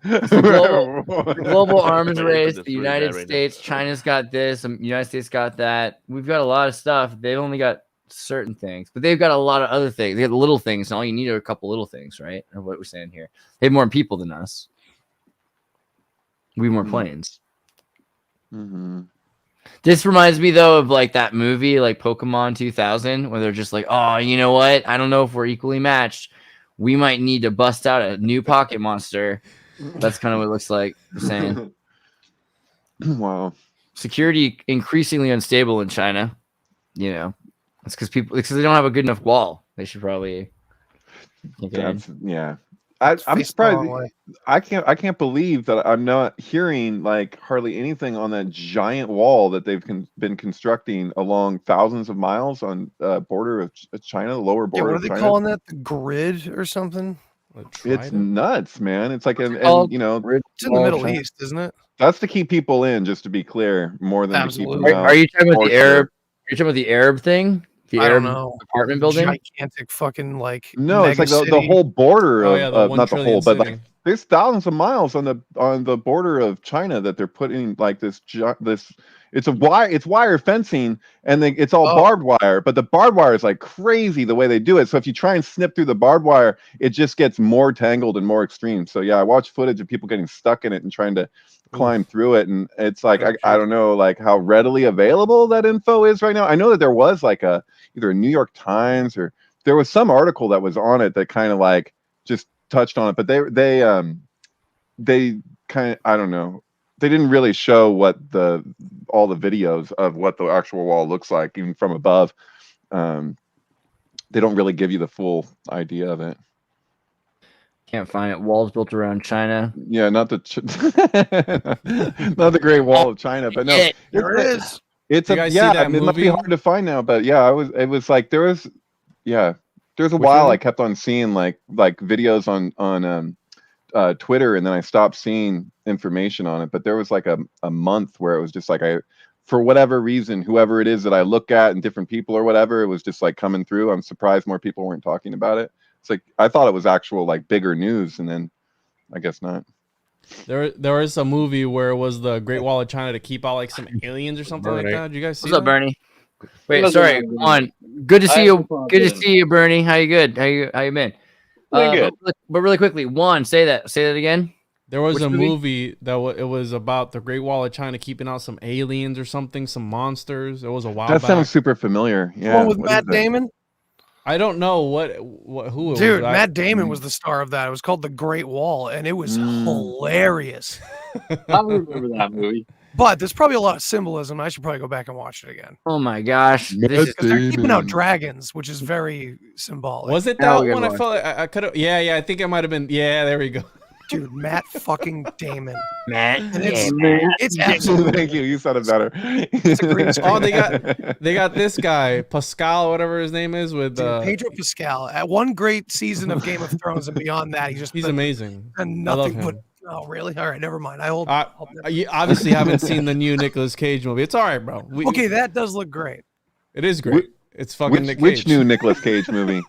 The global arms race, the United States, China's got this, the United States got that. We've got a lot of stuff. They've only got certain things, but they've got a lot of other things. They got the little things, and all you need are a couple little things, right? Or what we're saying here. They have more people than us. We have more planes. Mm-hmm. This reminds me though of like that movie, like Pokemon 2000, where they're just like, oh, you know what? I don't know if we're equally matched. We might need to bust out a new pocket monster. That's kind of what it looks like. You're saying. Wow. Security increasingly unstable in China. You know, it's because they don't have a good enough wall. They should probably. Yeah. I'm surprised. I can't believe that I'm not hearing like hardly anything on that giant wall that they've been constructing along thousands of miles on border of China, the lower border. What are they calling that? The grid or something? It's nuts, man. It's like it's in the Middle East, isn't it? That's to keep people in, just to be clear, more than to keep them out. Are you talking about the Arab? Are you talking about the Arab thing? The I Arab don't know. apartment building? Gigantic fucking like. No, it's like the whole border of not the whole, but like there's thousands of miles on the border of China that they're putting like this. It's wire fencing, and it's all barbed wire. But the barbed wire is like crazy the way they do it. So if you try and snip through the barbed wire, it just gets more tangled and more extreme. So yeah, I watched footage of people getting stuck in it and trying to climb through it, and it's like I don't know like how readily available that info is right now. I know that there was like either a New York Times or there was some article that was on it that kind of like just touched on it, but they kind of, I don't know, they didn't really show what all the videos of what the actual wall looks like even from above. They don't really give you the full idea of it. Can't find it. Walls built around China. Yeah, not the not the Great Wall of China, but no, there it is. It's it must be hard to find now, but yeah, it was like there was a while I kept on seeing like videos on Twitter, and then I stopped seeing information on it. But there was like a month where it was just like for whatever reason, whoever it is that I look at and different people or whatever, it was just like coming through. I'm surprised more people weren't talking about it. It's like I thought it was actual like bigger news, and then I guess not. There is a movie where it was the Great Wall of China to keep out like some aliens or something like that. Did you guys see What's up, that? Bernie? Wait, sorry. Juan, good to see you. Good to see you, Bernie. How you good? How you been? Good. But really quickly, Juan, say that again. There was a movie that it was about the Great Wall of China keeping out some aliens or something, some monsters. It was a while back. That sounds super familiar. Yeah. One with Matt Damon. I don't know who it was. Dude, Matt Damon was the star of that. It was called The Great Wall, and it was hilarious. I remember that movie. But there's probably a lot of symbolism. I should probably go back and watch it again. Oh my gosh. They're keeping out dragons, which is very symbolic. Was it that one? I felt like I could have. Yeah, I think it might have been. Yeah, there we go. Dude, Matt fucking Damon. Matt. It's absolutely. Thank you. You said it better. Oh, they got this guy Pascal, whatever his name is, with Pedro Pascal. At one great season of Game of Thrones, and beyond that, he's amazing. And nothing but. Oh, really? All right, never mind. You obviously haven't seen the new Nicolas Cage movie. It's all right, bro. Okay, that does look great. It is great. It's fucking Nick Cage. Which new Nicolas Cage movie?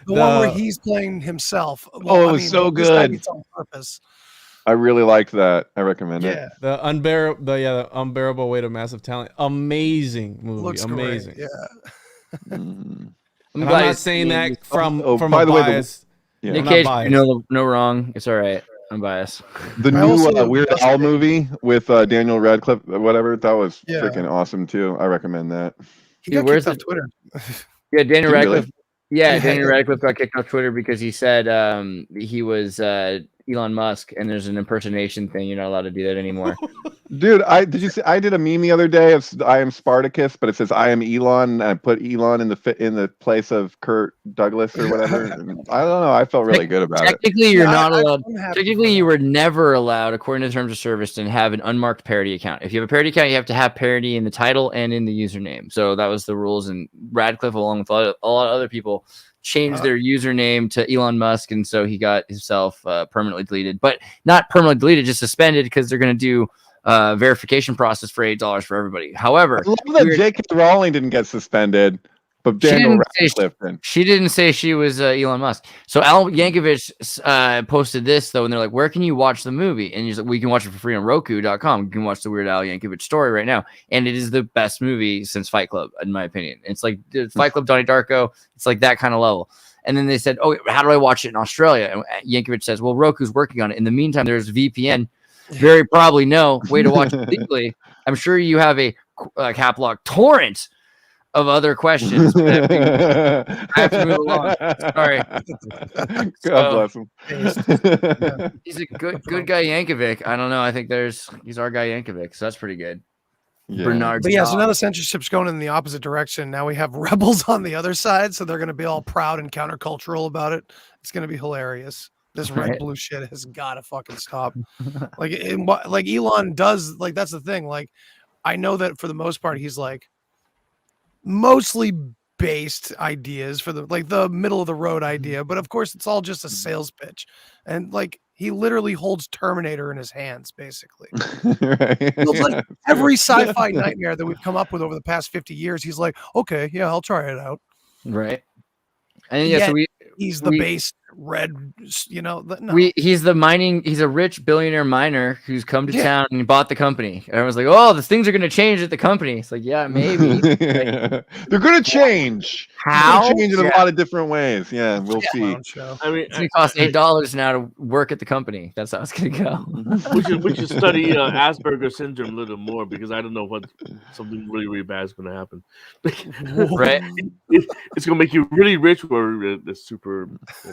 The one where he's playing himself. Well, it was so good. It's on purpose. I really liked that. I recommend it. The unbearable weight of massive talent. Amazing movie. Looks amazing. Great. Yeah. I'm not saying that from by the bias. Way, Nick Cage, no wrong. It's all right. I'm biased. The new Weird Al movie with Daniel Radcliffe, whatever, that was freaking awesome too. I recommin that. He got kicked off Twitter. Yeah, Daniel Radcliffe. Really? Yeah, Daniel Radcliffe got kicked off Twitter because he said he was Elon Musk, and there's an impersonation thing. You're not allowed to do that anymore. Dude, did you see? I did a meme the other day of I am Spartacus, but it says I am Elon, and I put Elon in the place of Kurt Douglas or whatever. And I don't know. I felt really good about it. Technically, you're not allowed. I'm happy Technically, for you that. were never allowed, according to terms of service, to have an unmarked parody account. If you have a parody account, you have to have parody in the title and in the username. So that was the rules. And Radcliffe, along with a lot of other people, changed their username to Elon Musk, and so he got himself permanently deleted. But not permanently deleted, just suspended because they're going to do verification process for $8 for everybody. However, I love that J.K. Rowling didn't get suspended, but Daniel Radcliffe did. She didn't say she was Elon Musk. So Al Yankovic posted this, though, and they're like, where can you watch the movie? And he's like, we can watch it for free on Roku.com. You can watch the Weird Al Yankovic story right now. And it is the best movie since Fight Club, in my opinion. It's like Fight Club, Donnie Darko. It's like that kind of level. And then they said, oh, how do I watch it in Australia? And Yankovic says, well, Roku's working on it. In the meantime, there's VPN. Very probably no way to watch it legally. I'm sure you have a cap lock torrent of other questions. But I have to move along. Sorry. God bless him. He's a good guy, Yankovic. I don't know. I think he's our guy, Yankovic. So that's pretty good. Yeah. Bernard. But yeah, so now the censorship's going in the opposite direction. Now we have rebels on the other side, so they're going to be all proud and countercultural about it. It's going to be hilarious. This red blue shit has got to fucking stop. Like Elon does, like that's the thing. Like I know that for the most part, he's like mostly based ideas for the middle of the road idea, but of course it's all just a sales pitch. And like he literally holds Terminator in his hands, basically. It's like every sci-fi nightmare that we've come up with over the past 50 years, he's like, okay, yeah, I'll try it out. Right. And yeah, so he's the base red, he's a rich billionaire miner who's come to town and bought the company. Everyone's like, oh, the things are going to change at the company. It's like, yeah, maybe. They're going to change. How? They're change in a lot of different ways. Yeah, we'll see. I mean, it's going to cost $8 now to work at the company. That's how it's going to go. we should study Asperger's syndrome a little more, because I don't know what something really, really bad is going to happen. Right? It's going to make you really rich or the super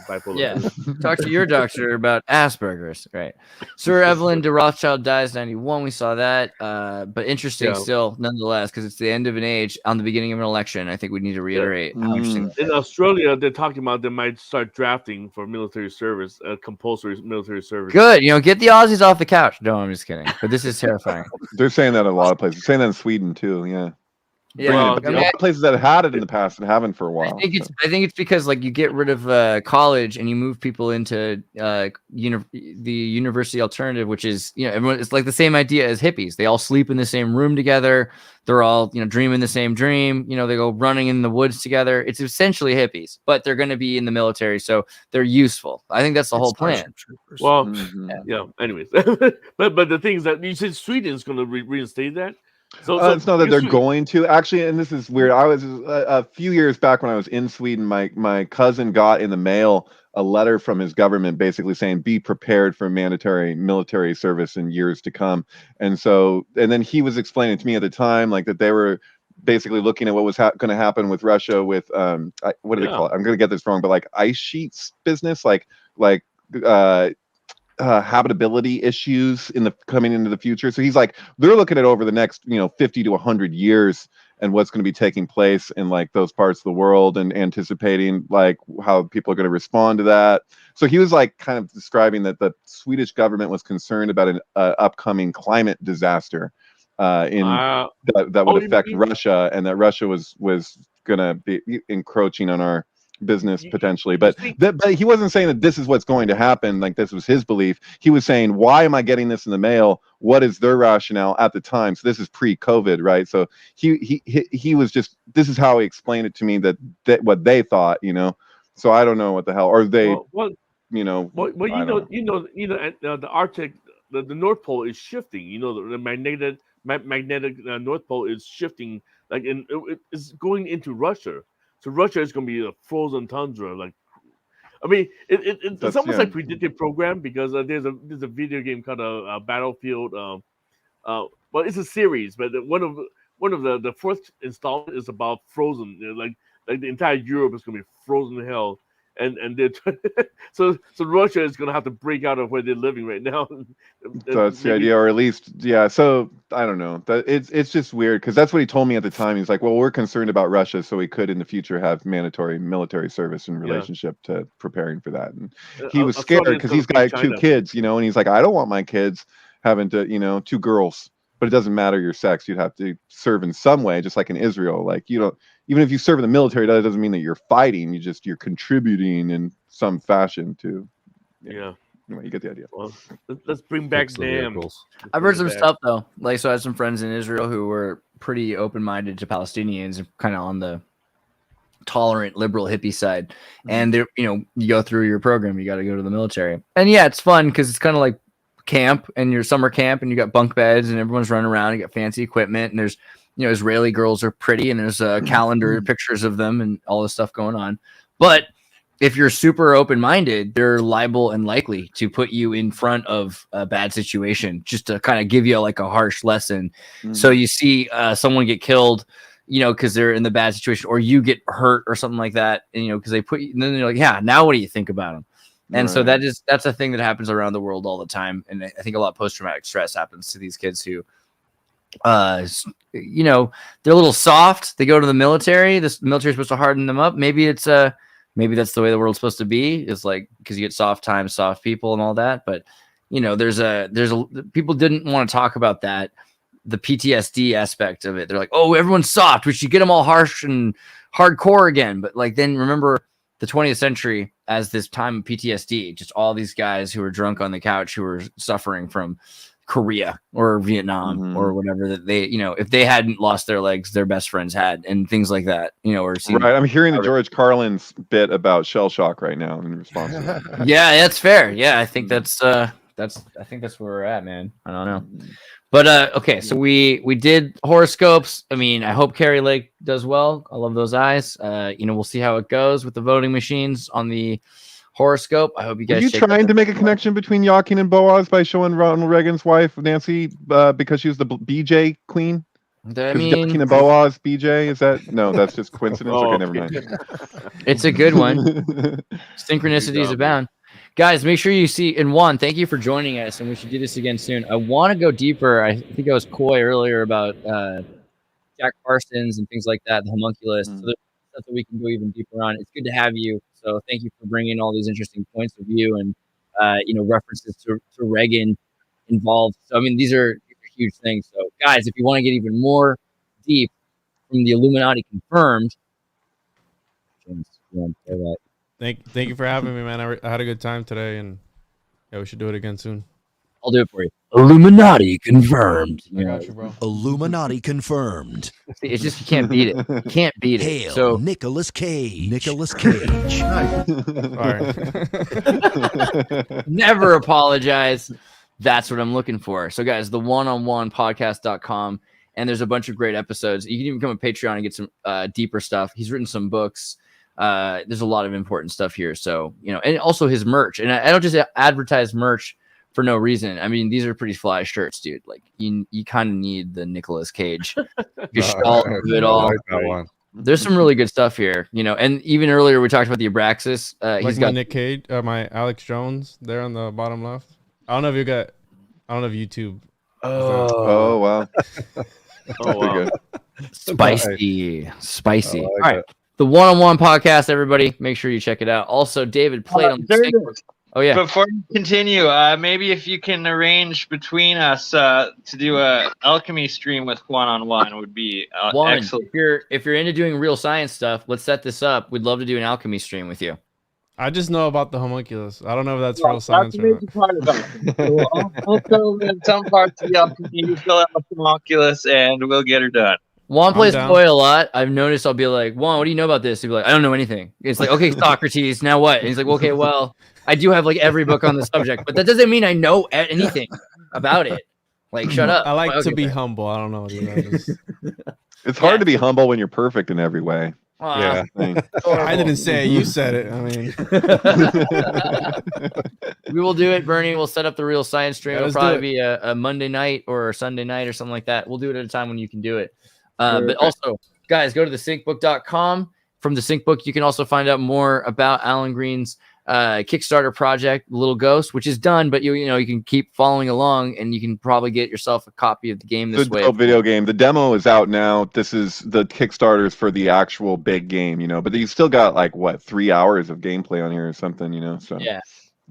bipolar. Yeah. Talk to your doctor about Asperger's. Right. Sir Evelyn de Rothschild dies 91. We saw that. But interesting still, nonetheless, because it's the end of an age on the beginning of an election. I think we need to reiterate how interesting. In Australia, they're talking about they might start drafting for military service, compulsory military service. Good. Get the Aussies off the couch. No, I'm just kidding. But this is terrifying. They're saying that in a lot of places. They're saying that in Sweden too. Yeah. Yeah, a lot of places that had it in the past and haven't for a while. I think it's because like you get rid of college and you move people into the university alternative, which is everyone. It's like the same idea as hippies. They all sleep in the same room together. They're all dreaming the same dream. They go running in the woods together. It's essentially hippies, but they're going to be in the military, so they're useful. I think that's the whole plan. Well, yeah. Anyways, but the thing is that you said Sweden's going to reinstate that. So it's not that they're going to actually, and this is weird. I was a few years back when I was in Sweden. My cousin got in the mail a letter from his government, basically saying, "Be prepared for mandatory military service in years to come." And then he was explaining to me at the time, like that they were basically looking at what was going to happen with Russia with what do they call it? I'm going to get this wrong, but like ice sheets business, like habitability issues coming into the future. So he's like, they're looking at over the next 50 to 100 years and what's going to be taking place in like those parts of the world, and anticipating like how people are going to respond to that. So he was like kind of describing that the Swedish government was concerned about an upcoming climate disaster that would affect Russia, and that Russia was going to be encroaching on our business potentially, but he wasn't saying that this is what's going to happen. Like this was his belief. He was saying, why am I getting this in the mail? What is their rationale at the time? So this is pre-COVID, right? So he was just, this is how he explained it to me, that what they thought, so I don't know what the hell, or they the Arctic, the North Pole is shifting. The magnetic North Pole is shifting, like, and it's going into Russia. So Russia is going to be a frozen tundra. Like, I mean, it's almost like predictive program, because there's a video game called Battlefield. Well, it's a series, but one of the fourth installment is about frozen. Like the entire Europe is going to be frozen to hell, and they're so Russia is gonna have to break out of where they're living right now. That's the idea, or at least, yeah. So I don't know. That it's just weird because that's what he told me at the time. He's like, "Well, we're concerned about Russia, so we could in the future have mandatory military service in relationship to preparing for that." And he was scared because he's got 2 kids, and he's like, "I don't want my kids having to, 2 girls." But it doesn't matter your sex; you'd have to serve in some way, just like in Israel. Like you don't, even if you serve in the military, that doesn't mean that you're fighting. You're contributing in some fashion to. Yeah. Anyway, you get the idea. Well, let's bring back damn. I've heard some stuff though. Like, so I had some friends in Israel who were pretty open-minded to Palestinians, kind of on the tolerant, liberal, hippie side. And they're, you go through your program, you got to go to the military. And yeah, it's fun because it's kind of like camp and your summer camp, and you got bunk beds and everyone's running around. You got fancy equipment, and there's, Israeli girls are pretty, and there's a calendar pictures of them and all this stuff going on. But if you're super open-minded, they're liable and likely to put you in front of a bad situation just to kind of give you like a harsh lesson. So you see someone get killed, because they're in the bad situation, or you get hurt or something like that, and because they put you, and then they're like, yeah, now what do you think about them? And so that's a thing that happens around the world all the time. And I think a lot of post-traumatic stress happens to these kids who, they're a little soft. They go to the military. The military is supposed to harden them up. Maybe it's maybe that's the way the world's supposed to be. It's like, because you get soft times, soft people and all that. But, there's a people didn't want to talk about that. The PTSD aspect of it. They're like, oh, everyone's soft. We should get them all harsh and hardcore again. But like, then remember the 20th century as this time of PTSD, just all these guys who were drunk on the couch, who were suffering from Korea or Vietnam or whatever, that they, if they hadn't lost their legs, their best friends had, and things like that, or right. I'm hearing the George Carlin's bit about shell shock right now in response to that. Yeah, that's fair. Yeah, I think that's I think that's where we're at, man. I don't know. But okay, so we did horoscopes. I mean, I hope Carrie Lake does well. I love those eyes. We'll see how it goes with the voting machines on the horoscope. I hope you guys. Are you trying to make a connection between Joaquin and Boaz by showing Ronald Reagan's wife Nancy because she was the BJ queen? I mean, Joaquin and Boaz, BJ, is that? No, that's just coincidence. Okay, never mind. It's a good one. Synchronicities abound. Guys, make sure you see, and Juan, thank you for joining us, and we should do this again soon. I want to go deeper. I think I was coy earlier about Jack Parsons and things like that, the homunculus. So there's stuff that we can go even deeper on. It's good to have you. So thank you for bringing all these interesting points of view and, references to Reagan involved. So, I mean, these are huge things. So, guys, if you want to get even more deep from the Illuminati confirmed, James, you want to say that? Thank you for having me, man. I had a good time today, and yeah, we should do it again soon. I'll do it for you. Illuminati confirmed. I got you, bro. Illuminati confirmed. It's just you can't beat it. You can't beat it. Hail So Nicolas Cage. Nicolas Cage. never apologize. That's what I'm looking for. So, guys, the oneononepodcast.com, and there's a bunch of great episodes. You can even become a Patreon and get some deeper stuff. He's written some books. There's a lot of important stuff here. So, and also his merch. And I don't just advertise merch for no reason. I mean, these are pretty fly shirts, dude. Like, you kind of need the Nicolas Cage gestalt of it all. Like that one. There's some really good stuff here, and even earlier we talked about the Abraxas. He's got Nick Cage, my Alex Jones there on the bottom left. I don't know if YouTube. Oh wow. Oh wow. Spicy. Like All right. The one-on-one podcast, everybody. Make sure you check it out. Also, David played on the SYNCTANK. Oh, yeah. Before you continue, maybe if you can arrange between us to do a alchemy stream with one-on-one would be excellent. If you're into doing real science stuff, let's set this up. We'd love to do an alchemy stream with you. I just know about the homunculus. I don't know if that's real science or not. Part of it. So I'll fill in some parts of the alchemy. You fill out the homunculus, and we'll get her done. Juan plays Boy a lot. I've noticed I'll be like, Juan, what do you know about this? He'll be like, I don't know anything. It's like, okay, Socrates, now what? And he's like, okay, well, I do have like every book on the subject, but that doesn't mean I know anything about it. Like, shut up. I like to be humble. I don't know. Dude, it's hard to be humble when you're perfect in every way. Yeah. I didn't say it. You said it. I mean, we will do it, Bernie. We'll set up the real science stream. It'll probably be a Monday night or a Sunday night or something like that. We'll do it at a time when you can do it. But also, guys, go to thesyncbook.com from the Sync book. You can also find out more about Alan Green's Kickstarter project, Little Ghost, which is done, but you can keep following along, and you can probably get yourself a copy of the game this way. Video game. The demo is out now. This is the Kickstarters for the actual big game, but you still got 3 hours of gameplay on here or something, so yeah,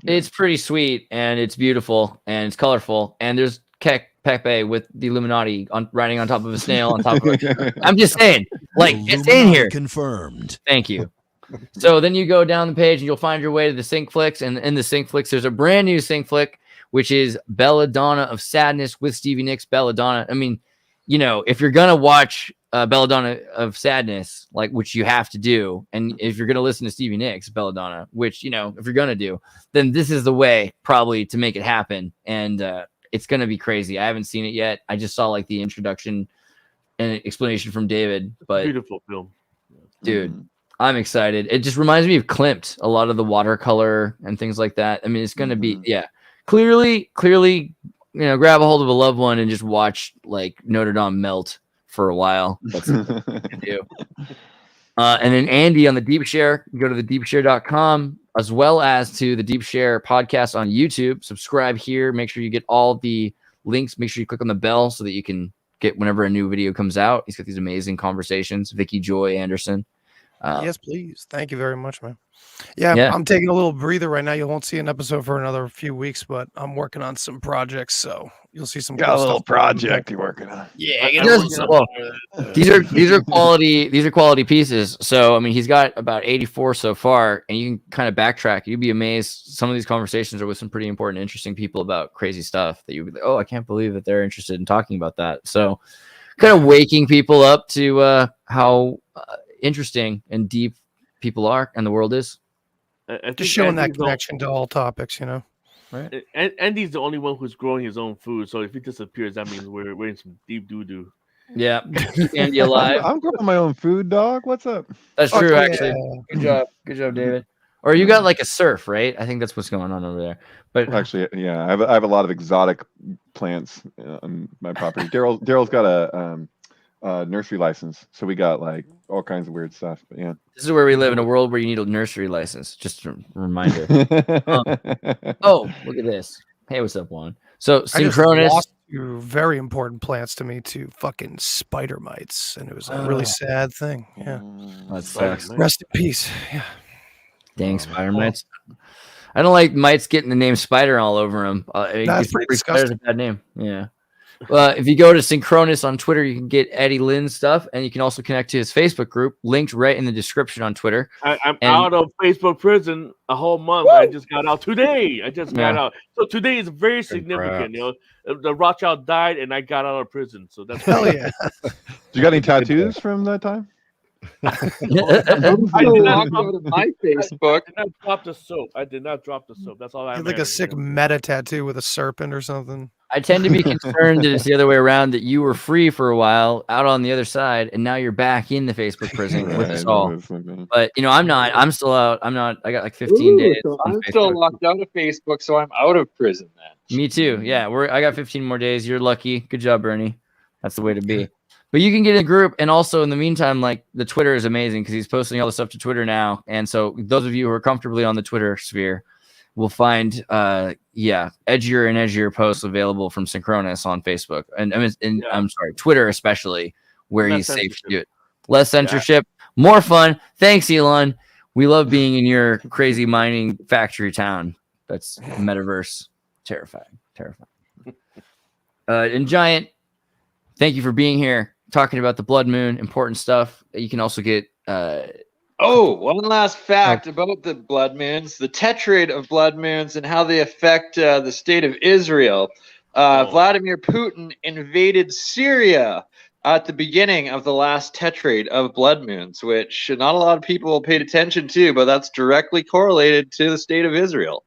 it's pretty sweet, and it's beautiful, and it's colorful, and there's Pepe with the Illuminati riding on top of a snail on top of it. I'm just saying, it's in here. Confirmed. Thank you. So then you go down the page and you'll find your way to the Sync Flicks. And in the Sync Flicks, there's a brand new Sync Flick, which is Belladonna of Sadness with Stevie Nicks. Belladonna. I mean, if you're going to watch Belladonna of Sadness, which you have to do, and if you're going to listen to Stevie Nicks, Belladonna, which, if you're going to do, then this is the way probably to make it happen. And it's going to be crazy. I haven't seen it yet. I just saw the introduction and explanation from David. But beautiful film. Dude. I'm excited. It just reminds me of Klimt, a lot of the watercolor and things like that. I mean, it's going to be, clearly, grab a hold of a loved one and just watch Notre Dame melt for a while. That's what you can do. And then Andy on the Deep Share, go to thedeepshare.com, as well as to the Deep Share podcast on YouTube. Subscribe here. Make sure you get all the links. Make sure you click on the bell so that you can get whenever a new video comes out. He's got these amazing conversations. Vicky Joy Anderson. Yes, please. Thank you very much, man. Yeah, I'm taking a little breather right now. You won't see an episode for another few weeks, but I'm working on some projects, so you'll see some. Got a little project you're working on. Yeah, these are quality pieces. So I mean, he's got about 84 so far, and you can kind of backtrack. You'd be amazed. Some of these conversations are with some pretty important, interesting people about crazy stuff that you'd be like, oh, I can't believe that they're interested in talking about that. So, kind of waking people up to how interesting and deep people are and the world is. Just showing that connection to all topics, right? And Andy's the only one who's growing his own food, so if he disappears, that means we're in some deep doo-doo. Yeah, keep Andy alive. I'm growing my own food, dog. What's up? That's true, actually. Good job, David. Or you got a surf, right? I think that's what's going on over there. But actually, yeah, I have a lot of exotic plants on my property. Daryl's got a nursery license, so we got all kinds of weird stuff. But yeah, this is where we live, in a world where you need a nursery license. Just a reminder. Oh, look at this. Hey, what's up, Juan? So Synchronous, lost two very important plants to me to fucking spider mites, and it was a really sad thing. Yeah, that sucks. Rest in peace. Yeah. Dang, spider mites. I don't like mites getting the name Spider all over them. That's pretty disgusting. Spider's a bad name. Yeah. If you go to Synchronous on Twitter, you can get Eddie Lynn's stuff, and you can also connect to his Facebook group, linked right in the description on Twitter. I'm out of Facebook prison a whole month. Woo! I just got out today. Got out. So today is very significant. The Rothschild died, and I got out of prison. So that's hell yeah. You got any tattoos from that time? I did not go to my Facebook. I did not drop the soap. That's all I have. Like a sick meta tattoo with a serpent or something. I tend to be concerned that it's the other way around, that you were free for a while out on the other side, and now you're back in the Facebook prison with us all. But I'm not. I'm still out. I'm not. I got 15 days. So I'm still locked out of Facebook, so I'm out of prison then. Me too. Yeah, I got 15 more days. You're lucky. Good job, Bernie. That's the way to be. But you can get in a group, and also in the meantime, the Twitter is amazing because he's posting all the stuff to Twitter now. And so those of you who are comfortably on the Twitter sphere will find edgier and edgier posts available from Synchronous on Facebook. I'm sorry, Twitter especially, where he's safe to do it. Less censorship, more fun. Thanks, Elon. We love being in your crazy mining factory town. That's metaverse. Terrifying. And Giant, thank you for being here, talking about the blood moon, important stuff. You can also get one last fact about the blood moons, the tetrad of blood moons and how they affect the state of Israel. Vladimir Putin invaded Syria at the beginning of the last tetrad of blood moons, which not a lot of people paid attention to, but that's directly correlated to the state of Israel.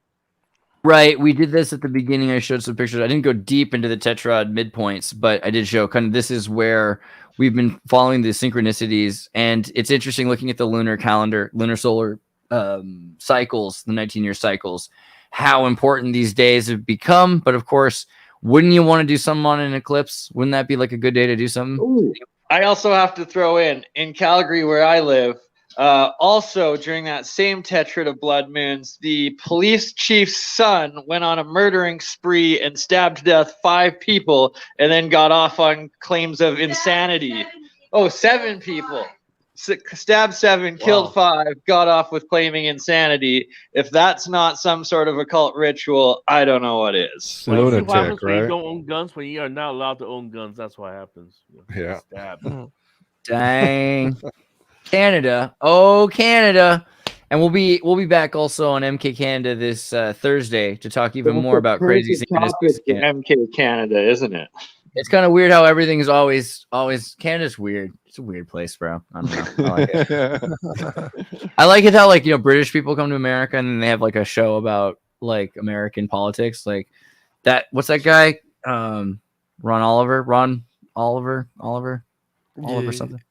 Right. We did this at the beginning. I showed some pictures. I didn't go deep into the tetrad midpoints, but I did show kind of this is where we've been following the synchronicities. And it's interesting looking at the lunar calendar, lunar solar cycles, the 19-year cycles, how important these days have become. But of course, wouldn't you want to do something on an eclipse? Wouldn't that be a good day to do something? Ooh. I also have to throw in Calgary, where I live, Also, during that same Tetrad of blood moons, the police chief's son went on a murdering spree and stabbed to death 5 people and then got off on claims of insanity. Oh, 7 people. Stabbed 7, killed 5, got off with claiming insanity. If that's not some sort of occult ritual, I don't know what is. Well, you see Lunatic, what happens when you right? don't own guns, when you are not allowed to own guns. That's what happens. Yeah. Stab. Dang. Canada. Oh, Canada. And we'll be back also on MK Canada this Thursday to talk even more about crazy topic in MK Canada, isn't it? It's kind of weird how everything is always Canada's weird. It's a weird place, bro. I don't know. I like it. I like it how British people come to America and then they have like a show about like American politics. Like that, what's that guy? Ron Oliver something.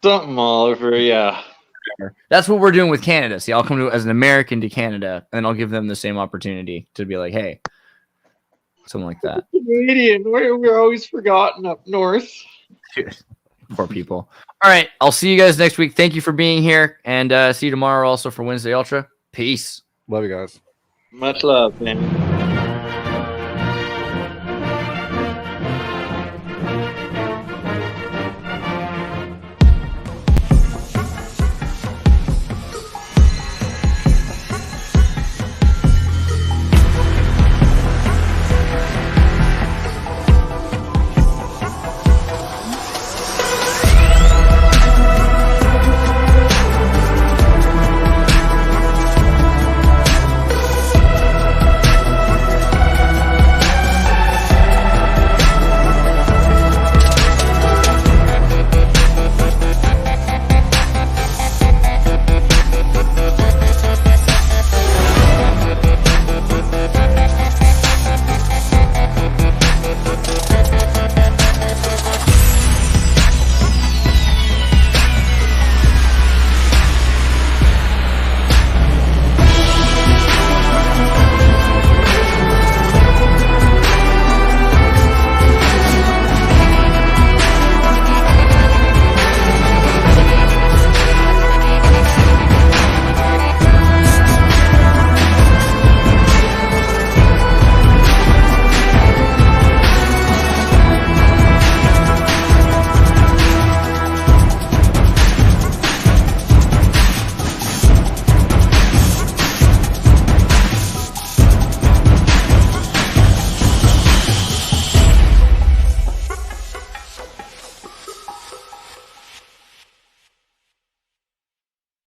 Something Oliver, yeah. That's what we're doing with Canada. See, I'll come to as an American to Canada and I'll give them the same opportunity to be like, hey, something like that. Canadian, we're always forgotten up north. Dude, poor people. All right, I'll see you guys next week. Thank you for being here, and see you tomorrow also for Wednesday Ultra. Peace. Love you guys. Much love, man.